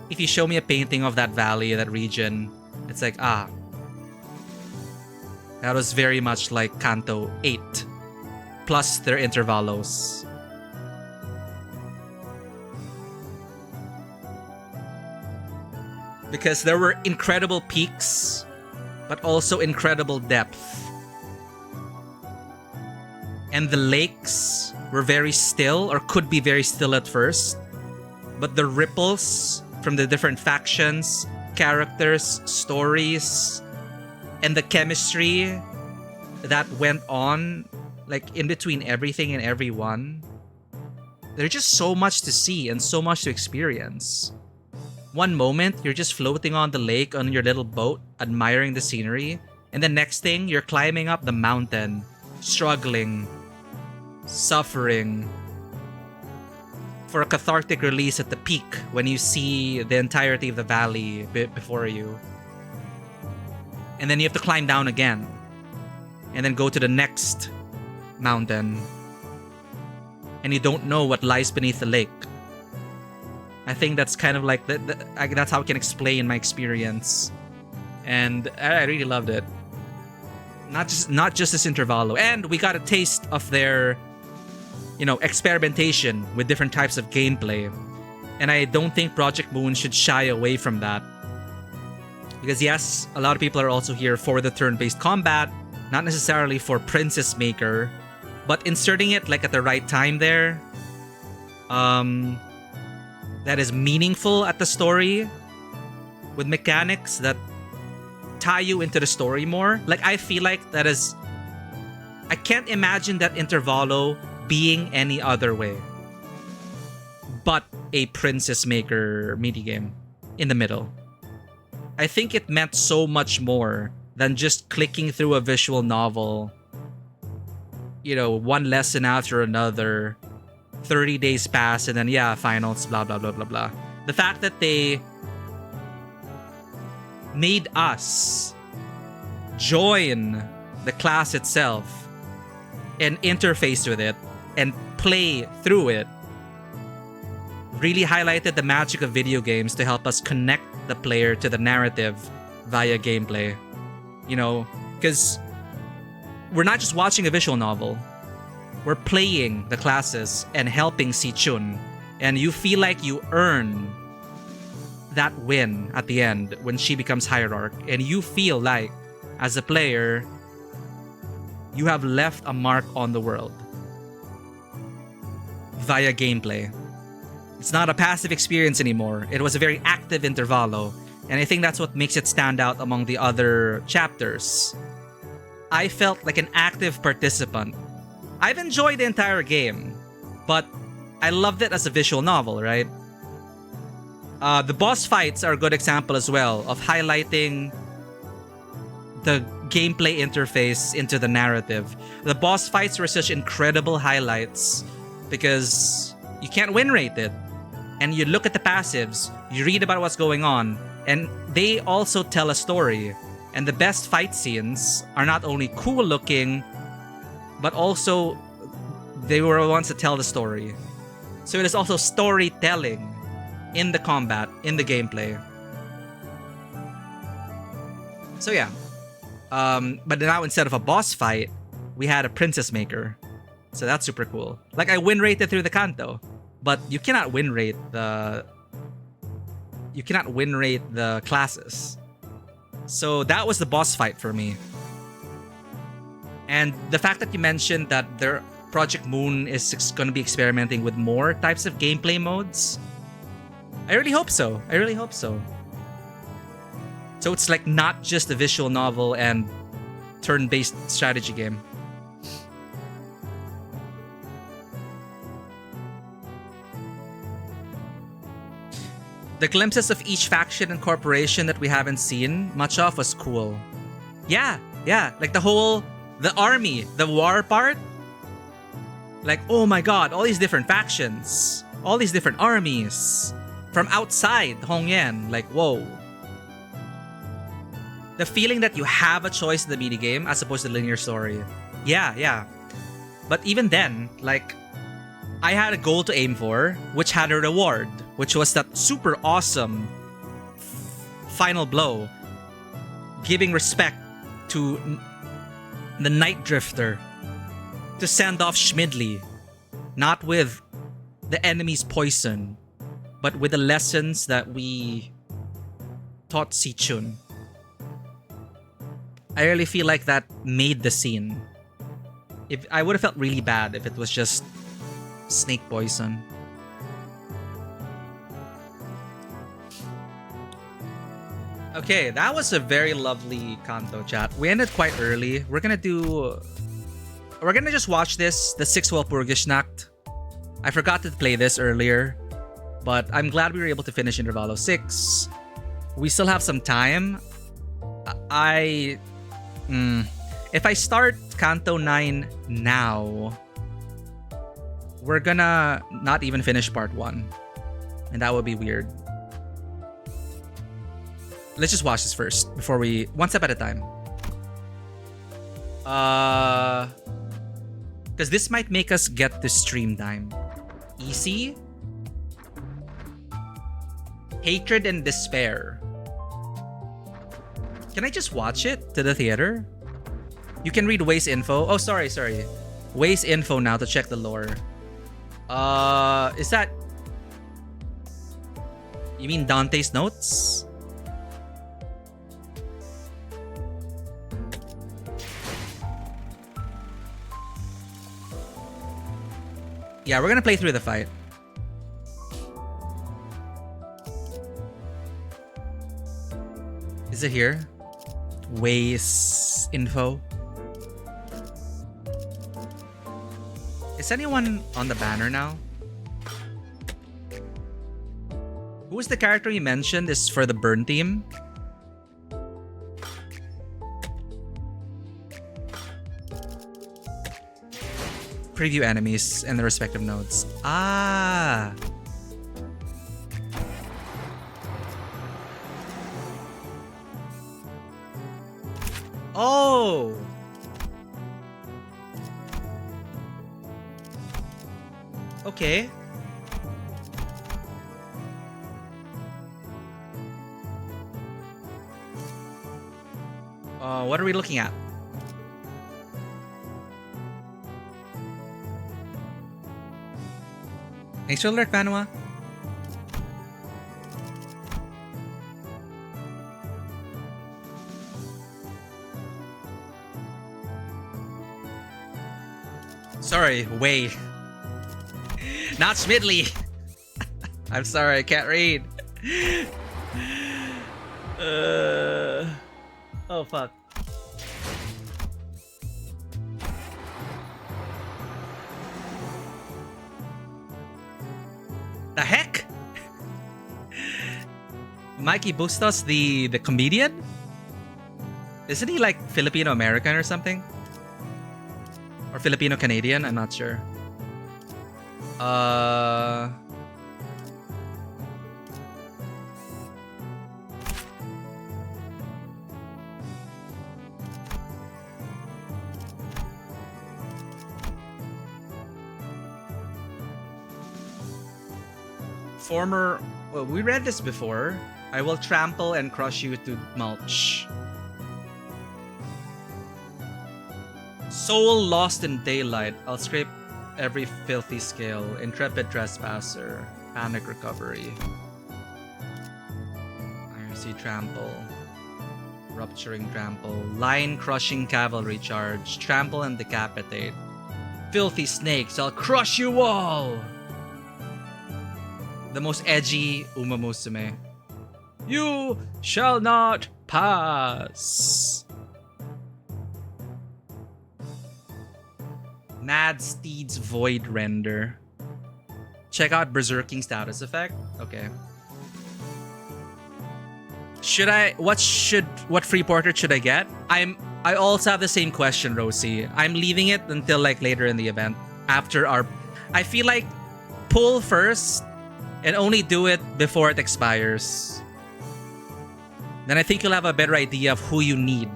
if you show me a painting of that valley, that region, it's like, that was very much like Canto 8. Plus their Intervallos. Because there were incredible peaks, but also incredible depth. And the lakes were very still, or could be very still at first. But the ripples from the different factions, characters, stories, and the chemistry that went on, like in between everything and everyone, there's just so much to see and so much to experience. One moment, you're just floating on the lake on your little boat, admiring the scenery, and the next thing, you're climbing up the mountain, struggling, suffering, for a cathartic release at the peak when you see the entirety of the valley before you. And then you have to climb down again, and then go to the next mountain, and you don't know what lies beneath the lake. I think that's kind of like that's how I can explain my experience, and I really loved it. Not just this Intervallo, and we got a taste of their, experimentation with different types of gameplay, And I don't think Project Moon should shy away from that. Because yes, a lot of people are also here for the turn-based combat, not necessarily for Princess Maker, but inserting it like at the right time there, that is meaningful at the story, with mechanics that tie you into the story more. Like, I feel like that is... I can't imagine that Intervallo being any other way but a Princess Maker minigame in the middle. I think it meant so much more than just clicking through a visual novel, you know, one lesson after another, 30 days pass, and then, yeah, finals, blah, blah, blah, blah, blah. The fact that they made us join the class itself and interface with it and play through it really highlighted the magic of video games to help us connect the player to the narrative via gameplay. You know, because we're not just watching a visual novel, we're playing the classes and helping Si-chun, and you feel like you earn that win at the end when she becomes Hierarch, and you feel like, as a player, you have left a mark on the world via gameplay. It's not a passive experience anymore. It was a very active Intervallo, and I think that's what makes it stand out among the other chapters. I felt like an active participant. I've enjoyed the entire game, but I loved it as a visual novel, right? The boss fights are a good example as well of highlighting the gameplay interface into the narrative. The boss fights were such incredible highlights because you can't win rate it. And you look at the passives, you read about what's going on, and they also tell a story. And the best fight scenes are not only cool looking, but also they were the ones that tell the story. So it is also storytelling in the combat, in the gameplay. So yeah. But now instead of a boss fight, we had a Princess Maker. So that's super cool. Like, I win rated through the Kanto, but you cannot win rate the classes. So that was the boss fight for me. And the fact that you mentioned that their Project Moon is going to be experimenting with more types of gameplay modes, I really hope so. I really hope so. So it's like not just a visual novel and turn-based strategy game. The glimpses of each faction and corporation that we haven't seen much of was cool. Yeah, like the army, the war part. Like, oh my god, all these different factions, all these different armies from outside Hongyan. Like, whoa. The feeling that you have a choice in the minigame as opposed to the linear story. Yeah. But even then, like, I had a goal to aim for, which had a reward, which was that super awesome final blow, giving respect to the Night Drifter, to send off Schmidli, not with the enemy's poison, but with the lessons that we taught Si-chun. I really feel like that made the scene. If I would have felt really bad if it was just snake poison. Okay, that was a very lovely Kanto chat. We ended quite early. We're gonna just watch this, the 6 Walpurgisnacht. I forgot to play this earlier, but I'm glad we were able to finish Intervallo 6. We still have some time. If I start Kanto 9 now, we're gonna not even finish part 1. And that would be weird. Let's just watch this first before we... One step at a time. Because this might make us get to stream time. EC? Hatred and Despair. Can I just watch it to the theater? You can read Waze info. Oh, sorry. Waze info now to check the lore. Is that... You mean Dante's Notes? Yeah, we're gonna play through the fight. Is it here? Ways info. Is anyone on the banner now? Who was the character you mentioned is for the burn team? Preview enemies and the respective nodes. Ah! Oh! Okay. What are we looking at? Thanks for the alert, Panama. Sorry, Way. Not Smidley. I'm sorry, I can't read. Oh, fuck. The heck? Mikey Bustos, the comedian? Isn't he like Filipino American or something? Or Filipino Canadian? I'm not sure. Well, we read this before. I will trample and crush you to mulch. Soul lost in daylight. I'll scrape every filthy scale. Intrepid trespasser. Panic recovery. IRC trample. Rupturing trample. Line crushing cavalry charge. Trample and decapitate. Filthy snakes. I'll crush you all! The most edgy Uma Musume. You shall not pass. Mad Steed's Void Render. Check out Berserking status effect. Okay. What free portrait should I get? I also have the same question, Rosie. I'm leaving it until like later in the event. After I feel like pull first and only do it before it expires. Then I think you'll have a better idea of who you need.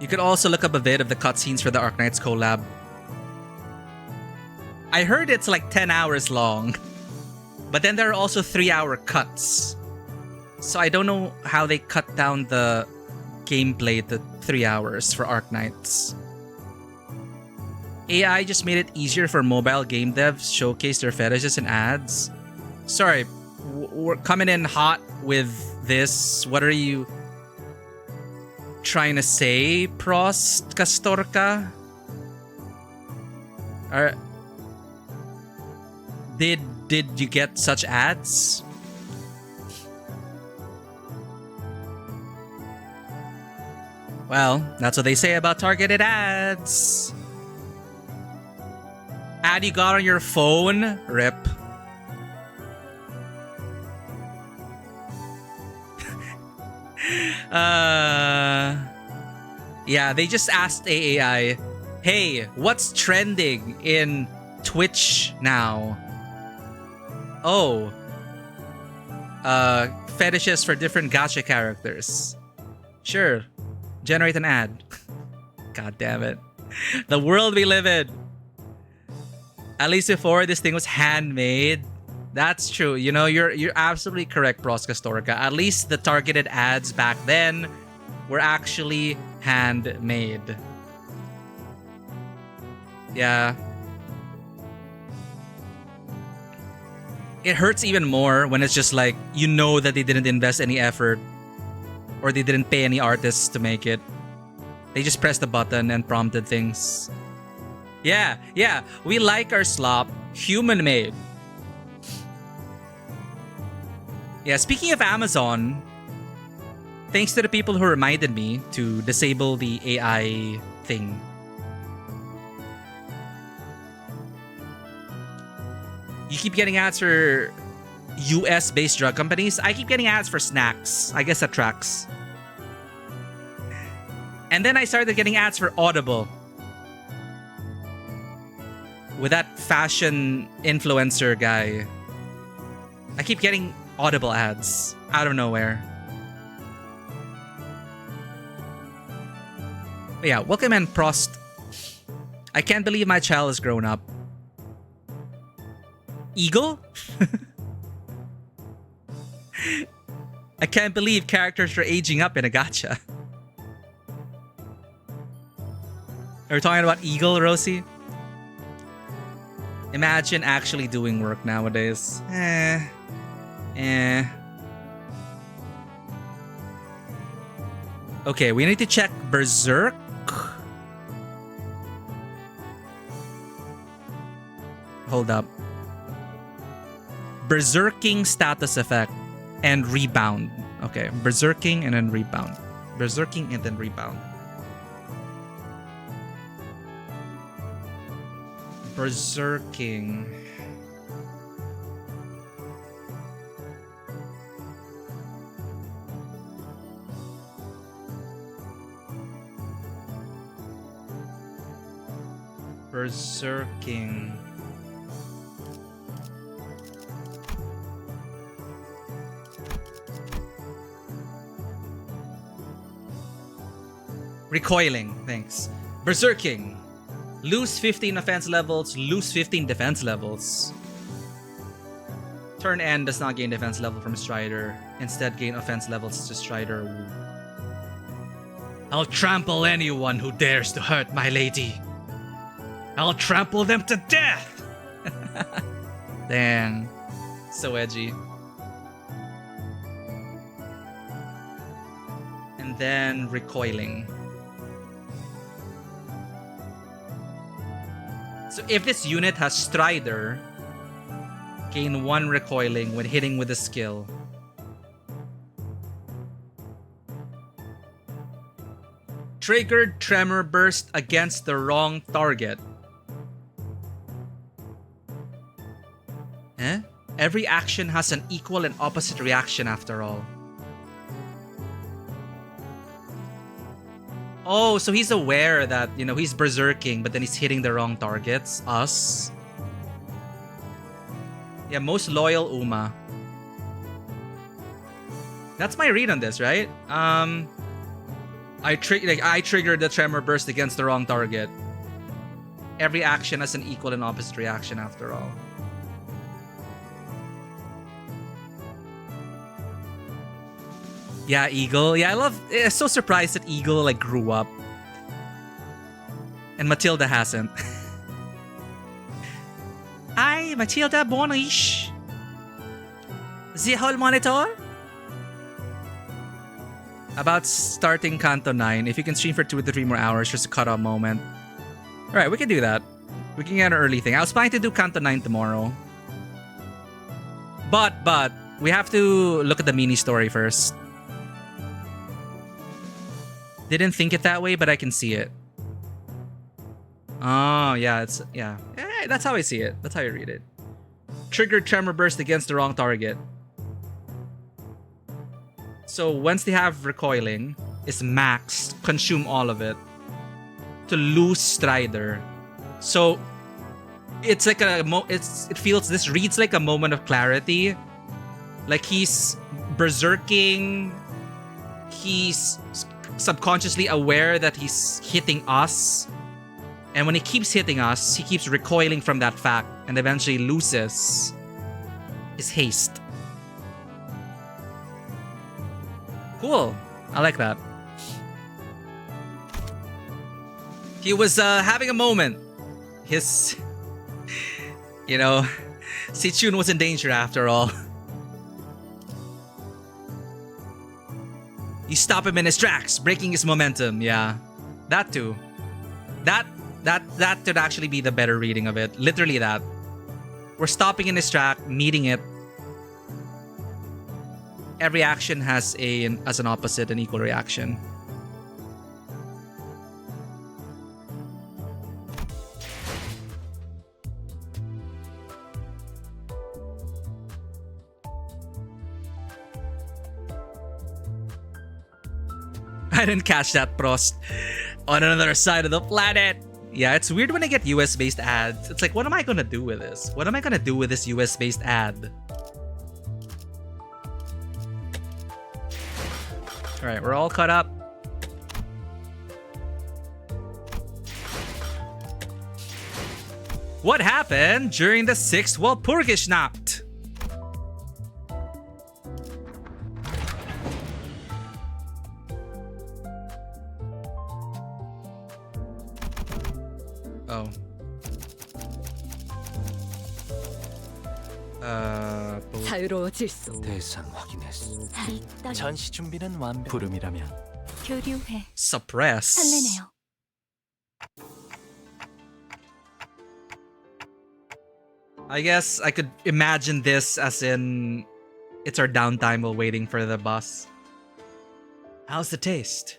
You could also look up a vid of the cutscenes for the Arknights collab. I heard it's like 10 hours long. But then there are also 3-hour cuts. So I don't know how they cut down the gameplay to 3 hours for Arknights. AI just made it easier for mobile game devs showcase their fetishes and ads. Sorry, we're coming in hot with this. What are you trying to say, Prost Castorka? Did you get such ads? Well, that's what they say about targeted ads. Ad you got on your phone? Rip. Yeah, they just asked AAI, hey, what's trending in Twitch now? Oh. Fetishes for different gacha characters. Sure. Generate an ad. God damn it. The world we live in. At least before this thing was handmade. That's true. You know, you're absolutely correct, Proska Storka. At least the targeted ads back then were actually handmade. Yeah. it hurts even more when it's just like, you know that they didn't invest any effort or they didn't pay any artists to make it. They just pressed the button and prompted things. Yeah, we like our slop human made. Yeah, speaking of Amazon, thanks to the people who reminded me to disable the AI thing. You keep getting ads for US-based drug companies. I keep getting ads for snacks. I guess that tracks. And then I started getting ads for Audible. With that fashion influencer guy. I keep getting Audible ads out of nowhere. But yeah, welcome and Prost. I can't believe my child has grown up. Eagle? I can't believe characters are aging up in a gacha. Are we talking about Eagle, Rosie? Imagine actually doing work nowadays. Okay, we need to check Berserk. Hold up. Berserking status effect and rebound. Okay, berserking and then rebound. Berserking and then rebound. Berserking. Berserking. Recoiling, thanks. Berserking. Lose 15 offense levels, lose 15 defense levels. Turn end does not gain defense level from Strider. Instead, gain offense levels to Strider. I'll trample anyone who dares to hurt my lady. I'll trample them to death! Dang. So edgy. And then recoiling. So if this unit has Strider, gain 1 recoiling when hitting with a skill. Triggered Tremor Burst against the wrong target. Every action has an equal and opposite reaction after all. Oh, so he's aware that, you know, he's berserking, but then he's hitting the wrong targets. Us. Yeah, most loyal Uma. That's my read on this, right? I triggered the Tremor Burst against the wrong target. Every action has an equal and opposite reaction after all. Yeah, Eagle. Yeah, I'm so surprised that Eagle like grew up. And Matilda hasn't. Hi, Matilda, bonish. The whole monitor? About starting Kanto 9. If you can stream for 2 to 3 more hours, just a cutoff moment. Alright, we can do that. We can get an early thing. I was planning to do Kanto 9 tomorrow. But, we have to look at the mini story first. Didn't think it that way, but I can see it. Oh, yeah, yeah. That's how I see it. That's how I read it. Triggered Tremor Burst against the wrong target. So once they have recoiling, is maxed, consume all of it to lose Strider. So it's like this reads like a moment of clarity. Like he's berserking, he's subconsciously aware that he's hitting us, and when he keeps hitting us, he keeps recoiling from that fact and eventually loses his haste. Cool. I like that. He was having a moment. His, you know, Sichun was in danger after all. You stop him in his tracks, breaking his momentum. Yeah, that too. That should actually be the better reading of it. Literally that. We're stopping in his track, meeting it. Every action has as an opposite an equal reaction. I didn't catch that, Prost. On another side of the planet. Yeah, it's weird when I get US-based ads. It's like, what am I gonna do with this? What am I gonna do with this US-based ad? Alright, we're all caught up. What happened during the 6th Walpurgisnacht? Oh.
자유로워질수.
대상 확인했어.
일단
전시 준비는 완벽.
부름이라면
교류해.
Suppress.
설레네요.
I guess I could imagine this as in it's our downtime while waiting for the bus. How's the taste?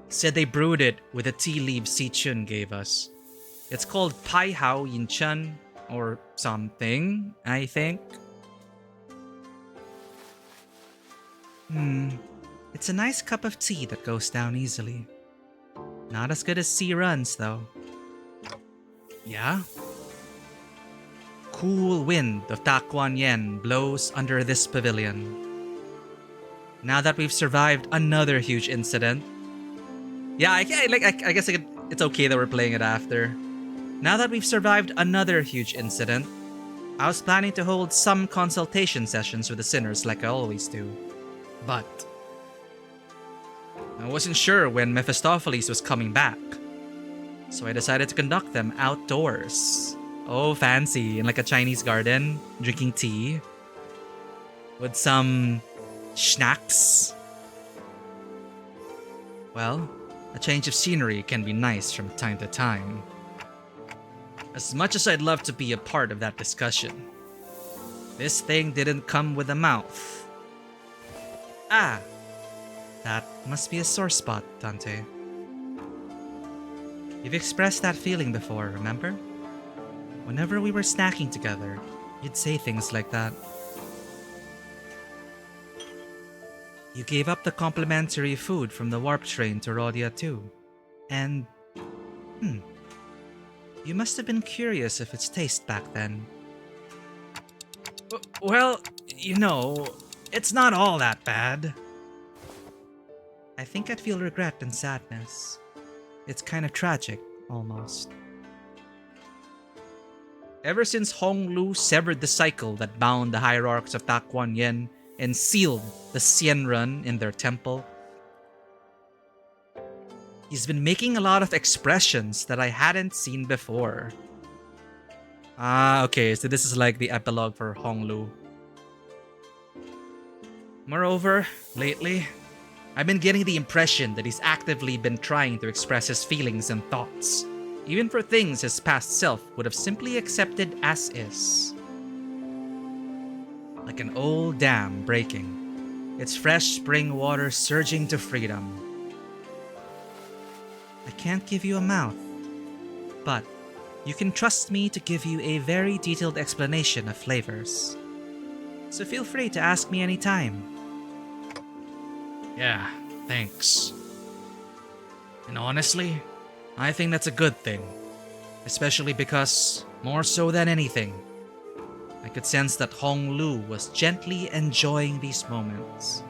Said they brewed it with a tea leaf Sichun gave us. It's called Pai Hao Yin Chun or something, I think. It's a nice cup of tea that goes down easily. Not as good as sea runs, though. Yeah? Cool wind of Takuan Yen blows under this pavilion. Now that we've survived another huge incident. Yeah, I guess it's okay that we're playing it after. Now that we've survived another huge incident, I was planning to hold some consultation sessions with the sinners like I always do. But I wasn't sure when Mephistopheles was coming back. So I decided to conduct them outdoors. Oh, fancy. In like a Chinese garden, drinking tea. With some snacks. Well, a change of scenery can be nice from time to time. As much as I'd love to be a part of that discussion, this thing didn't come with a mouth. Ah, that must be a sore spot, Dante. You've expressed that feeling before, remember? Whenever we were snacking together, you'd say things like that. You gave up the complimentary food from the warp train to Rhodia too. And, you must have been curious of its taste back then. Well, you know, it's not all that bad. I think I'd feel regret and sadness. It's kind of tragic, almost. Ever since Hong Lu severed the cycle that bound the hierarchs of Takuan Yen and sealed the Xianren in their temple, he's been making a lot of expressions that I hadn't seen before. Ah, okay, so this is like the epilogue for Hong Lu. Moreover, lately, I've been getting the impression that he's actively been trying to express his feelings and thoughts, even for things his past self would have simply accepted as is. Like an old dam breaking, its fresh spring water surging to freedom. I can't give you a mouth, but you can trust me to give you a very detailed explanation of flavors. So feel free to ask me anytime. Yeah, thanks. And honestly, I think that's a good thing. Especially because, more so than anything, I could sense that Hong Lu was gently enjoying these moments.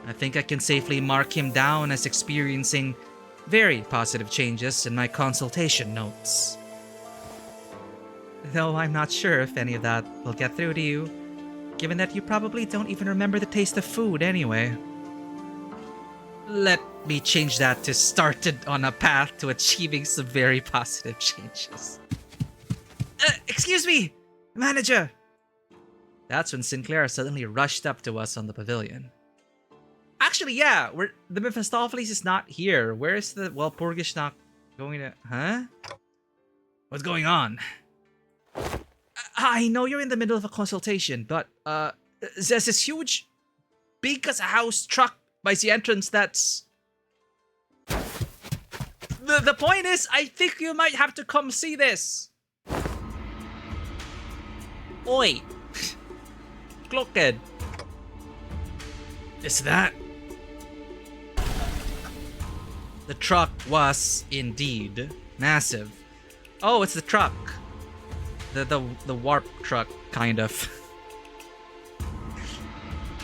I think I can safely mark him down as experiencing very positive changes in my consultation notes. Though I'm not sure if any of that will get through to you, given that you probably don't even remember the taste of food anyway. Let me change that to started on a path to achieving some very positive changes. Excuse me! Manager! That's when Sinclair suddenly rushed up to us on the pavilion. Actually, yeah, the Mephistopheles is not here. Where is the Walpurgis not going to... Huh? What's going on? I know you're in the middle of a consultation, but there's this huge, big as a house truck by the entrance that's... The point is, I think you might have to come see this. Oi. Klokken. Is that... The truck was indeed massive. Oh, it's the truck. The warp truck, kind of.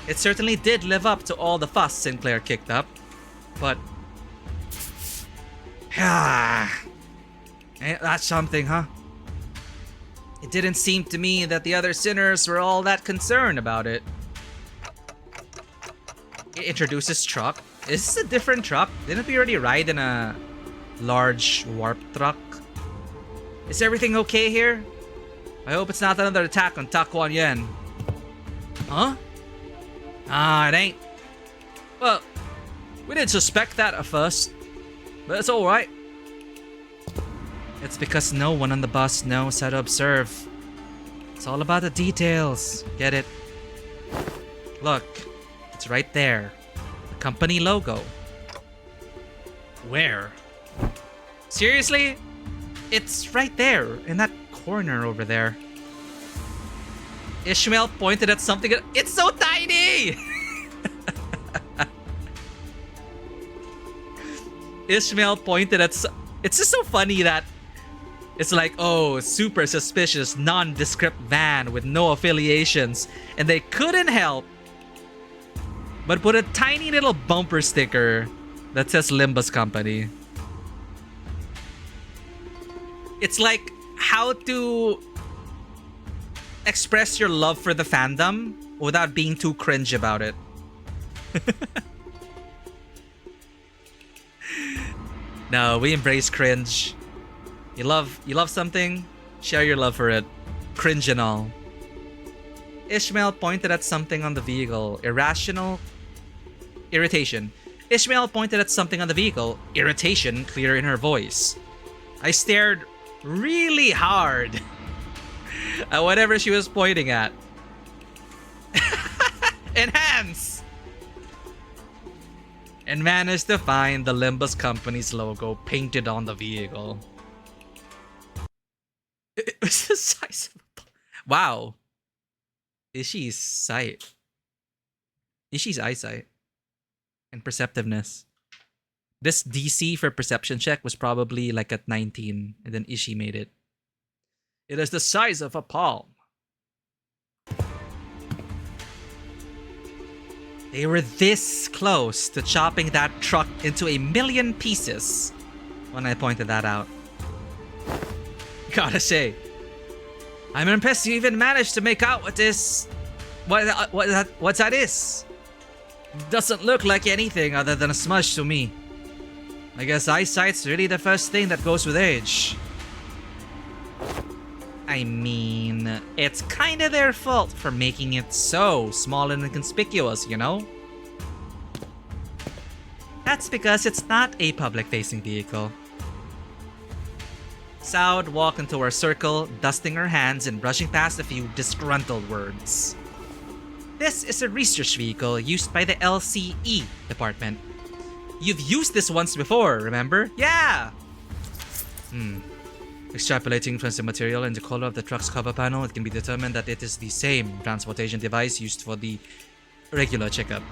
It certainly did live up to all the fuss Sinclair kicked up, but... Ain't that something, huh? It didn't seem to me that the other sinners were all that concerned about it. It introduces truck. Is this a different truck? Didn't we already ride in a large warp truck? Is everything okay here? I hope it's not another attack on Takuan Yen. Huh? Ah, it ain't. Well, we didn't suspect that at first, but it's alright. It's because no one on the bus knows how to observe. It's all about the details. Get it? Look, it's right there. The company logo. Where? Seriously? It's right there, in that corner over there. Ishmael pointed at something. It's so tiny! Ishmael pointed at... It's just so funny that it's like, oh, super suspicious, nondescript van with no affiliations. And they couldn't help but put a tiny little bumper sticker that says Limbus Company. It's like how to express your love for the fandom without being too cringe about it. No, we embrace cringe. You love something, share your love for it. Cringe and all. Ishmael pointed at something on the vehicle. Irrational irritation. Ishmael pointed at something on the vehicle. Irritation clear in her voice. I stared really hard at whatever she was pointing at. Enhance! And managed to find the Limbus Company's logo painted on the vehicle. It was the size of a... Wow. Ishii's sight. Ishii's eyesight. And perceptiveness. This DC for perception check was probably like at 19. And then Ishii made it. It is the size of a palm. They were this close to chopping that truck into 1,000,000 pieces when I pointed that out. Gotta say, I'm impressed you even managed to make out what this... What that is. Doesn't look like anything other than a smudge to me. I guess eyesight's really the first thing that goes with age. I mean, it's kinda their fault for making it so small and inconspicuous, you know? That's because it's not a public-facing vehicle. Saud walked into our circle, dusting her hands and brushing past a few disgruntled words. This is a research vehicle used by the LCE department. You've used this once before, remember? Yeah! Extrapolating from the material and the color of the truck's cover panel, it can be determined that it is the same transportation device used for the regular checkup.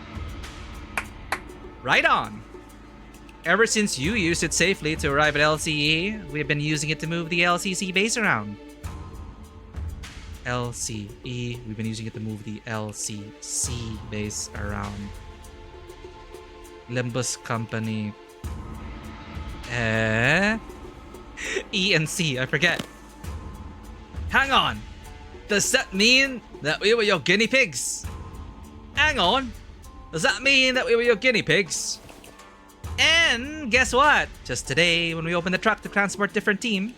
Right on! Ever since you used it safely to arrive at LCE, we've been using it to move the LCC base around. LCE, we've been using it to move the LCC base around. Limbus Company. E and C, I forget. Hang on! Does that mean that we were your guinea pigs? Hang on! Does that mean that we were your guinea pigs? And guess what? Just today, when we opened the truck to transport different team...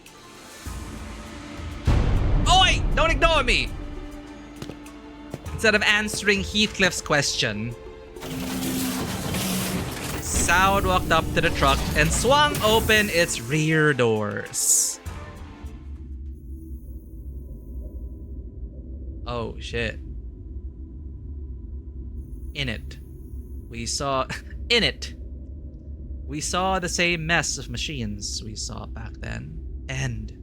Oi! Don't ignore me! Instead of answering Heathcliff's question, Soud walked up to the truck and swung open its rear doors. Oh shit. In it, we saw the same mess of machines we saw back then. And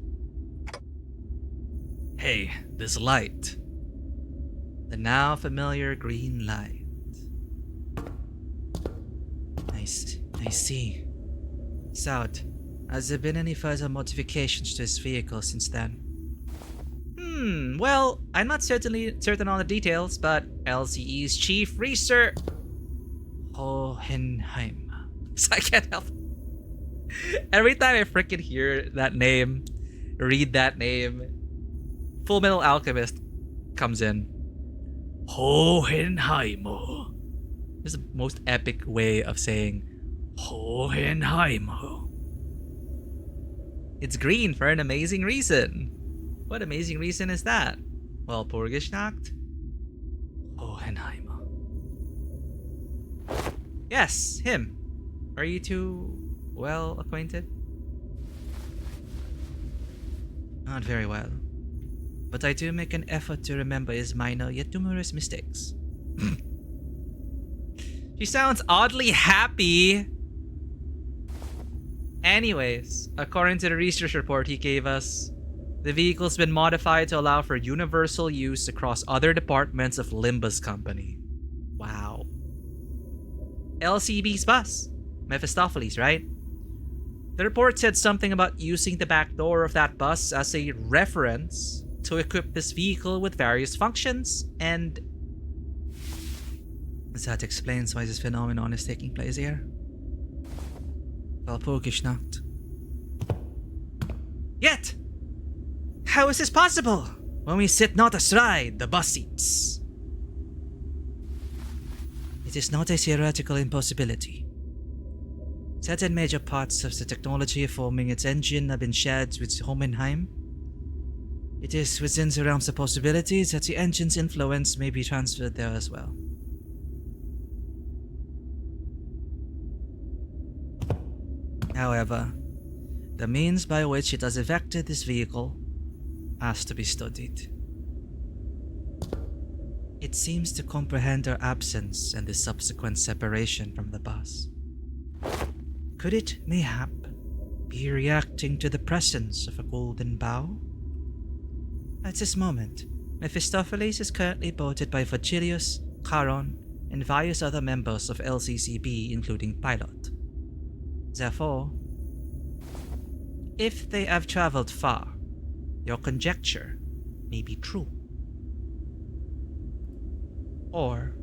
hey, this light. The now familiar green light. I see. Soud, has there been any further modifications to his vehicle since then? Well, I'm not certain on the details, but LCE's chief research Hohenheim. So I can't help. Every time I freaking hear that name, read that name, Full Metal Alchemist comes in. Hohenheim. This is the most epic way of saying Hohenheim. It's green for an amazing reason. What amazing reason is that? Well, Purgisnacht? Hohenheim. Yes, him. Are you two well acquainted? Not very well. But I do make an effort to remember his minor yet humorous mistakes. She sounds oddly happy. Anyways, according to the research report he gave us, the vehicle's been modified to allow for universal use across other departments of Limbus Company. Wow. LCB's bus. Mephistopheles, right? The report said something about using the back door of that bus as a reference to equip this vehicle with various functions, and that explains why this phenomenon is taking place here. Walpurgisnacht. Yet, how is this possible when we sit not astride the bus seats? It is not a theoretical impossibility. Certain major parts of the technology forming its engine have been shared with Hohenheim. It is within the realms of possibilities that the engine's influence may be transferred there as well. However, the means by which it has affected this vehicle has to be studied. It seems to comprehend our absence and the subsequent separation from the bus. Could it, mayhap, be reacting to the presence of a golden bough? At this moment, Mephistopheles is currently boarded by Virgilius, Charon, and various other members of LCCB, including Pilot. Therefore, if they have traveled far, your conjecture may be true. Or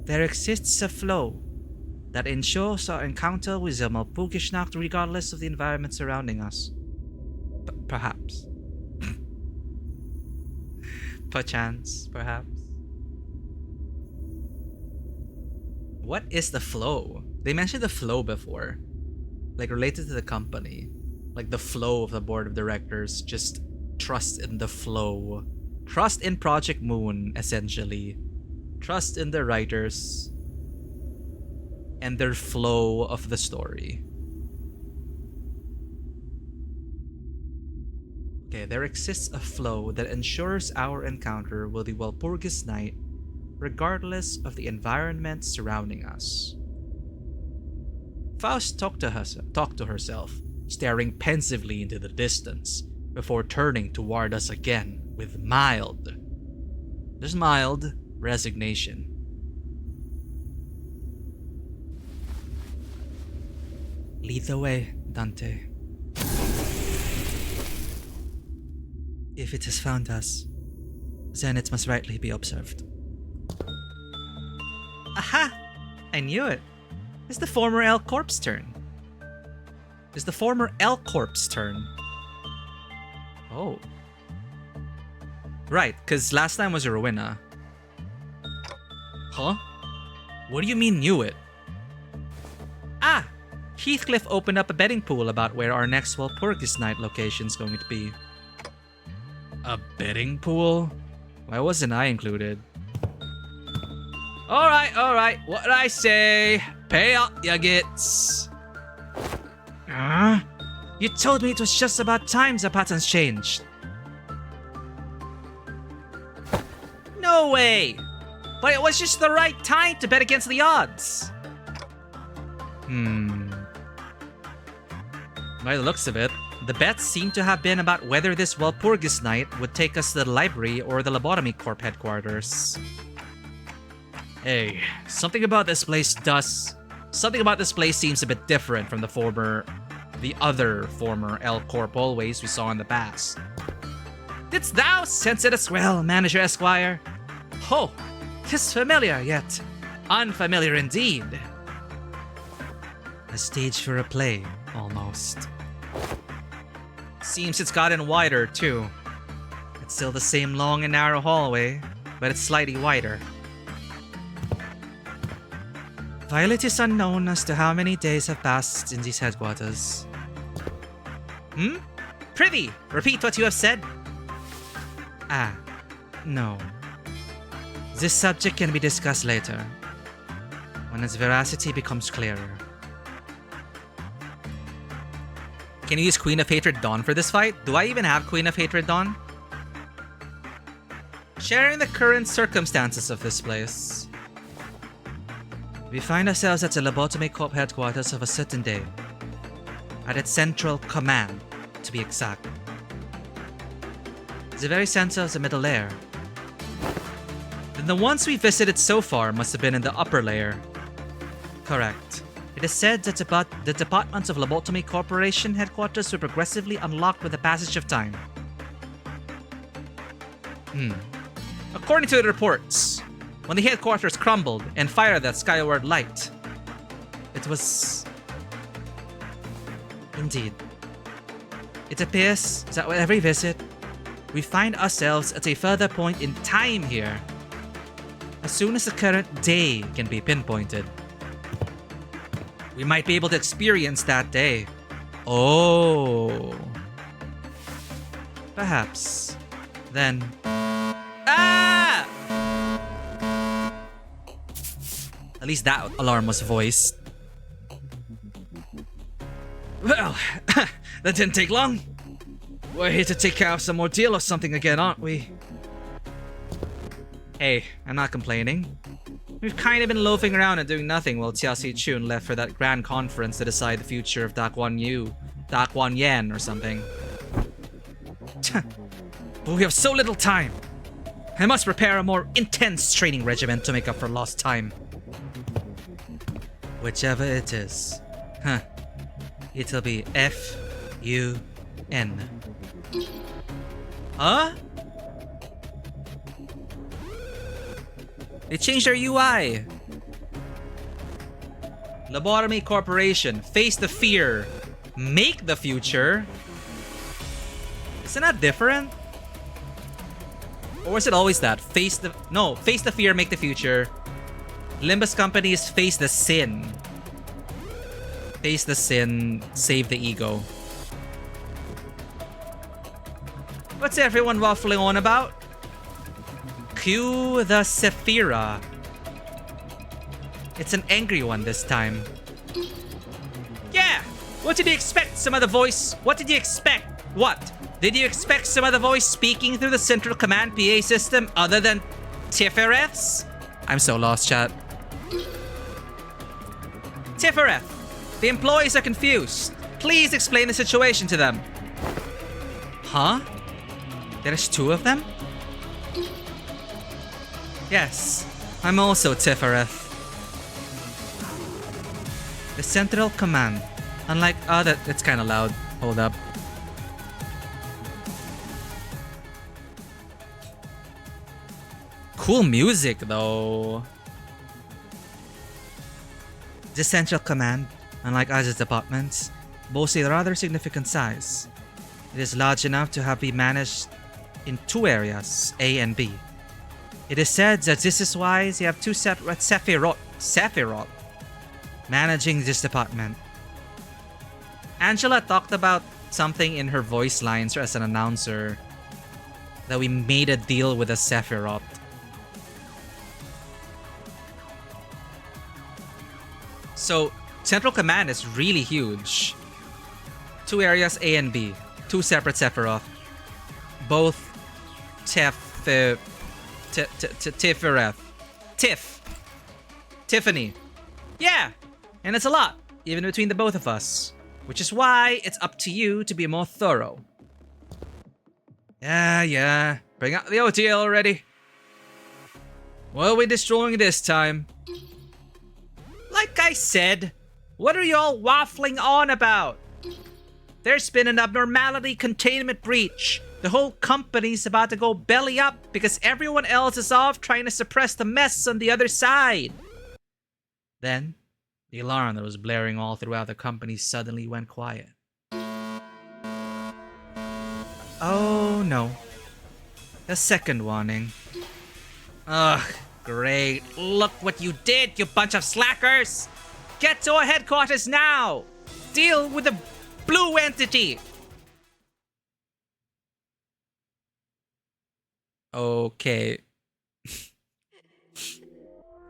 there exists a flow that ensures our encounter with the Walpurgisnacht regardless of the environment surrounding us. Perhaps. Perchance, perhaps. What is the flow? They mentioned the flow before. Like related to the company. Like the flow of the board of directors. Just trust in the flow. Trust in Project Moon, essentially. Trust in the writers. And their flow of the story. Okay, there exists a flow that ensures our encounter with the Walpurgis Night regardless of the environment surrounding us. Faust talked to herself, staring pensively into the distance, before turning toward us again with mild resignation. Lead the way, Dante. If it has found us, then it must rightly be observed. Aha! I knew it. It's the former L Corp's turn. It's the former L Corp's turn. Oh. Right, because last time was Rowena. Huh? What do you mean knew it? Ah! Heathcliff opened up a betting pool about where our next Walpurgis Night location is going to be. A betting pool? Why wasn't I included? Alright. What did I say? Pay up, ya gits. You told me it was just about time the patterns changed. No way! But it was just the right time to bet against the odds. By the looks of it, the bets seem to have been about whether this Walpurgis night would take us to the library or the Lobotomy Corp headquarters. Hey, something about this place seems a bit different from the other former L Corp hallways we saw in the past. Didst thou sense it as well, Manager Esquire? Oh, 'tis familiar, yet unfamiliar indeed. A stage for a play, almost. Seems it's gotten wider, too. It's still the same long and narrow hallway, but it's slightly wider. While it is unknown as to how many days have passed in these headquarters. Prithee, repeat what you have said. No. This subject can be discussed later, when its veracity becomes clearer. Can you use Queen of Hatred Dawn for this fight? Do I even have Queen of Hatred Dawn? Sharing the current circumstances of this place. We find ourselves at the Lobotomy Corp headquarters of a certain day. At its central command, to be exact. The very center of the middle layer. Then the ones we visited so far must have been in the upper layer. Correct. It is said that the departments of Lobotomy Corporation headquarters were progressively unlocked with the passage of time. According to the reports, when the headquarters crumbled and fired that skyward light, it was... Indeed. It appears that with every visit, we find ourselves at a further point in time here. As soon as the current day can be pinpointed, we might be able to experience that day. Oh. Perhaps. Then... At least that alarm was voiced. Well, that didn't take long. We're here to take care of some ordeal or something again, aren't we? Hey, I'm not complaining. We've kind of been loafing around and doing nothing while Tia Chun left for that grand conference to decide the future of Daquan Yan or something. But we have so little time. I must prepare a more intense training regimen to make up for lost time. Whichever it is. It'll be F-U-N. Huh? They changed their UI. Lobotomy Corporation. Face the fear. Make the future. Isn't that different? Or is it always that? Face the fear, make the future. Limbus companies face the sin. Face the sin, save the ego. What's everyone waffling on about? Cue the Sephira. It's an angry one this time. Yeah! What did you expect? Some other voice? What did you expect? What? Did you expect some other voice speaking through the central command PA system other than Tifereth's? I'm so lost, chat. Tifereth, the employees are confused. Please explain the situation to them. Huh? There's two of them? Yes, I'm also Tifereth. The central command. Unlike other... It's kinda loud. Hold up. Cool music, though. The central command, unlike other departments, boasts a rather significant size. It is large enough to have been managed in two areas, A and B. It is said that this is why you have two separate Sephiroth managing this department. Angela talked about something in her voice lines as an announcer. that we made a deal with the Sephiroth. So, Central Command is really huge. 2 areas A and B. 2 separate Sephiroth. Both Tiffany. Yeah! And it's a lot, even between the both of us. Which is why it's up to you to be more thorough. Yeah. Bring out the OTL already. What are we destroying this time? Like I said, what are y'all waffling on about? There's been an abnormality containment breach. The whole company's about to go belly up because everyone else is off trying to suppress the mess on the other side. Then, the alarm that was blaring all throughout the company suddenly went quiet. Oh no. A second warning. Ugh, great. Look what you did, you bunch of slackers! Get to our headquarters now! Deal with the blue entity! Okay.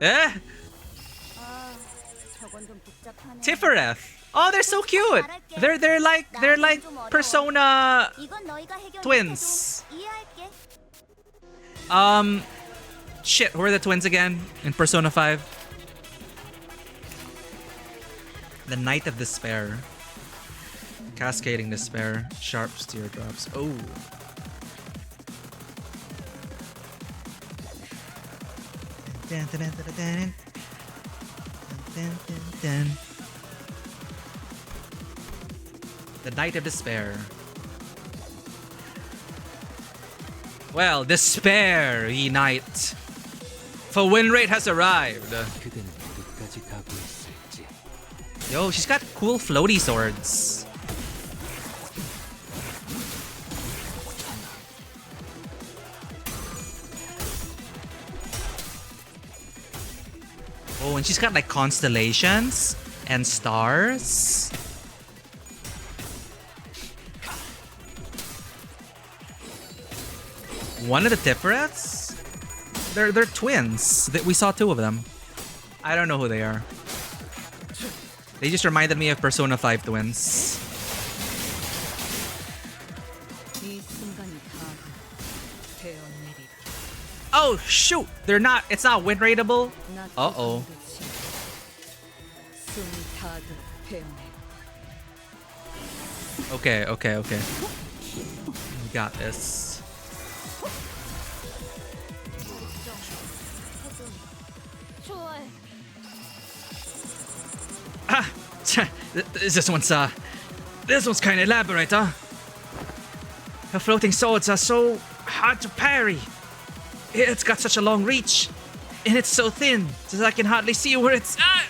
Eh? Tifereth. Oh, they're so cute. They're like Persona twins. Shit, who are the twins again in Persona 5? The Knight of Despair. Cascading Despair. Sharp Teardrops. Oh. Dun, dun, dun, dun, dun. Dun, dun, dun. The Knight of Despair. Well, despair, ye knight. For win rate has arrived. Yo, she's got cool floaty swords. Oh, and she's got like constellations and stars. One of the Tifereths? They're twins. We saw 2 of them. I don't know who they are. They just reminded me of Persona 5 twins. Oh shoot! They're not. It's not win rateable. Uh-oh. Okay. We got this. Ah, this one's kind of elaborate, huh? Her floating swords are so hard to parry. It's got such a long reach, and it's so thin that I can hardly see where it's at.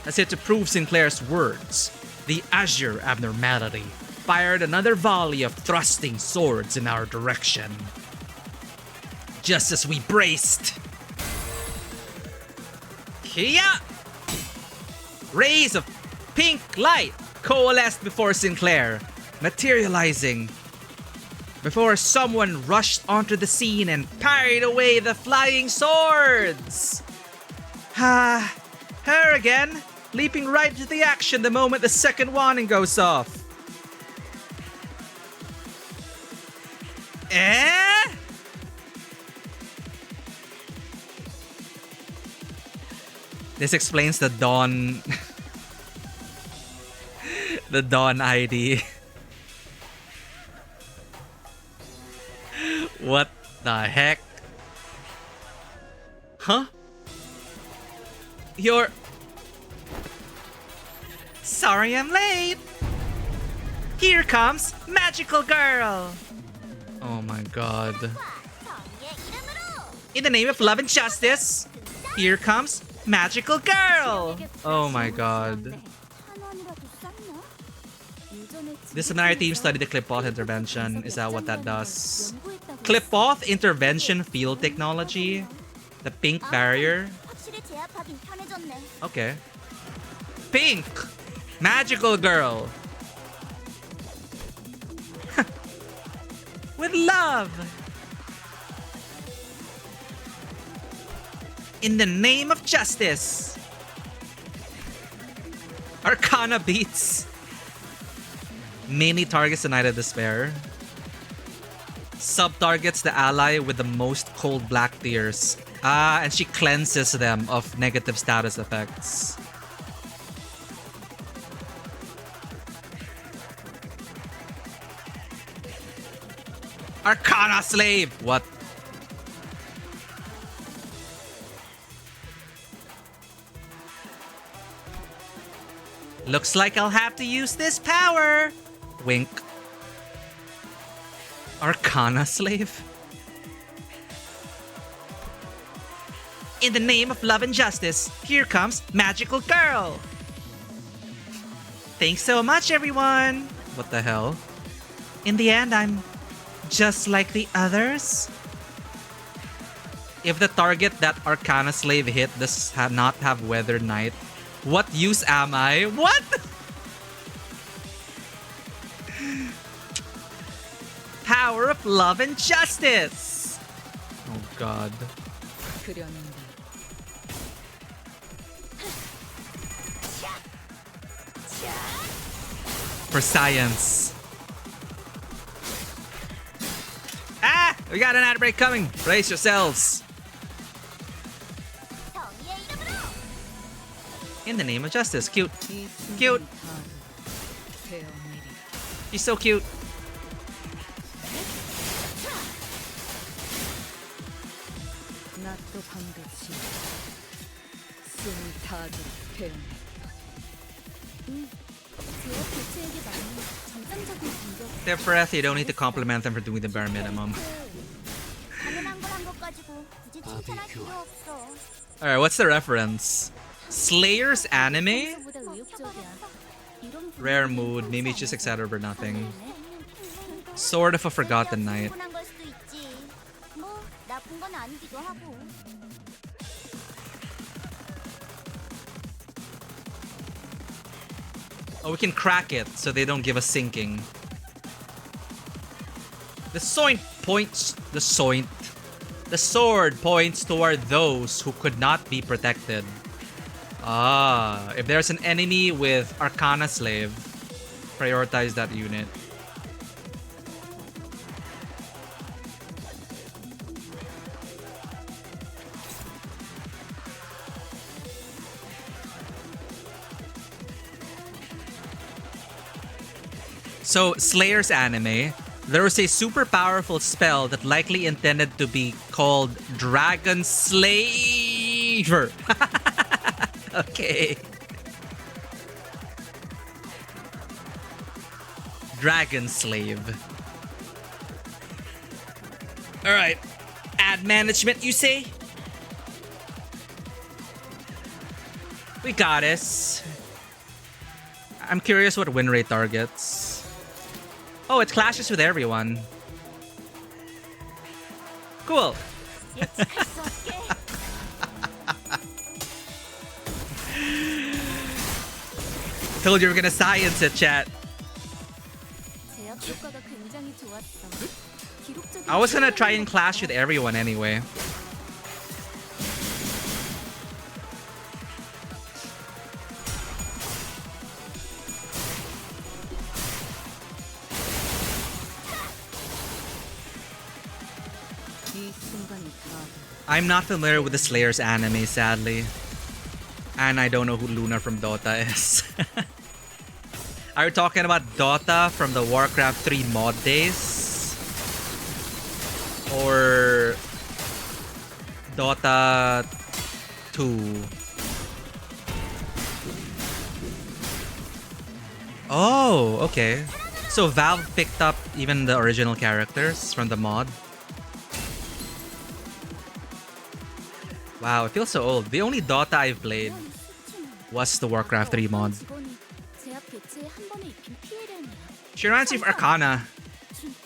As if to prove Sinclair's words, the Azure Abnormality fired another volley of thrusting swords in our direction. Just as we braced. Kia! Rays of pink light coalesced before Sinclair, materializing before someone rushed onto the scene and parried away the flying swords. Her again, leaping right into the action the moment the second warning goes off. This explains the Dawn... the Dawn ID. What the heck? Huh? You're... Sorry I'm late! Here comes Magical Girl! Oh my god. In the name of love and justice, here comes Magical Girl! Oh my god. This Seminary team studied the clip-off intervention. Is that what that does? Clip-off intervention field technology? The pink barrier? Okay. Pink! Magical Girl! with love. In the name of justice. Arcana beats. Mainly targets the Knight of Despair. Sub-targets the ally with the most cold black tears. Ah, and she cleanses them of negative status effects. Arcana Slave! What? Looks like I'll have to use this power! Wink. Arcana Slave? In the name of love and justice, here comes Magical Girl! Thanks so much, everyone! What the hell? In the end, I'm just like the others? If the target that Arcana Slave hit does not have Weather Knight, what use am I? What? Power of love and justice! Oh god. For science. Ah! We got an ad break coming. Brace yourselves. In the name of justice. Cute. Cute. He's so cute. Their breath, you don't need to compliment them for doing the bare minimum. Alright, what's the reference? Slayer's anime? Rare mood, maybe it's just excited over nothing. Sword of a Forgotten Knight. Oh, we can crack it so they don't give us sinking. The sword points toward those who could not be protected. Ah, if there's an enemy with Arcana Slave, prioritize that unit. So, Slayer's anime, there was a super powerful spell that likely intended to be called Dragon Slaver. Okay. Dragon Slave. Alright. Ad management, you say? We got this. I'm curious what win rate targets. Oh, it clashes with everyone. Cool. Told you we were gonna science it, chat. I was gonna try and clash with everyone anyway. I'm not familiar with the Slayer's anime, sadly. And I don't know who Luna from Dota is. Are you talking about Dota from the Warcraft 3 mod days? Or Dota 2? Oh, okay. So Valve picked up even the original characters from the mod? Wow, it feels so old. The only Dota I've played was the Warcraft 3 mod. She reminds me of Arcana.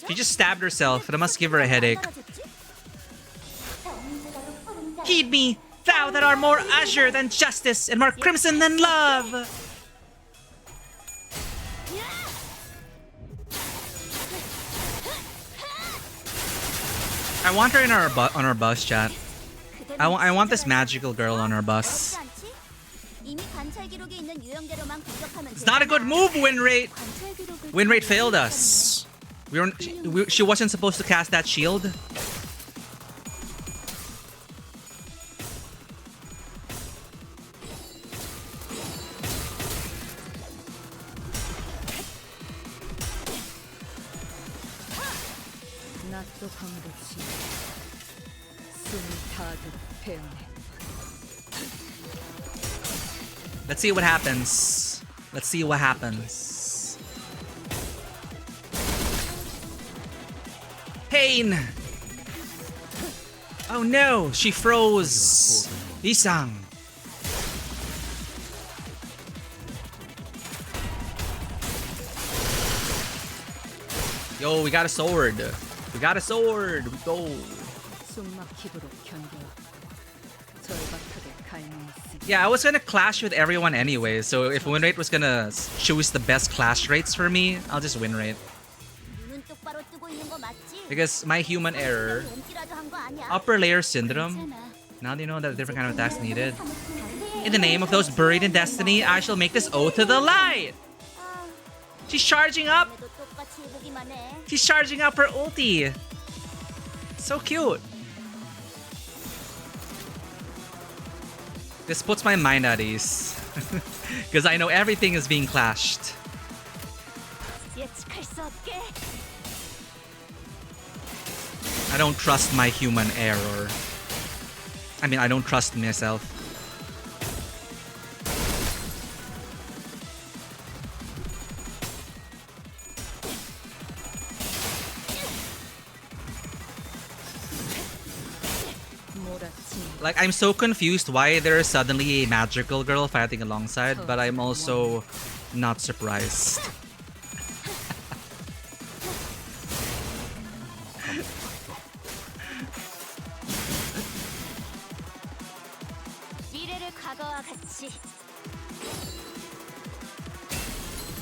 She just stabbed herself, and I must give her a headache. Heed me, thou that are more azure than justice and more crimson than love! I want her in our on our bus, chat. I want this magical girl on our bus. It's not a good move, win rate. Win rate failed us. She wasn't supposed to cast that shield. Let's see what happens. Let's see what happens. Pain! Oh no, she froze. Isang. Yo, we got a sword. We got a sword. We go. Yeah, I was gonna clash with everyone anyway, so if win rate was gonna choose the best clash rates for me, I'll just win rate. Because my human error, upper layer syndrome, now do you know that different kind of attacks needed? In the name of those buried in destiny, I shall make this oath to the light! She's charging up! She's charging up her ulti! So cute! This puts my mind at ease. Because I know everything is being clashed. I don't trust my human error. I mean, I don't trust myself. Like, I'm so confused why there is suddenly a magical girl fighting alongside, but I'm also not surprised.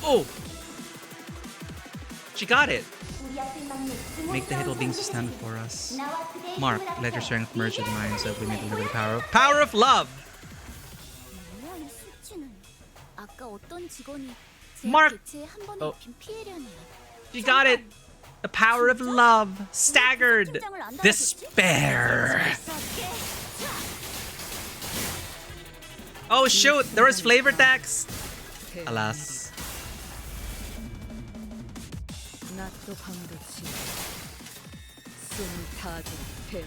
Oh! She got it! Make the hidden beings stand before us. Mark, let your strength merge with mine so that we may deliver the power of love! Mark! Oh. She got it! The power of love! Staggered! Despair! Oh shoot! There was flavor text! Alas.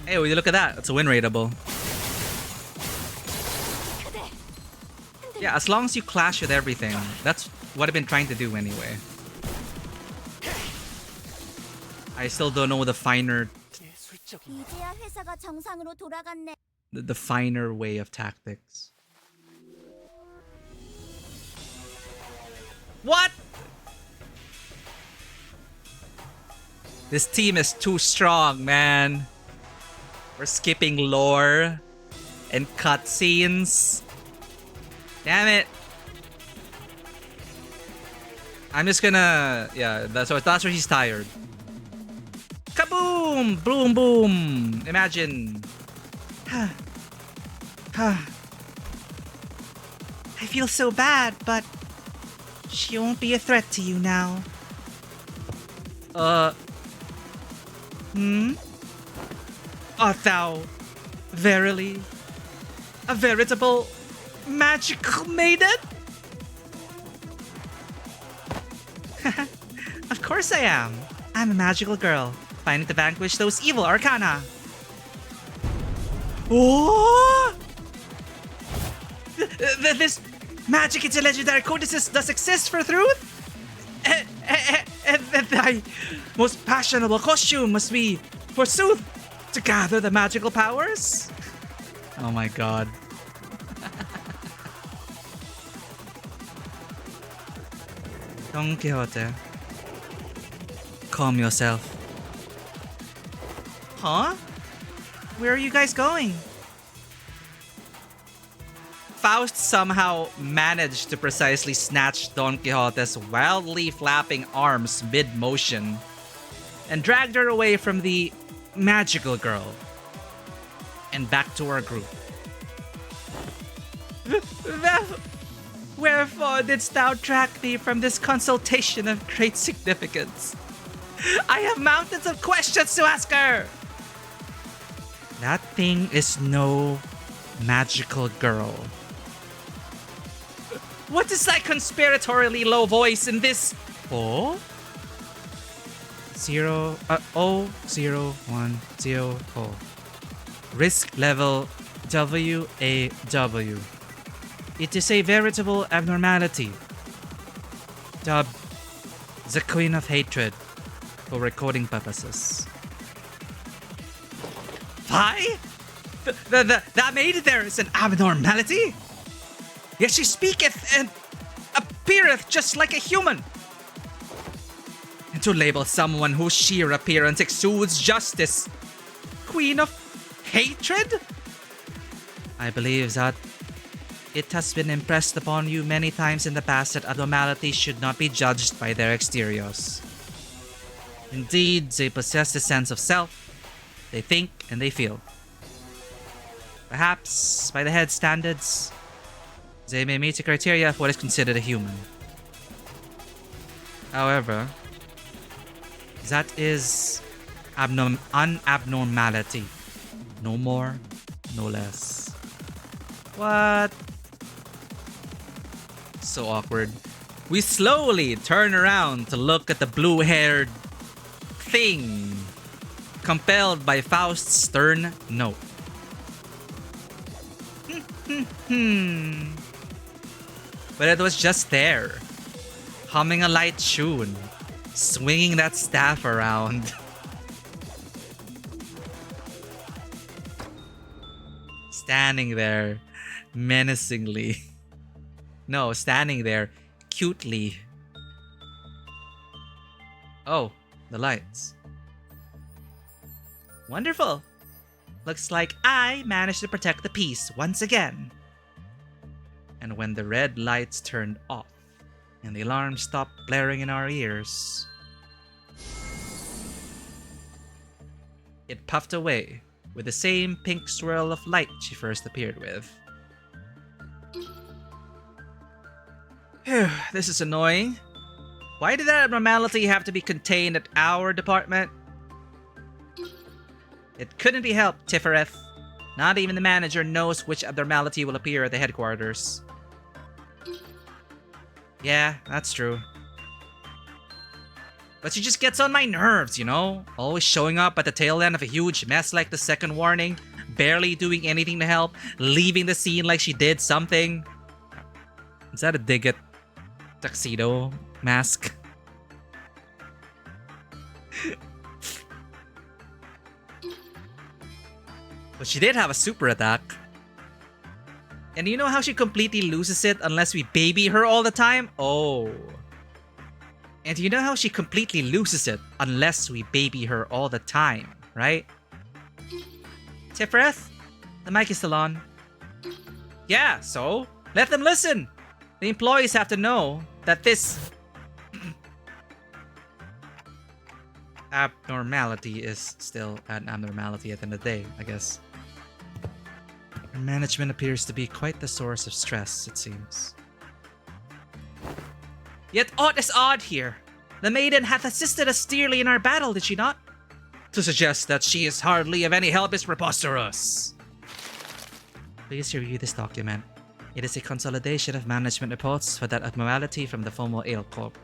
Hey, will you look at that? It's a win rateable. Yeah, as long as you clash with everything. That's what I've been trying to do anyway. I still don't know the finer... The finer way of tactics. What? This team is too strong, man. We're skipping lore and cutscenes. Damn it. I'm just gonna... Yeah, that's where he's tired. Kaboom! Boom, boom! Imagine. I feel so bad, but she won't be a threat to you now. Art thou verily a veritable magical maiden? Of course I am. I'm a magical girl, fighting to vanquish those evil arcana. Oh! This magic into legendary codices does exist for truth? And thy most fashionable costume must be, forsooth, to gather the magical powers? Oh my god. Don Quixote. Calm yourself. Huh? Where are you guys going? Faust somehow managed to precisely snatch Don Quixote's wildly flapping arms mid-motion and dragged her away from the magical girl. And back to our group. Wherefore didst thou track me from this consultation of great significance? I have mountains of questions to ask her! That thing is no magical girl. What is thy conspiratorially low voice in this? 00104. Risk level WAW. It is a veritable abnormality. Dubbed the Queen of Hatred for recording purposes. Why? That maid there is an abnormality? Yet she speaketh and appeareth just like a human. And to label someone whose sheer appearance exudes justice Queen of Hatred? I believe that it has been impressed upon you many times in the past that abnormalities should not be judged by their exteriors. Indeed, they possess a sense of self. They think and they feel. Perhaps, by the head standards, they may meet the criteria of what is considered a human. However, that is an abnormality. No more, no less. What? So awkward. We slowly turn around to look at the blue-haired thing, compelled by Faust's stern note. But it was just there, humming a light tune, swinging that staff around. Standing there menacingly. No, standing there cutely. Oh, the lights. Wonderful. Looks like I managed to protect the peace once again. And when the red lights turned off and the alarm stopped blaring in our ears, it puffed away with the same pink swirl of light she first appeared with. Phew, this is annoying. Why did that abnormality have to be contained at our department? It couldn't be helped, Tifereth. Not even the manager knows which abnormality will appear at the headquarters. Yeah, that's true. But she just gets on my nerves, you know? Always showing up at the tail end of a huge mess like the second warning, barely doing anything to help, leaving the scene like she did something. Is that a dig at Tuxedo Mask? But she did have a super attack. And you know how she completely loses it unless we baby her all the time? Oh. And you know how she completely loses it unless we baby her all the time, right? Tifereth, the mic is still on. Yeah, so let them listen. The employees have to know that this abnormality is still an abnormality at the end of the day, I guess. Her management appears to be quite the source of stress, it seems. Yet aught is odd here. The maiden hath assisted us dearly in our battle, did she not? To suggest that she is hardly of any help is preposterous. Please review this document. It is a consolidation of management reports for that abnormality from the former Ale Corp.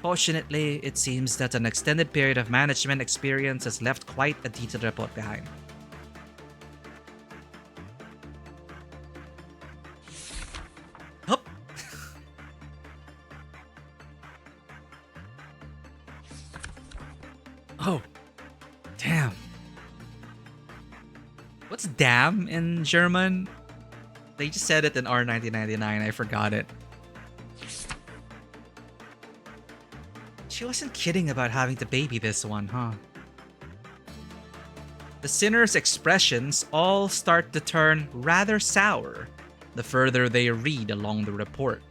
Fortunately, it seems that an extended period of management experience has left quite a detailed report behind. Hup. Oh, damn. What's damn in German? They just said it in R1999, I forgot it. She wasn't kidding about having to baby this one, huh? The sinner's expressions all start to turn rather sour the further they read along the report.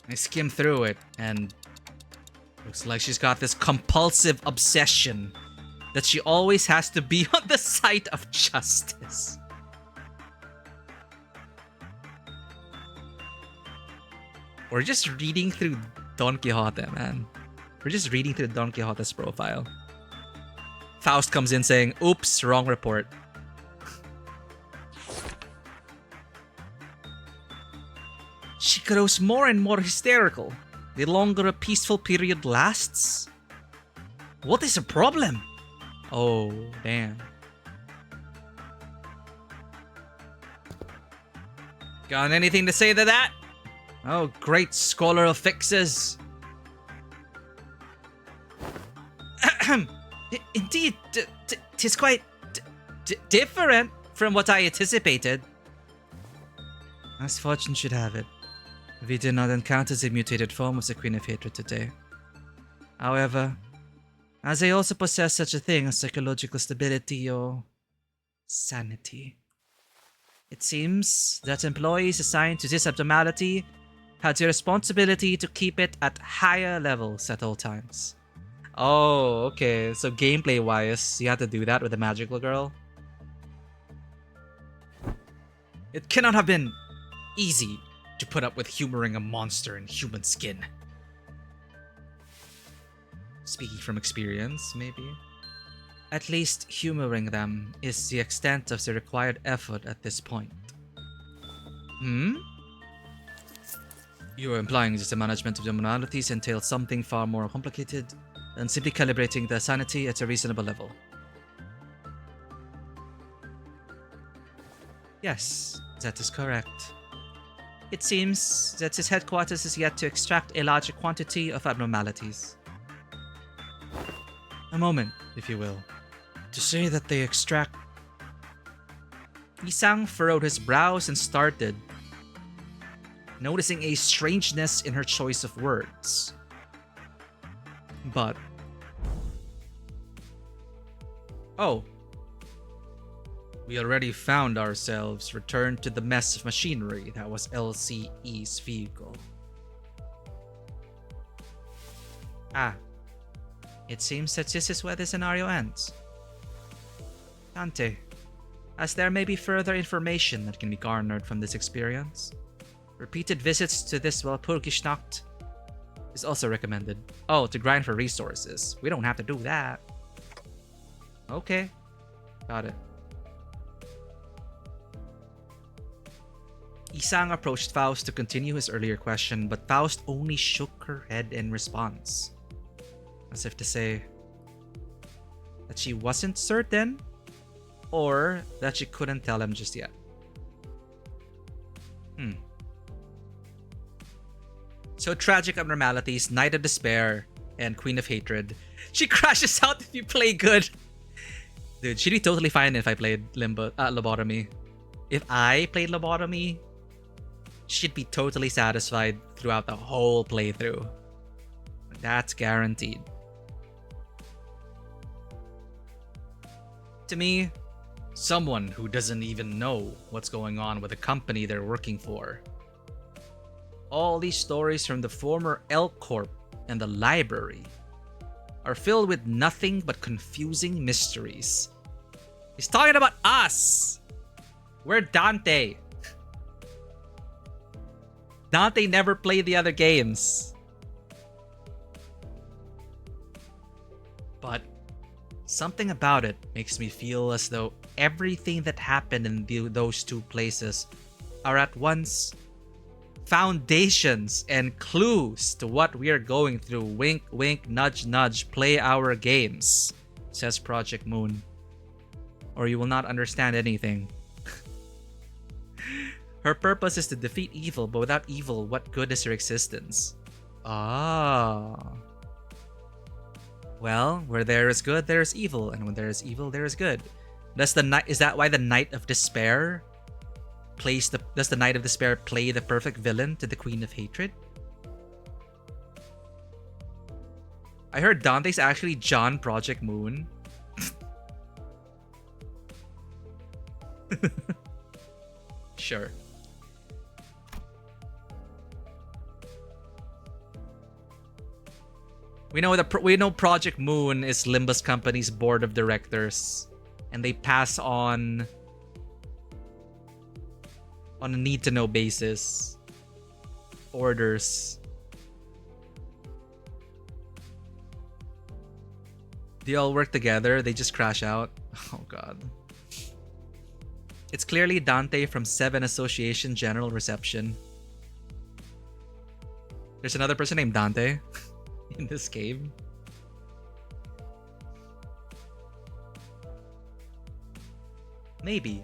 I skim through it and looks like she's got this compulsive obsession that she always has to be on the side of justice. We're just reading through Don Quixote, man. We're just reading through Don Quixote's profile. Faust comes in saying, oops, wrong report. She grows more and more hysterical the longer a peaceful period lasts. What is her problem? Oh, damn. Got anything to say to that? Oh, great scholar of fixes. Indeed, tis quite different from what I anticipated. As fortune should have it, we did not encounter the mutated form of the Queen of Hatred today. However, as I also possess such a thing as psychological stability or sanity, it seems that employees assigned to this abnormality had the responsibility to keep it at higher levels at all times. Oh, okay. So gameplay-wise, you have to do that with the magical girl. It cannot have been easy to put up with humoring a monster in human skin. Speaking from experience, maybe. At least humoring them is the extent of the required effort at this point. You are implying that the management of the monalities entails something far more complicated than simply calibrating the sanity at a reasonable level. Yes, that is correct. It seems that his headquarters is yet to extract a larger quantity of abnormalities. A moment, if you will. To say that they extract... Isang furrowed his brows and started, noticing a strangeness in her choice of words. But... Oh. We already found ourselves returned to the mess of machinery that was LCE's vehicle. Ah. It seems that this is where the scenario ends. Dante, as there may be further information that can be garnered from this experience, repeated visits to this Walpurgisnacht is also recommended. Oh, to grind for resources. We don't have to do that. Okay. Got it. Isang approached Faust to continue his earlier question, but Faust only shook her head in response. As if to say that she wasn't certain, or that she couldn't tell him just yet. So tragic abnormalities, Knight of Despair, and Queen of Hatred. She crashes out if you play good. Dude, she'd be totally fine if I played Lobotomy. If I played Lobotomy, she'd be totally satisfied throughout the whole playthrough. That's guaranteed. To me, someone who doesn't even know what's going on with the company they're working for. All these stories from the former Elk Corp and the library are filled with nothing but confusing mysteries. He's talking about us! We're Dante. Dante never played the other games. But something about it makes me feel as though everything that happened in those two places are at once foundations and clues to what we are going through. Wink, wink, nudge, nudge. Play our games, says Project Moon. Or you will not understand anything. Her purpose is to defeat evil, but without evil, what good is her existence? Ah. Well, where there is good, there is evil, and when there is evil, there is good. Is that why the Knight of Despair does the Knight of Despair play the perfect villain to the Queen of Hatred? I heard Dante's actually John Project Moon. Sure. We know Project Moon is Limbus Company's board of directors, and they pass on a need-to-know basis orders. They all work together. They just crash out. Oh god. It's clearly Dante from 7 Association General Reception. There's another person named Dante in this game. Maybe.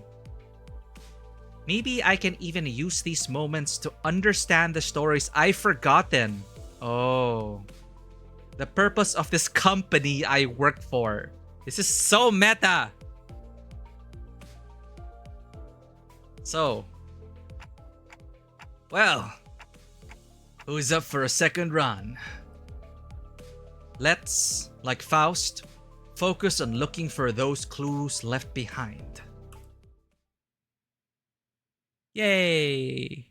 Maybe I can even use these moments to understand the stories I've forgotten. Oh. The purpose of this company I work for. This is so meta. So. Well. Who's up for a second run? Let's, like Faust, focus on looking for those clues left behind. Yay!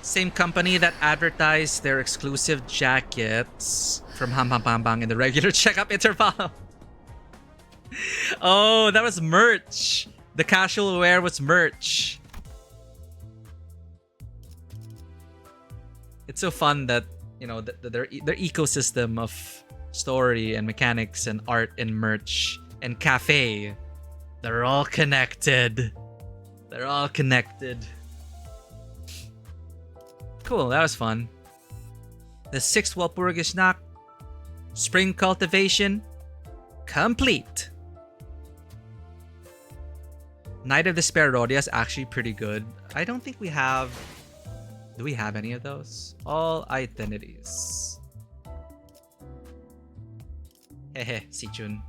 Same company that advertised their exclusive jackets from Ham Ham Bang Bang in the regular checkup interval. Oh, that was merch. The casual wear was merch. It's so fun that, you know, their ecosystem of story and mechanics and art and merch and cafe, they're all connected. They're all connected. Cool, that was fun. The 6th Walpurgisnacht, spring cultivation, complete. Night of Despair Rodia is actually pretty good. I don't think we have... Do we have any of those? All identities. Hehe, Sichun.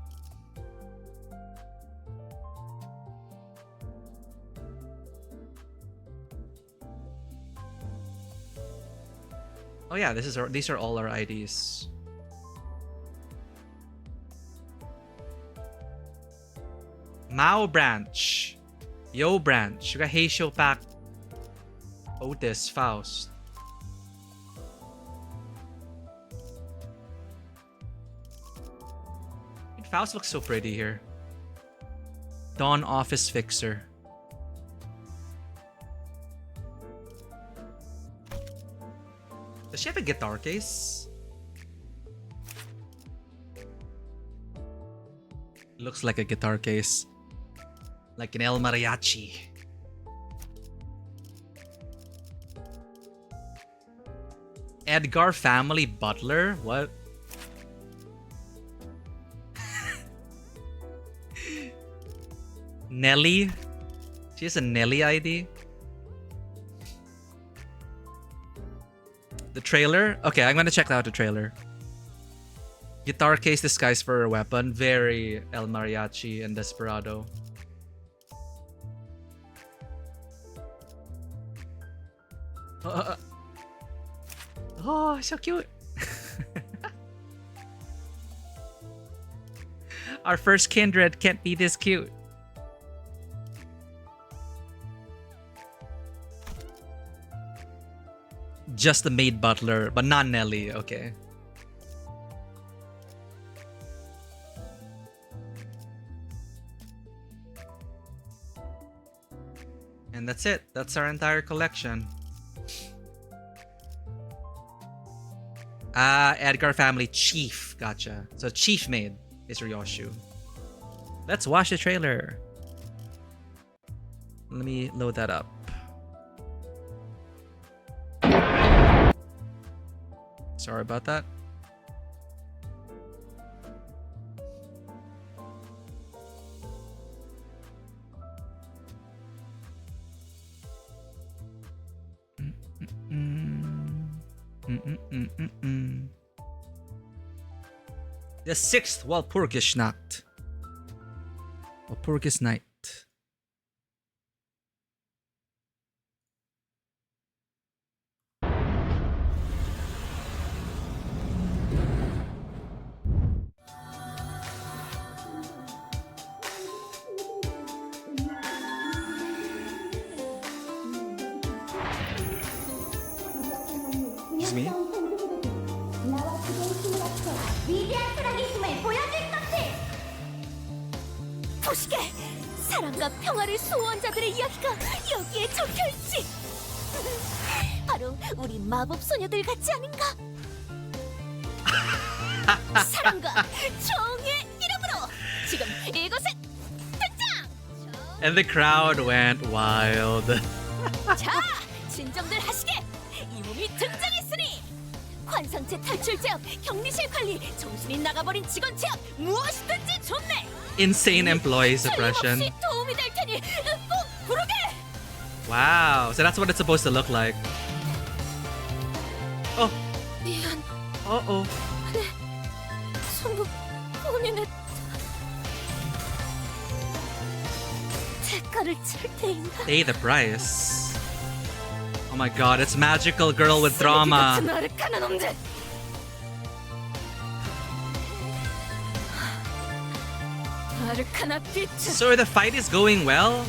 Oh yeah, these are all our IDs. Mao branch. Yo branch. We got Heisho Pack. Otis, Faust. Faust looks so pretty here. Dawn Office Fixer. Does she have a guitar case? Looks like a guitar case. Like an El Mariachi. Edgar Family Butler? What? Nelly? She has a Nelly ID? The trailer? Okay, I'm gonna check out the trailer. Guitar case disguised for a weapon. Very El Mariachi and Desperado. Oh, so cute. Our first kindred can't be this cute. Just the maid butler, but not Nelly, okay. And that's it. That's our entire collection. Edgar Family Chief. Gotcha. So Chief Maid is Ryoshu. Let's watch the trailer. Let me load that up. Sorry about that. The 6th Walpurgisnacht. Walpurgis Night. Excuse me.
위대한 사랑의 힘을 보여줄 것을. 보시게, 사랑과 평화를 소원자들의 이야기가 여기에 적혀있지. 바로 우리 마법 소녀들 같지 않은가? 사랑과 정의의 이름으로 지금 이곳에 등장!
And the crowd went wild.
자, 진정들 하시게! 이 몸이 등장했으니! 환상체 탈출 제압, 격리실 관리, 정신이 나가버린 직원 제압, 무엇이든지 좋네!
Insane employee suppression.
틀림없이 도움이 될 테니 꼭 부르게!
Wow. So that's what it's supposed to look like. Oh.
미안,
Uh-oh.
전부 본인의 대가를 칠 테인가?
Pay the price. Oh my god, it's magical girl with trauma.
같은 아르카나 놈들! 아르카나 비트!
So the fight is going well?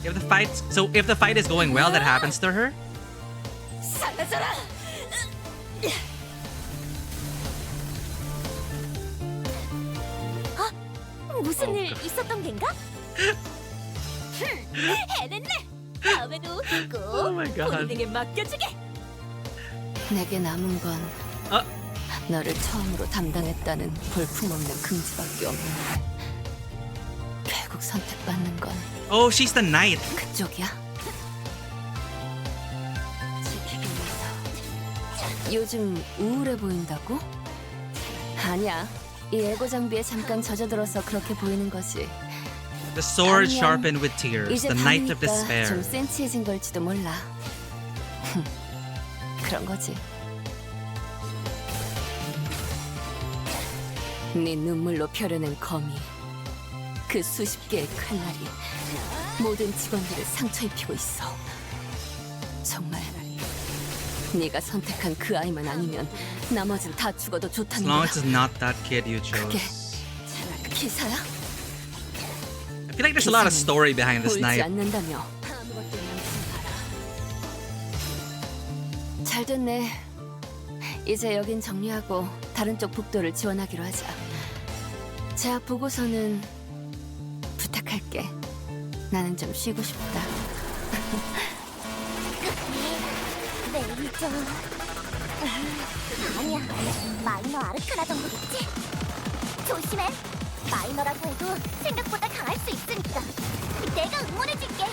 If the fight is going well, that happens to her?
사라져라! 무슨 일 있었던 겐가? 해냈네! 다음에도
Oh my
꼭
God.
본인에게 맡겨주게! 내게 남은 건
어?
너를 처음으로 담당했다는 볼품없는 금지밖에 없는데 결국 선택받는 건
Oh, she's the knight.
그쪽이야? 지키기 위해서 요즘 우울해 보인다고? 아니야, 이 에고 장비에 잠깐 젖어들어서 그렇게 보이는 거지.
The sword
아니야.
sharpened with tears.
이제
The knight of
밤이니까
despair.
좀 센치해진 걸지도 몰라. 그런 거지. 네 눈물로 펴려낸 검이, 그 수십 개의 칼날이 모든 직원들을 상처 입히고 있어. 정말 네가 선택한 그 아이만 아니면 나머진 다 죽어도
As
좋다는
long
거야.
as it's not that kid you
그게
chose.
기사야?
I feel like there's a lot of story behind this
울지
knight.
않는다며. 아무것도 남지 마라. 잘 됐네. 이제 여긴 정리하고 다른 쪽 북도를 지원하기로 하자. 제압 보고서는 부탁할게. 나는 좀 쉬고 싶다.
레이저. 아니야, 마이너 아르카나 정도겠지? 조심해. 마이너라고 해도 생각보다 강할 수 있으니까 내가 응원해줄게.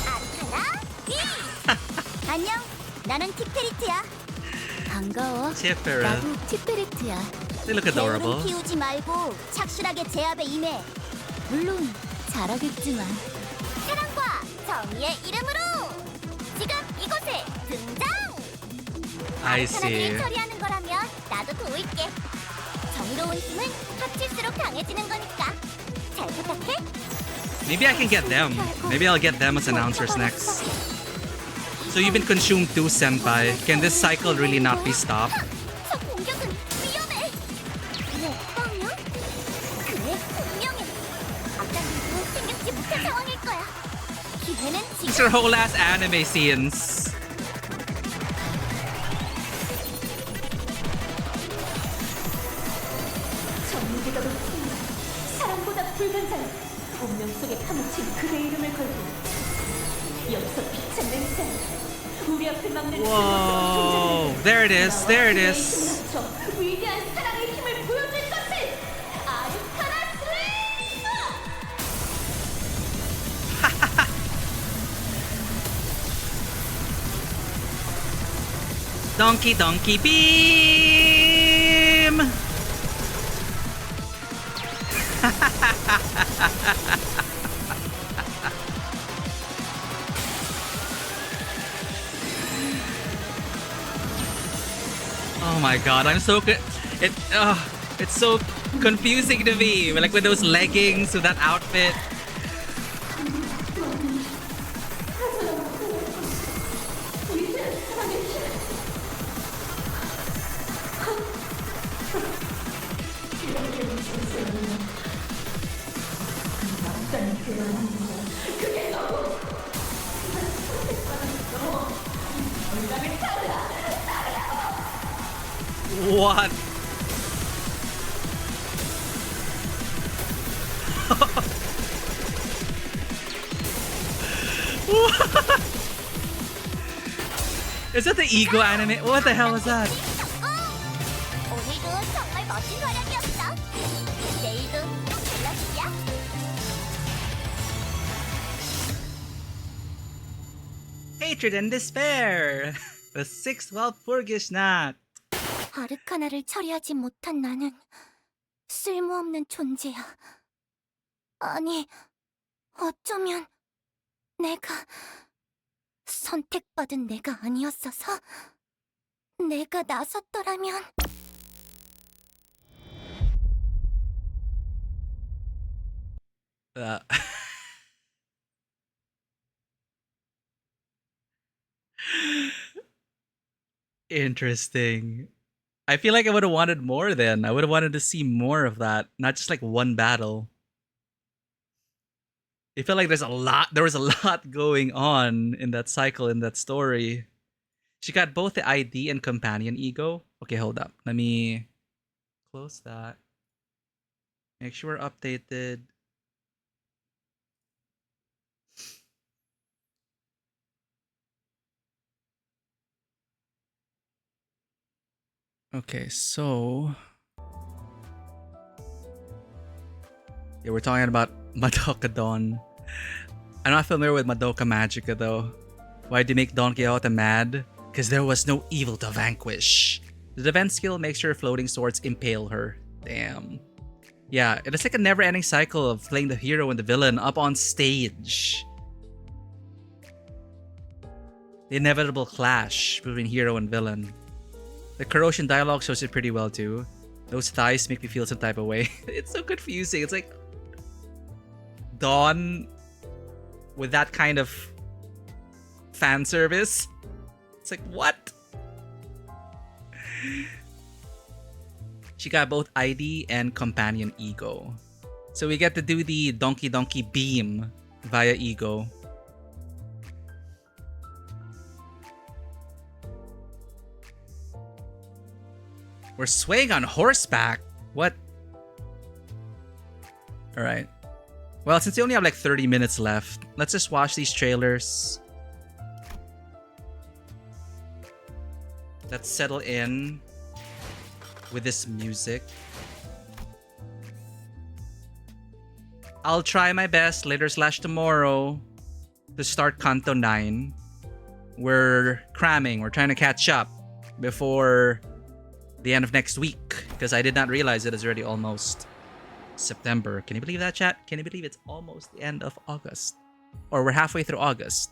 아르카나 비. 안녕, 나는 티페리트야. 반가워.
Tipper.
나도 티페리트야.
They look adorable.
게으름 피우지 말고 착실하게 제압에 임해. 물론 잘하겠지만 사랑과 정의의 이름으로 지금 이곳에 등장!
I see.
아르카나들을 처리하는 거라면 나도 도울게. 정의로운 힘은 합칠수록 강해지는 거니까 잘 부탁해.
Maybe I can get them. Maybe I'll get them as announcers next. So you've been consumed too, senpai. Can this cycle really not be stopped?
저 공격은 위험해. 뭐요? 그래, 분명해. 아까도 생각지 못한 상황일 거야. 기회는
These
지금.
are whole ass anime scenes.
전무게가 높습니다. 사랑보다 불간사는 운명 속에 파묻힌 그대 이름을 걸고 여기서 빛의 맹세 우리 앞을 막는
Whoa, there it is, there it is.
저 위대한 사랑의 힘을 보여줄 것을 아르카나 슬레이어!
Donkey Donkey Beam! Oh my god, I'm so it's so confusing to me. Like with those leggings, with that outfit. What? Is that the ego anime? What the hell is that?
오늘도 정말 멋진 활약이었어. 내일도 또 연락이야.
Hatred and despair. The sixth Walpurgisnacht.
아르카나를 처리하지 못한 나는 쓸모없는 존재야. 아니, 어쩌면 내가 선택받은 내가 아니었어서 내가 나섰더라면.
Interesting. I feel like I would have wanted more then. I would have wanted to see more of that, not just like one battle. I feel like there was a lot going on in that cycle, in that story. She got both the ID and companion ego. Okay, hold up. Let me close that. Make sure we're updated. Okay, so yeah, we're talking about Madoka Dawn. I'm not familiar with Madoka Magica though. Why'd they make Don Quixote mad? Because there was no evil to vanquish. The defense skill makes sure floating swords impale her. Damn. Yeah, it's like a never-ending cycle of playing the hero and the villain up on stage. The inevitable clash between hero and villain. The corrosion dialogue shows it pretty well too. Those thighs make me feel some type of way. It's so confusing. It's like Dawn with that kind of fan service. It's like, what? She got both ID and companion ego. So we get to do the Donkey Donkey beam via ego. We're swaying on horseback? What? Alright. Well, since we only have like 30 minutes left, let's just watch these trailers. Let's settle in with this music. I'll try my best later/tomorrow to start Kanto 9. We're cramming. We're trying to catch up before the end of next week because I did not realize it is already almost September. Can you believe that, chat? Can you believe it's almost the end of August? Or we're halfway through August.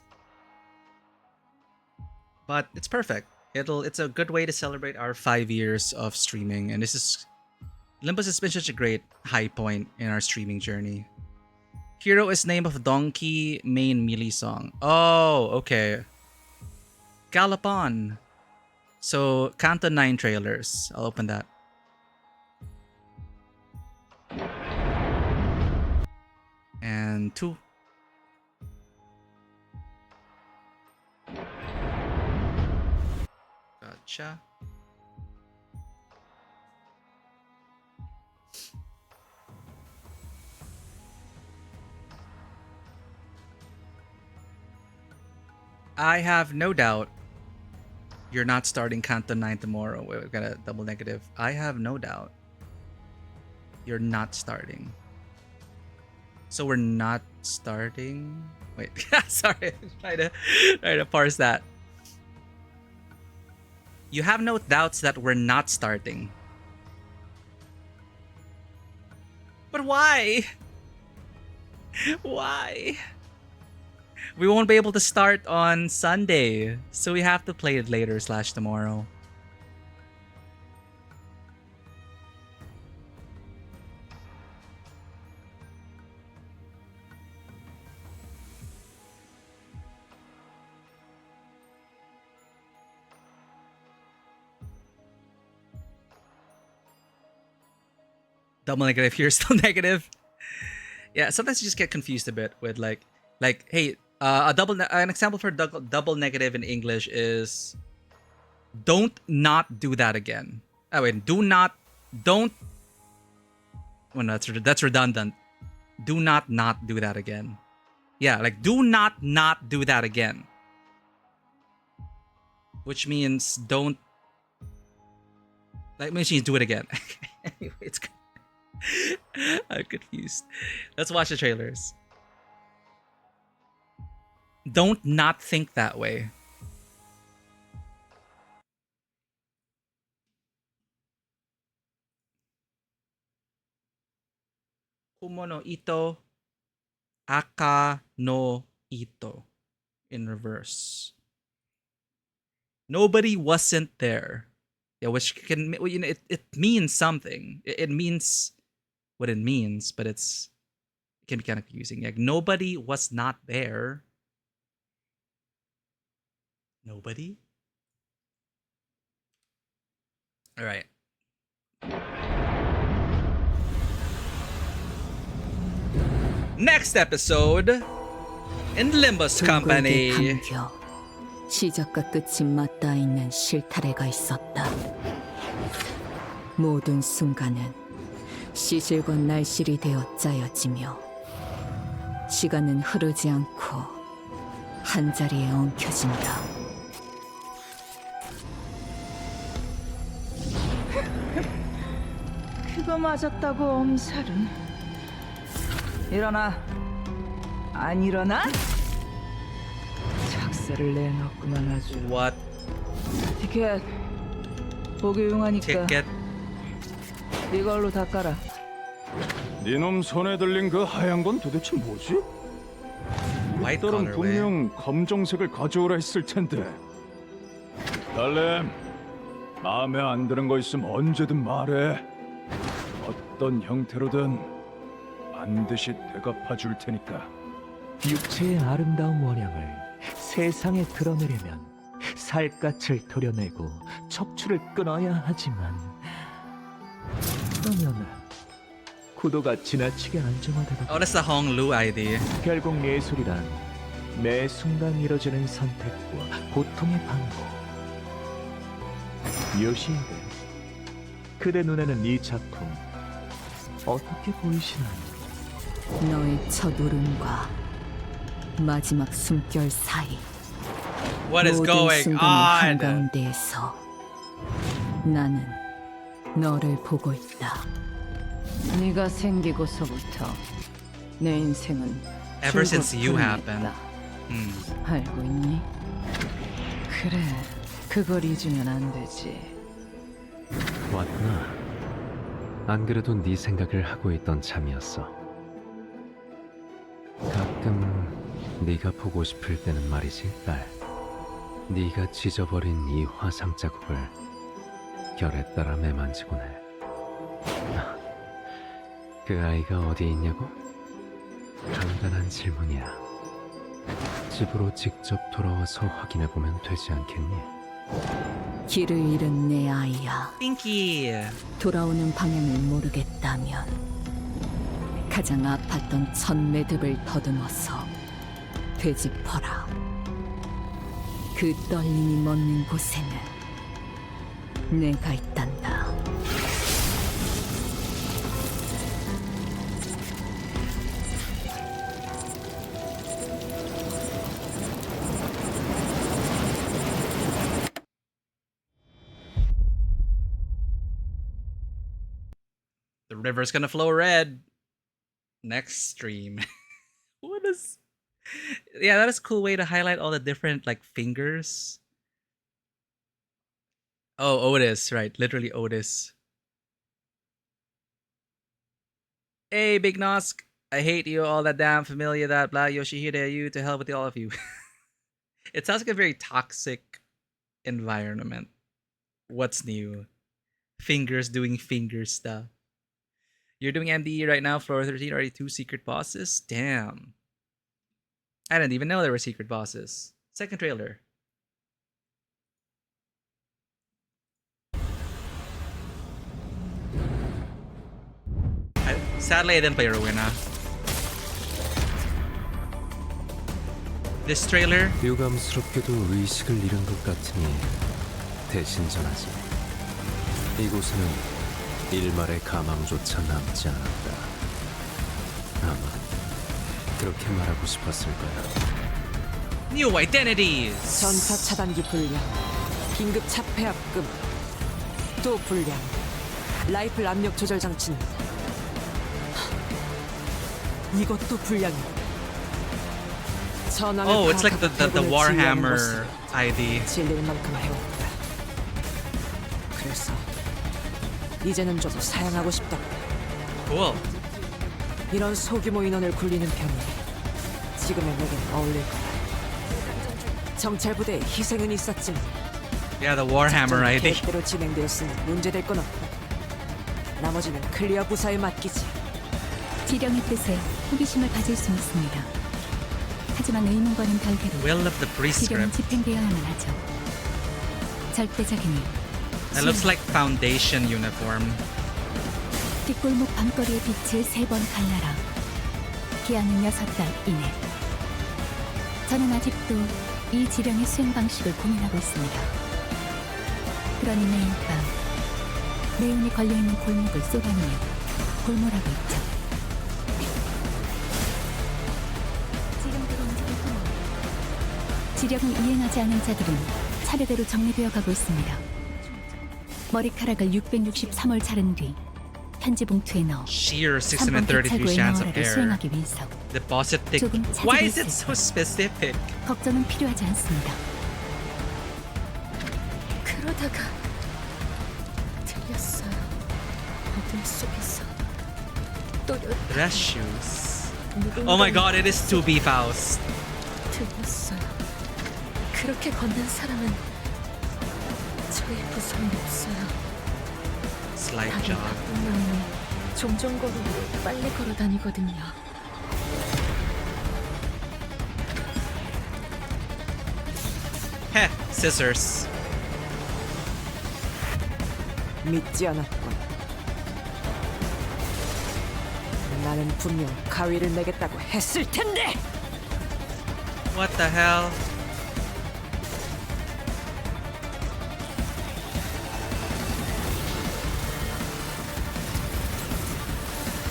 But it's perfect. It's a good way to celebrate our 5 years of streaming, and Limbus has been such a great high point in our streaming journey. Hero is name of Donkey main melee song. Oh, okay. Galopon. So, Kanto 9 trailers. I'll open that. And 2. Gotcha. I have no doubt you're not starting Kanto 9 tomorrow. We've got a double negative. I have no doubt you're not starting. So we're not starting. Wait, sorry. Try to parse that. You have no doubts that we're not starting. But why? Why? We won't be able to start on Sunday, so we have to play it later/tomorrow. Double negative here, still negative. Yeah, sometimes you just get confused a bit with like, hey, an example for double negative in English is don't not do that again. Oh wait, don't. Well, no, that's redundant. Do not do that again. Yeah, like do not do that again. Which means don't. Like, which means do it again. Anyway, it's. I'm confused. Let's watch the trailers. Don't not think that way. Kumo no ito, aka no ito, in reverse. Nobody wasn't there. Yeah, which can, you know, it means something. It means what it means, but it can be kind of confusing. Like, nobody was not there. Nobody? All right. Next episode in Limbus Company.
담겨 시작과 끝이 맞닿아 있는 실타래가 있었다. 모든 순간은 시실과 날실이 되어 짜여지며 시간은 흐르지 않고 한자리에 엉켜진다.
그거 맞았다고 엄살은. 일어나. 안 일어나? 작사를 내놓구만 아주.
What?
티켓. 보기 용하니까
Ticket.
이걸로 닦아라.
네놈 손에 들린 그 하얀 건 도대체 뭐지?
White
딸은
colorway.
분명 검정색을 가져오라 했을 텐데. 딸렘, 마음에 안 드는 거 있으면 언제든 말해. 어떤 형태로든 반드시 되갚아 줄 테니까.
육체의 아름다운 원형을 세상에 드러내려면 살갗을 도려내고 척추를 끊어야 하지만 그러면 구도가 지나치게 안정화되다
Oh, that's the Hong Lu ID.
결국 예술이란 매 순간 이뤄지는 선택과 고통의 반복. 요시에게 그대 눈에는 이 작품 어떻게 보이시나요?
너의 첫 울음과 마지막 숨결 사이
What is
모든
going
순간의
on?
한가운데에서 나는 너를 보고 있다.
네가 생기고서부터 내 인생은
Ever since you
줄곧
happened.
변했다. 알고 있니? 그래, 그걸 잊으면 안 되지.
왔구나. 안 그래도 네 생각을 하고 있던 참이었어. 가끔 네가 보고 싶을 때는 말이지, 딸. 네가 찢어버린 이 화상 자국을 결에 따라 매만지곤 해. 그 아이가 어디 있냐고? 간단한 질문이야. 집으로 직접 돌아와서 확인해보면 되지 않겠니?
길을 잃은 내 아이야.
Pinky.
돌아오는 방향을 모르겠다면 가장 아팠던 첫 매듭을 더듬어서 되짚어라. 그 떨림이 멎는 곳에는 내가 있단다.
The river's gonna flow red. Next stream. What is... Yeah, that is a cool way to highlight all the different, like, fingers. Oh, Otis, right. Literally Otis. Hey, Big Nosk. I hate you, all that damn familiar, that blah, Yoshihide, you, to hell with all of you. It sounds like a very toxic environment. What's new? Fingers doing finger stuff. You're doing MDE right now, floor 13, already 2 secret bosses? Damn. I didn't even know there were secret bosses. Second trailer. Sadly, I didn't play Rowena. This trailer?
유감스럽게도 의식을 잃은 것 같으니 대신 전하지. 이곳에는 일말의 가망조차 남지 않았다. 아마 그렇게 말하고 싶었을 거야.
New identities.
전파 차단기 불량, 긴급 차폐합금, 또 불량, 라이플 압력 조절 장치는 이것도 불량이야.
Oh, it's like the Warhammer ID.
질릴 만큼 해왔다. 그래서 이제는 좀 사양하고 싶다.
Cool.
이런 소규모 인원을 굴리는 편이 지금의 내겐 어울릴 거야. 정찰 부대에 희생은 있었지만
Yeah, the Warhammer ID.
계획대로 진행되었으니 문제될 건 없고 나머지는 클리어 부사에 맡기지.
지령의 뜻에 호기심을 가질 수 있습니다. 하지만 의문과는 별개로
Will of the
지령은
Prescript.
집행되어야만 하죠. 절대적인 일.
That looks like Foundation uniform.
뒷골목 밤거리의 빛을 3번 갈라라. 기한은 6달 이내. 저는 아직도 이 지령의 수행 방식을 고민하고 있습니다. 그러니 매일 밤 네온이 걸려있는 골목을 쏘다니며 골몰하고 있죠. 지령을 이행하지 않은 자들은 차례대로 정리되어 가고 있습니다. 머리카락을 663월 자른 뒤 편지 봉투에 넣어
Sheer
3번
633
경찰고의
strands of
나와라를
hair.
수행하기 위해서
Deposit thick.
조금
Why
차질이
is it
있을
so
거예요.
specific?
걱정은 필요하지 않습니다.
그러다가 들렸어요. 어둠 속에서 또렷한
Dress shoes.
누군가
Oh my god, it is 2B Faust.
들렸어요. 그렇게 걷는 사람은 저의 부상이 없어요.
Slight
다리
jog.
바쁜 마음에 종종 걸음으로 빨리 걸어 다니거든요.
Heh, scissors.
믿지 않았군. 나는 분명 가위를 내겠다고 했을 텐데.
What the hell?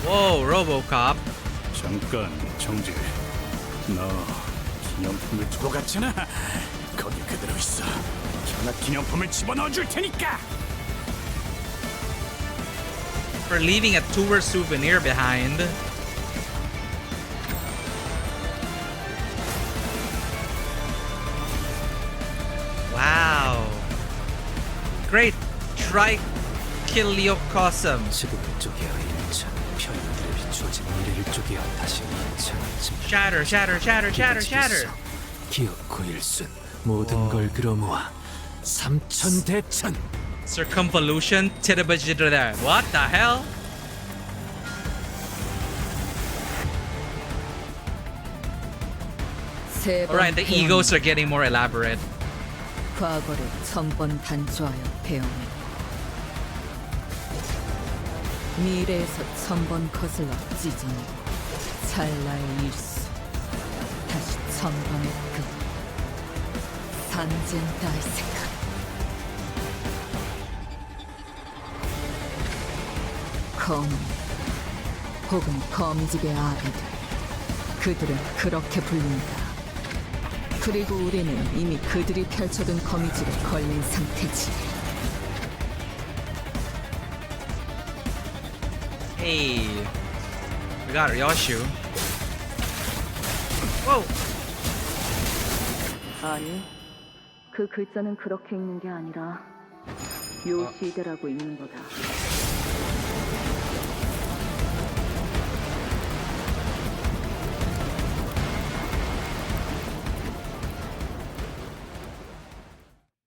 Whoa, RoboCop.
잠깐, 정지. 너 기념품을 두고 갔잖아. 거기 그대로 있어. 전학 기념품을 집어넣어 줄 테니까.
For leaving a tour souvenir behind. Wow. Great. Trichiliocosm.
지금을 쪼개어 1차, 편인들에 비추어진 미래를 쪼개어 다시 2차.
Shatter, shatter, shatter, shatter, shatter.
기억고 일순 모든 걸 끌어모아 3천 대천.
Circumvolution. Titibajidra. What the hell? Alright, the egos are getting more elaborate.
과거를 1000번 단조하여 배워내고 미래에서 1000번 거슬러 찢어내고 찰나의 일수 다시 1000번의 끝 산젠 다이세카 검 혹은 거미집의 아비들 그들은 그렇게 불린다. 그리고 우리는 이미 그들이 펼쳐둔 거미줄에 걸린 상태지.
Hey, we got Ryoshu. Whoa.
아니, 그 글자는 그렇게 읽는 게 아니라 요시대라고 읽는 거다.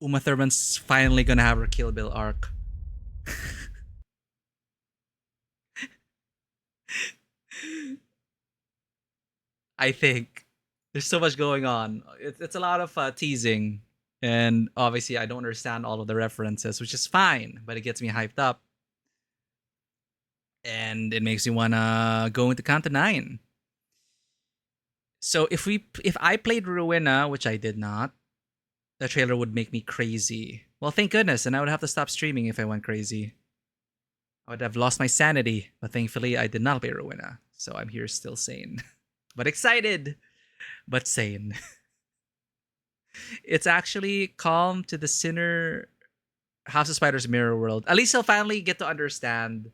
Uma Thurman's finally gonna have her Kill Bill arc. I think there's so much going on. It's a lot of teasing, and obviously I don't understand all of the references, which is fine, but it gets me hyped up, and it makes me wanna go into Count to 9. So if I played Ruina, which I did not, the trailer would make me crazy. Well, thank goodness, and I would have to stop streaming if I went crazy. I would have lost my sanity, but thankfully I did not play Rowena, so I'm here still sane. But excited, but sane. It's actually calm to the sinner House of Spiders mirror world. At least he'll finally get to understand,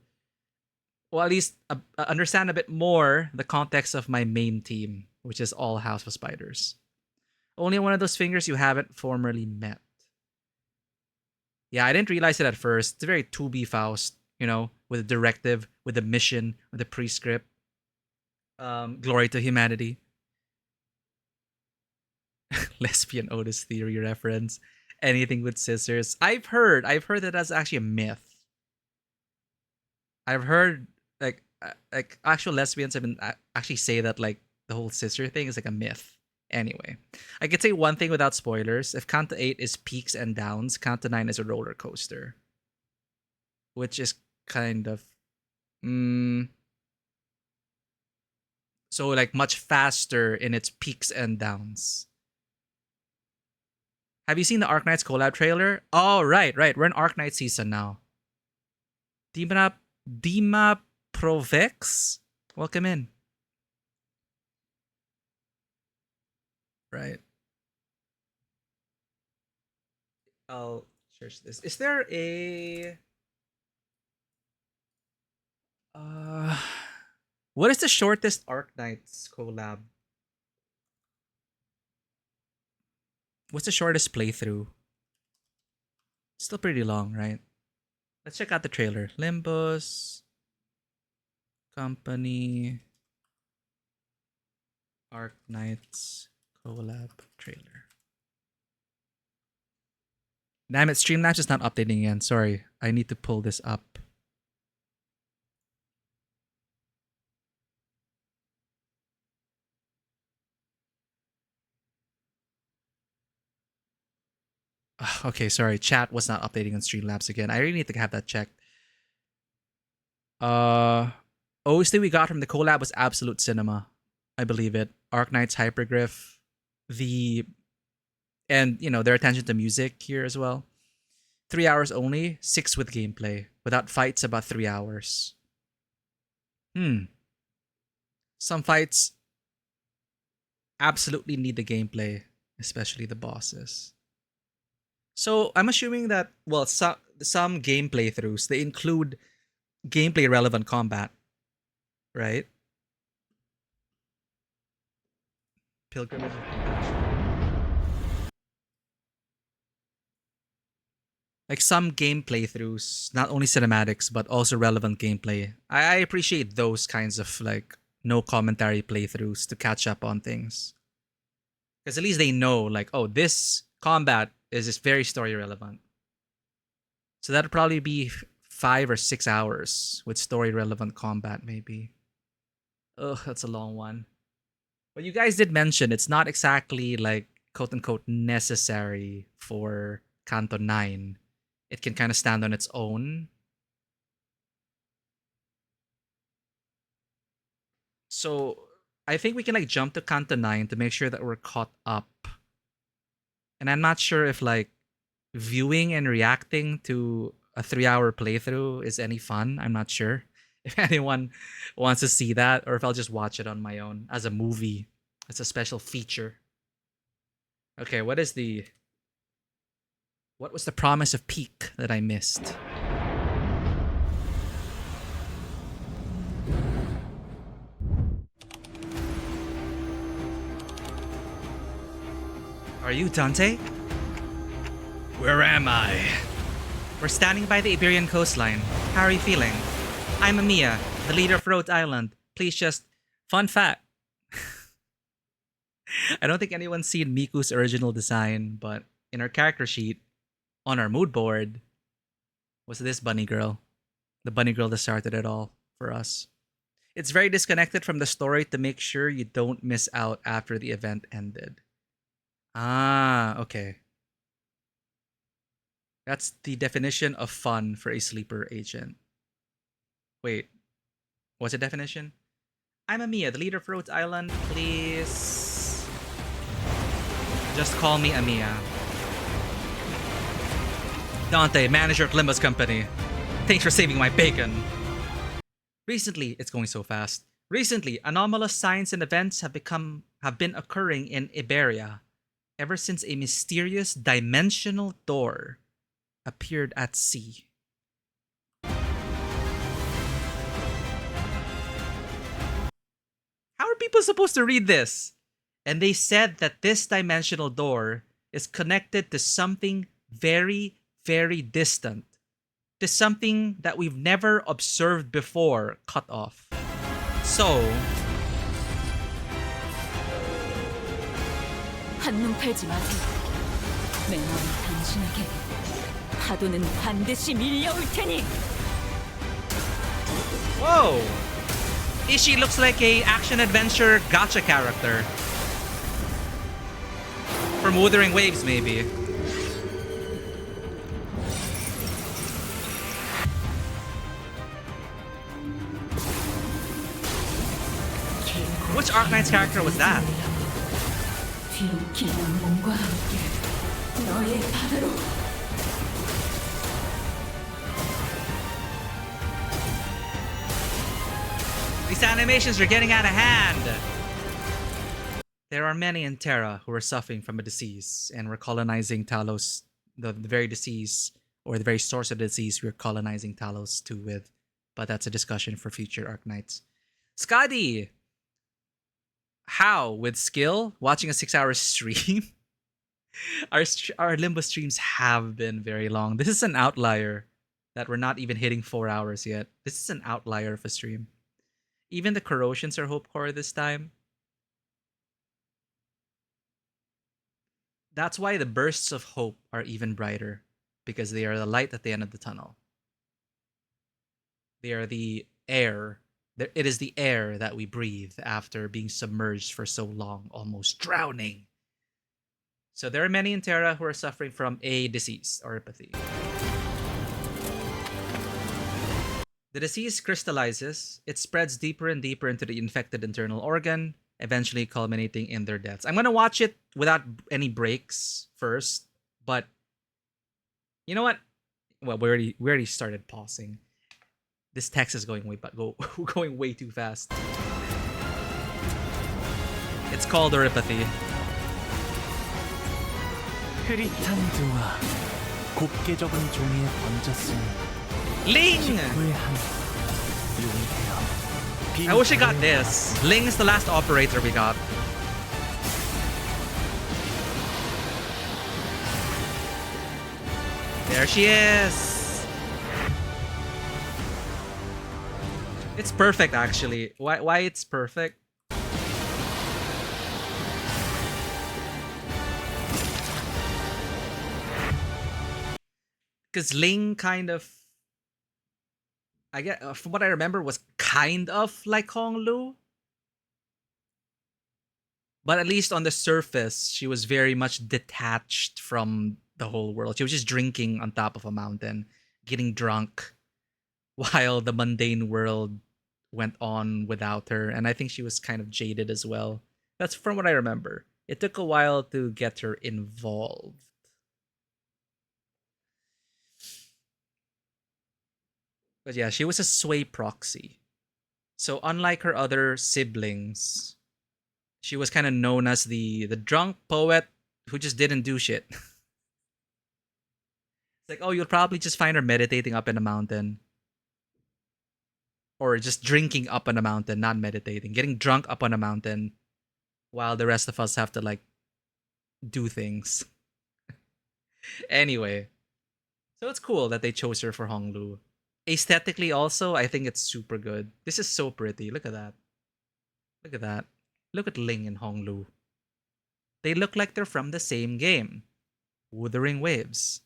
well, at least understand a bit more the context of my main team, which is all House of Spiders. Only one of those fingers you haven't formerly met. Yeah, I didn't realize it at first. It's very 2B Faust, you know, with a directive, with a mission, with a prescript. Glory to humanity. Lesbian Otis theory reference. Anything with scissors. I've heard that that's actually a myth. I've heard like actual lesbians have been actually say that like the whole sister thing is like a myth. Anyway, I could say one thing without spoilers. If Kanto 8 is peaks and downs, Kanto 9 is a roller coaster. Which is kind of so like much faster in its peaks and downs. Have you seen the Arc Knights collab trailer? Oh, right. We're in Arc Knight season now. Dima Provex? Welcome in. Right. I'll search this. Is there a... what is the shortest Arc Knights collab? What's the shortest playthrough? Still pretty long, right? Let's check out the trailer. Limbus Company Arc Knights collab trailer. Damn it, Streamlabs is not updating again. Sorry, I need to pull this up. Okay, sorry. Chat was not updating on Streamlabs again. I really need to have that checked. OST we got from the collab was Absolute Cinema. I believe it. Arc Knight's Hypergriff. And, you know, their attention to music here as well. 3 hours only, 6 with gameplay. Without fights, about 3 hours. Some fights absolutely need the gameplay, especially the bosses. So I'm assuming that, well, some game playthroughs, they include gameplay relevant combat, right? Pilgrimage of Compassion. Like some game playthroughs, not only cinematics, but also relevant gameplay. I appreciate those kinds of like no commentary playthroughs to catch up on things. Because at least they know like, oh, this combat is just very story relevant. So that'd probably be 5 or 6 hours with story relevant combat, maybe. Ugh, that's a long one. But you guys did mention it's not exactly like quote unquote necessary for Kanto 9. It can kind of stand on its own. So I think we can like jump to Kanto 9 to make sure that we're caught up. And I'm not sure if like viewing and reacting to a 3-hour playthrough is any fun. I'm not sure if anyone wants to see that or if I'll just watch it on my own as a movie. It's a special feature. Okay, what was the promise of peak that I missed? Are you Dante? Where am I? We're standing by the Iberian coastline. How are you feeling? I'm Amiya, the leader of Rhode Island. Please just... Fun fact. I don't think anyone's seen Miku's original design, but in our character sheet, on our mood board, was this bunny girl. The bunny girl that started it all for us. It's very disconnected from the story to make sure you don't miss out after the event ended. Ah, okay. That's the definition of fun for a sleeper agent. Wait, what's the definition? I'm Amiya, the leader of Rhode Island. Please just call me Amiya. Dante, manager at Limbus Company. Thanks for saving my bacon. Recently, it's going so fast. Recently, anomalous signs and events have been occurring in Iberia ever since a mysterious dimensional door appeared at sea. How are people supposed to read this? And they said that this dimensional door is connected to something very, very distant. To something that we've never observed before, cut off. So,
한눈 팔지 마세요. 매너는 당신에게, 파도는 반드시 밀려올 테니.
whoa! Ishi looks like a action-adventure gacha character. From Wuthering Waves, maybe. Which Arknight's character was that?
뒤로 긴 몸과 함께 너의 바다로.
These animations are getting out of hand! There are many in Terra who are suffering from a disease, and we're colonizing Talos, the very disease, or the very source of the disease we're colonizing Talos too with. But that's a discussion for future Arknights. Skadi! How? With skill? Watching a 6-hour stream? Our Limbus streams have been very long. This is an outlier that we're not even hitting 4 hours yet. This is an outlier of a stream. Even the corrosions are hope core this time. That's why the bursts of hope are even brighter, because they are the light at the end of the tunnel. They are the air. It is the air that we breathe after being submerged for so long, almost drowning. So there are many in Terra who are suffering from a disease or apathy. The disease crystallizes, it spreads deeper and deeper into the infected internal organ, eventually culminating in their deaths. I'm going to watch it without any breaks first, but you know what? Well, we already started pausing. This text is going going way too fast. It's called Oripathy.
흐릿한 등화, 곱게 적은 종이에 번졌으니
Ling!
용해여.
I wish I got this. Ling is the last operator we got. There she is. It's perfect, actually. Why it's perfect? Because Ling kind of, I get from what I remember, was kind of like Honglu. But at least on the surface, she was very much detached from the whole world. She was just drinking on top of a mountain, getting drunk, while the mundane world went on without her. And I think she was kind of jaded as well. That's from what I remember. It took a while to get her involved. But yeah, she was a sway proxy. So unlike her other siblings, she was kind of known as the drunk poet who just didn't do shit. It's like, oh, you'll probably just find her meditating up in a mountain. Or just drinking up on a mountain, not meditating. Getting drunk up on a mountain while the rest of us have to, like, do things. Anyway. So it's cool that they chose her for Honglu. Aesthetically also, I think it's super good. This is so pretty. Look at that. Look at that. Look at Ling and Honglu. They look like they're from the same game. Wuthering Waves.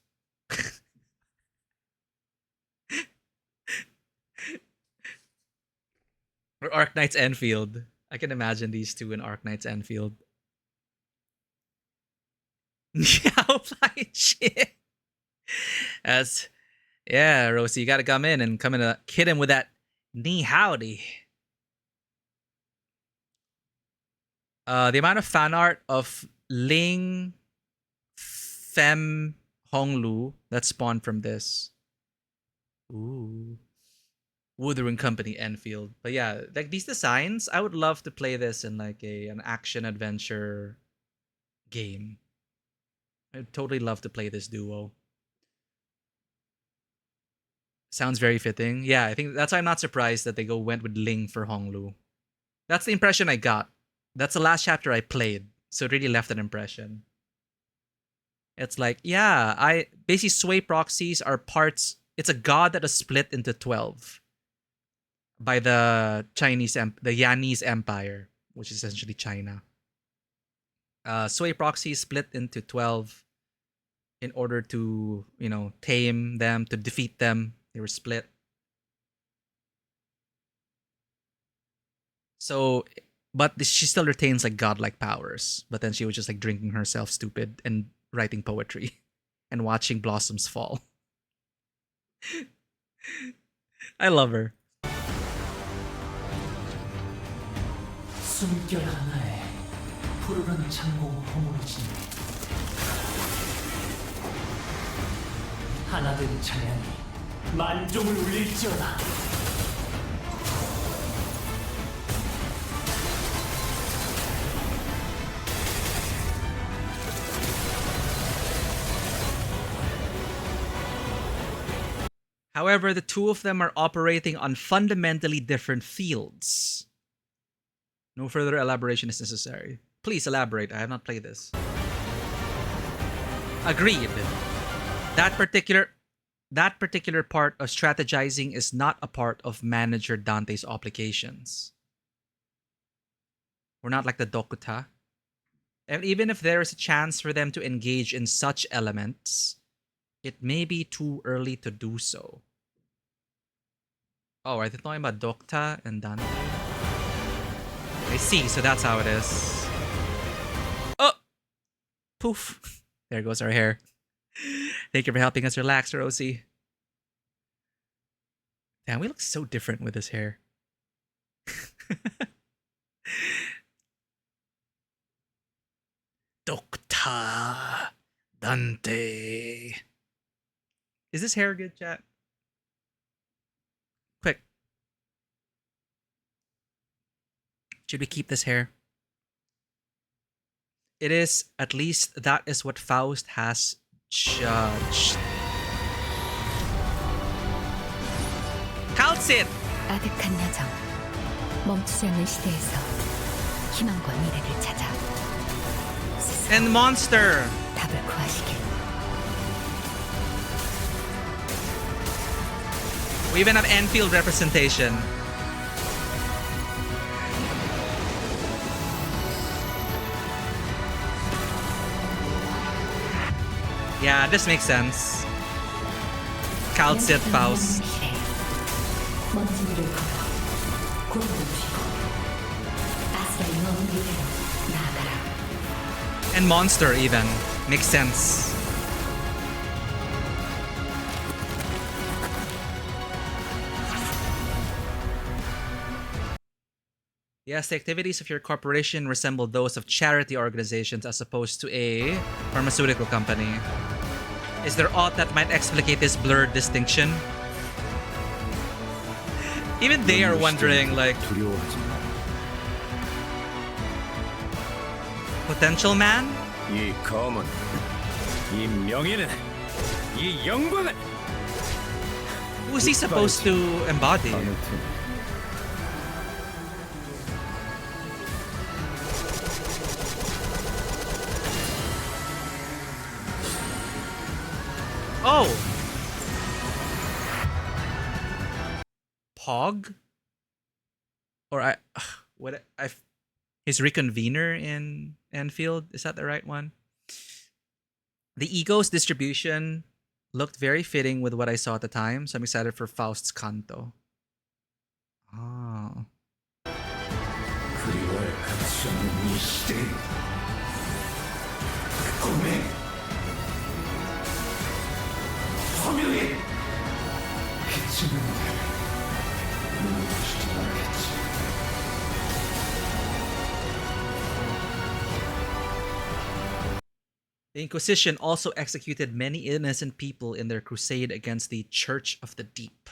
Or Arknight's Enfield. I can imagine these two in Arknight's Enfield. Meow flying shit. Yeah, Rosie, you gotta come in and hit him with that knee howdy. The amount of fan art of Ling, Fem, Honglu that spawned from this. Ooh. Wuthering Company Enfield. But yeah, like these designs, I would love to play this in like an action adventure game. I'd totally love to play this duo. Sounds very fitting. Yeah, I think that's why I'm not surprised that they went with Ling for Honglu. That's the impression I got. That's the last chapter I played, so it really left an impression. It's like, yeah, basically sway proxies are parts. It's a god that is split into 12 by the the Yanese Empire, which is essentially China. Sway proxies split into 12 in order to, tame them, to defeat them. They were split. So, but she still retains like godlike powers. But then she was just like drinking herself stupid and writing poetry and watching blossoms fall. I love her.
숨결 하나에 푸르른 창공 허물어진 하나된 찬양이 만종을 울릴지어다.
However, the two of them are operating on fundamentally different fields. No further elaboration is necessary. Please elaborate. I have not played this. Agreed. That particular part of strategizing is not a part of Manager Dante's obligations. We're not like the Dokuta. And even if there is a chance for them to engage in such elements, it may be too early to do so. Oh, are they talking about Dokta and Dante? I see, so that's how it is. Oh! Poof. There goes our hair. Thank you for helping us relax, Rosie. Damn, we look so different with this hair. Dokta Dante. Is this hair good, chat? Quick. Should we keep this hair? It is, at least that is what Faust has judged. Calcit!
아득한 여정, 멈추지 않는 시대에서 희망과 미래를 찾아
And Monster!
답을 구하시길.
We even have Enfield representation. Yeah, this makes sense. Calcit Faust. And Monster even. Makes sense. Yes, the activities of your corporation resemble those of charity organizations as opposed to a pharmaceutical company. Is there aught that might explicate this blurred distinction? Even they are wondering, like... Potential man?
이 검은, 이 명예는, 이 영광은
Who's he supposed to embody? Oh! Pog? Or his reconvener in Enfield? Is that the right one? The ego's distribution looked very fitting with what I saw at the time, so I'm excited for Faust's Canto. Oh. The Inquisition also executed many innocent people in their crusade against the Church of the Deep.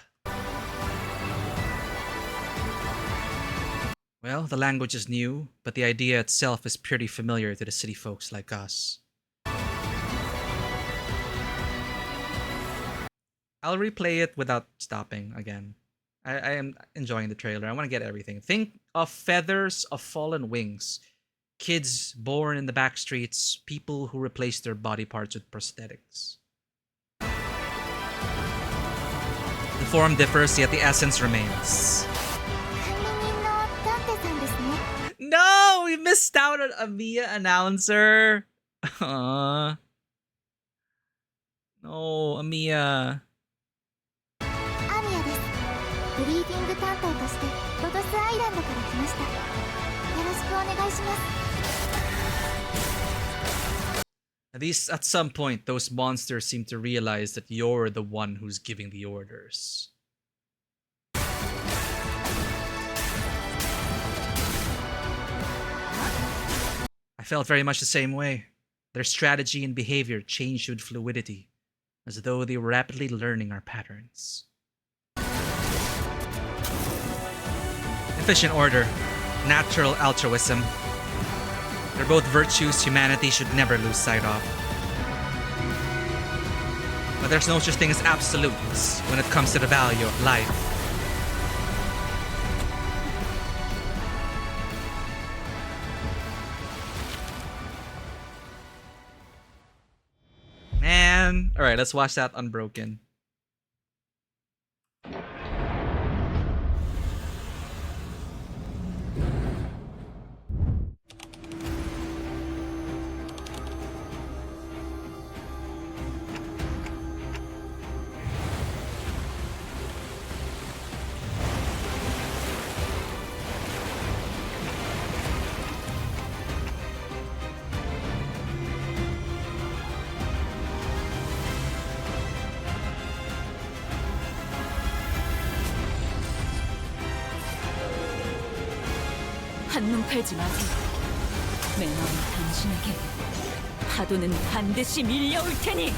Well, the language is new, but the idea itself is pretty familiar to the city folks like us. I'll replay it without stopping again. I am enjoying the trailer. I want to get everything. Think of Feathers of Fallen Wings. Kids born in the back streets, people who replace their body parts with prosthetics. The form differs, yet the essence remains. No! We missed out on a Mia announcer! Aww. No, Amiya.
ブリーフィング担当としてロドスアイランドから来ました。よろしくお願いします。
At least at some point, those monsters seem to realize that you're the one who's giving the orders. I felt very much the same way. Their strategy and behavior changed with fluidity, as though they were rapidly learning our patterns. Efficient order, natural altruism. They're both virtues humanity should never lose sight of. But there's no such thing as absolutes when it comes to the value of life. Man, alright, let's watch that unbroken.
한눈 팔지 마세요. 내 마음이 당신에게 파도는 반드시 밀려올 테니.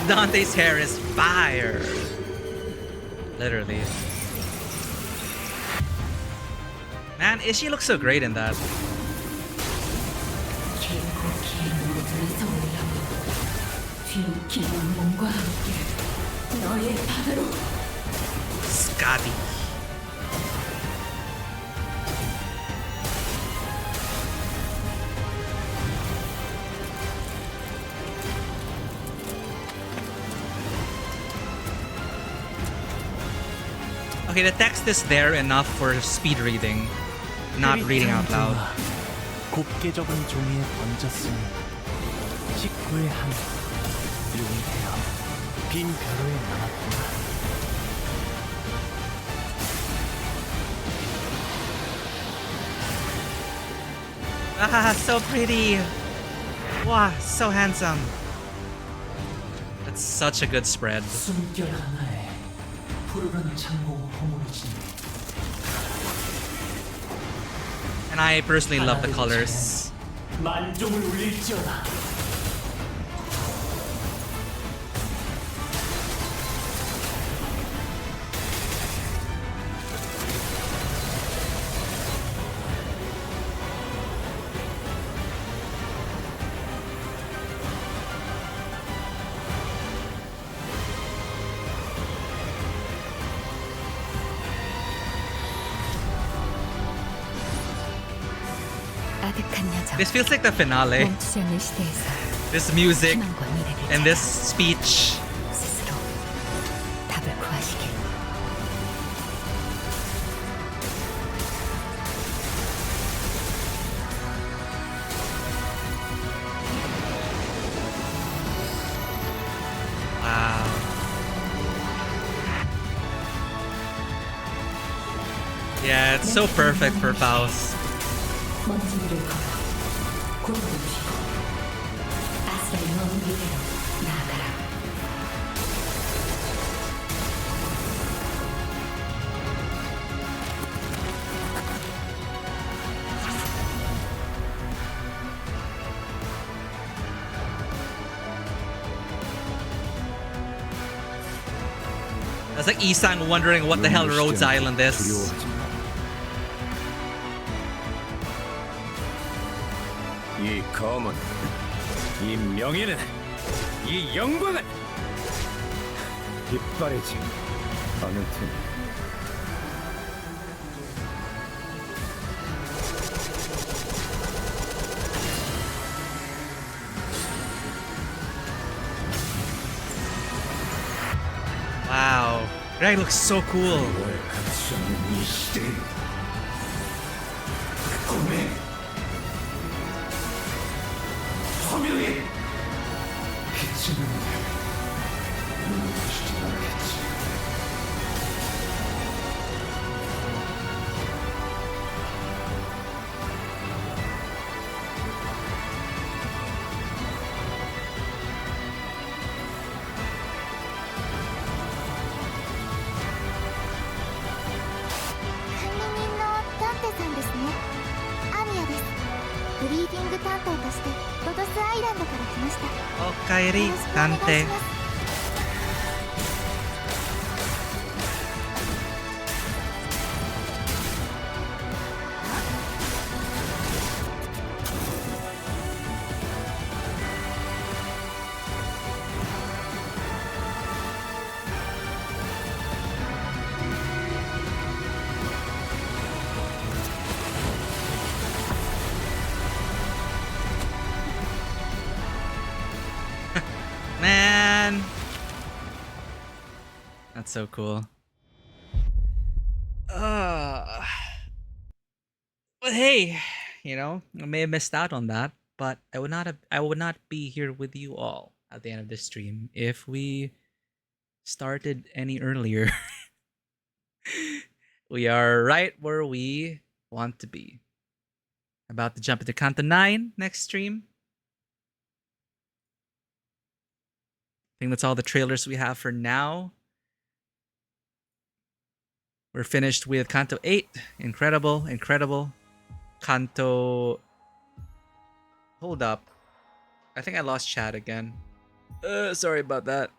Dante's hair is fire. Literally. Man, Ishii looks so great in that. Scotty. Okay, the text is there enough for speed reading, not reading out loud.
곱게 적은 종이에 던졌으니 직구의 하늘 용되어 빈 가로에 남았구나.
Ah, so pretty. Wow, so handsome. That's such a good spread.
숨결 하나에 푸르른 창공 허물어진
And I personally love the colors.
만종을 울릴지어다.
This feels like the finale. This music and this speech. Wow. Yeah, it's so perfect for Faust. That's like Isang wondering what the hell Rhodes Island is.
이 검은, 이 명예는, 이 영광은 이빨이지 않을 테니.
Wow, Greg looks so cool. Oh, Kairi, Tante. Man, that's so cool. But hey, you know, I may have missed out on that, but I would not be here with you all at the end of this stream if we started any earlier. We are right where we want to be. About to jump into Kanto 9 next stream. I think that's all the trailers we have for now. We're finished with Kanto 8. Incredible, incredible. Kanto... Hold up. I think I lost chat again. Sorry about that.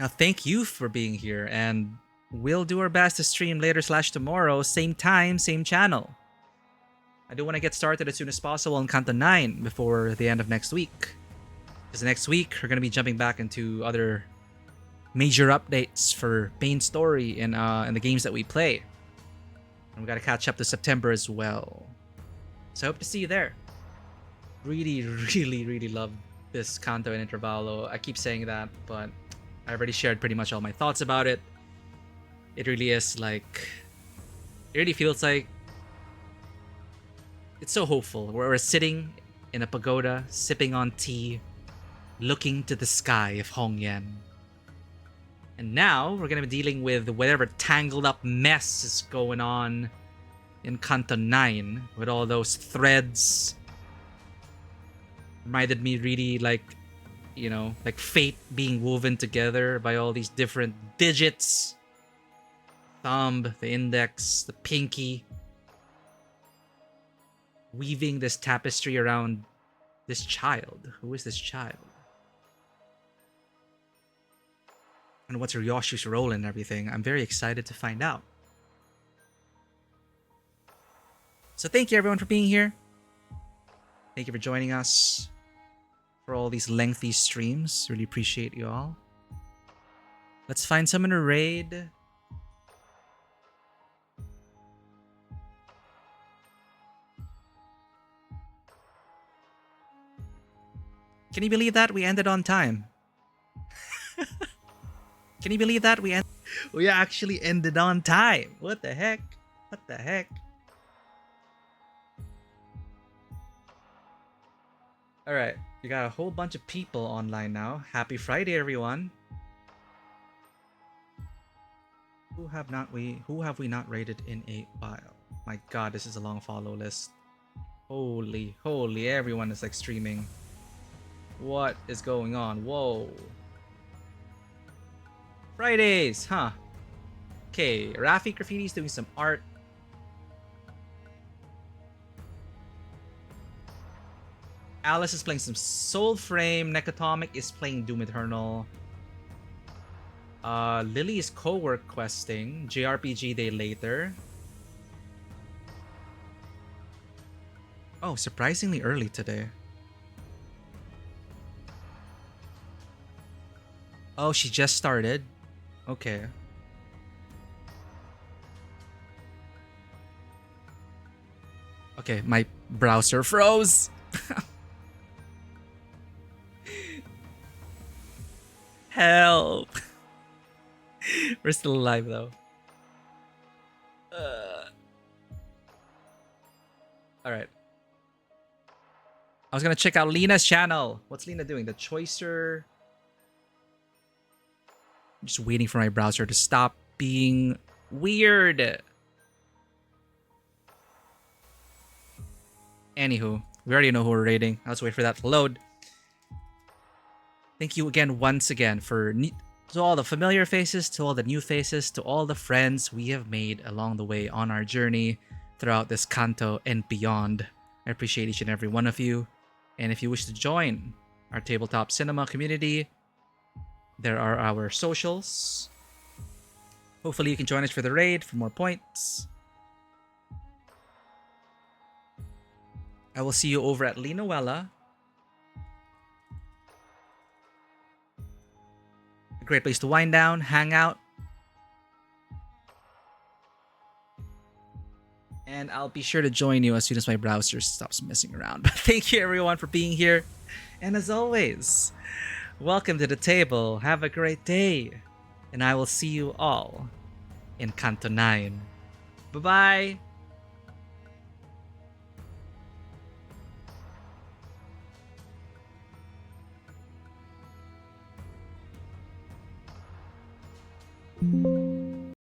Now, thank you for being here, and we'll do our best to stream later / tomorrow, same time, same channel. I do want to get started as soon as possible on Kanto 9 before the end of next week. Because next week, we're going to be jumping back into other major updates for main story in the games that we play. And we got to catch up to September as well. So I hope to see you there. Really, really, really love this Kanto and Intervallo. I keep saying that, but I already shared pretty much all my thoughts about it. It really is like... It really feels like... It's so hopeful. We're sitting in a pagoda, sipping on tea, looking to the sky of Hongyan. And now, we're gonna be dealing with whatever tangled up mess is going on in Kanto 9, with all those threads. Reminded me really like, you know, like fate being woven together by all these different digits. Thumb, the index, the pinky. Weaving this tapestry around this child. Who is this child? And what's Ryoshi's role in everything? I'm very excited to find out. So thank you everyone for being here. Thank you for joining us for all these lengthy streams. Really appreciate you all. Let's find someone to raid. Can you believe that? We ended on time. Can you believe that? We actually ended on time. What the heck? What the heck? Alright, we got a whole bunch of people online now. Happy Friday, everyone. Who have we not rated in a while? My god, this is a long follow list. Holy, everyone is like streaming. What is going on? Whoa. Fridays, huh? Okay, Rafi Graffiti's doing some art. Alice is playing some Soulframe. Necatomic is playing Doom Eternal. Lily is co-work questing. JRPG Day later. Oh, surprisingly early today. Oh, she just started. Okay. Okay, my browser froze. Help. We're still alive though. Alright. I was gonna check out Lena's channel. What's Lena doing? The Choicer. I'm just waiting for my browser to stop being weird. Anywho, we already know who we're rating. Let's wait for that to load. Thank you again, once again, to all the familiar faces, to all the new faces, to all the friends we have made along the way on our journey throughout this Kanto and beyond. I appreciate each and every one of you. And if you wish to join our Tabletop Cinema community, there are our socials. Hopefully you can join us for the raid for more points. I will see you over at Linuela. A great place to wind down, hang out. And I'll be sure to join you as soon as my browser stops messing around. But thank you everyone for being here. And as always, welcome to the table. Have a great day. And I will see you all in Kanto 9. Bye-bye.
Thank you.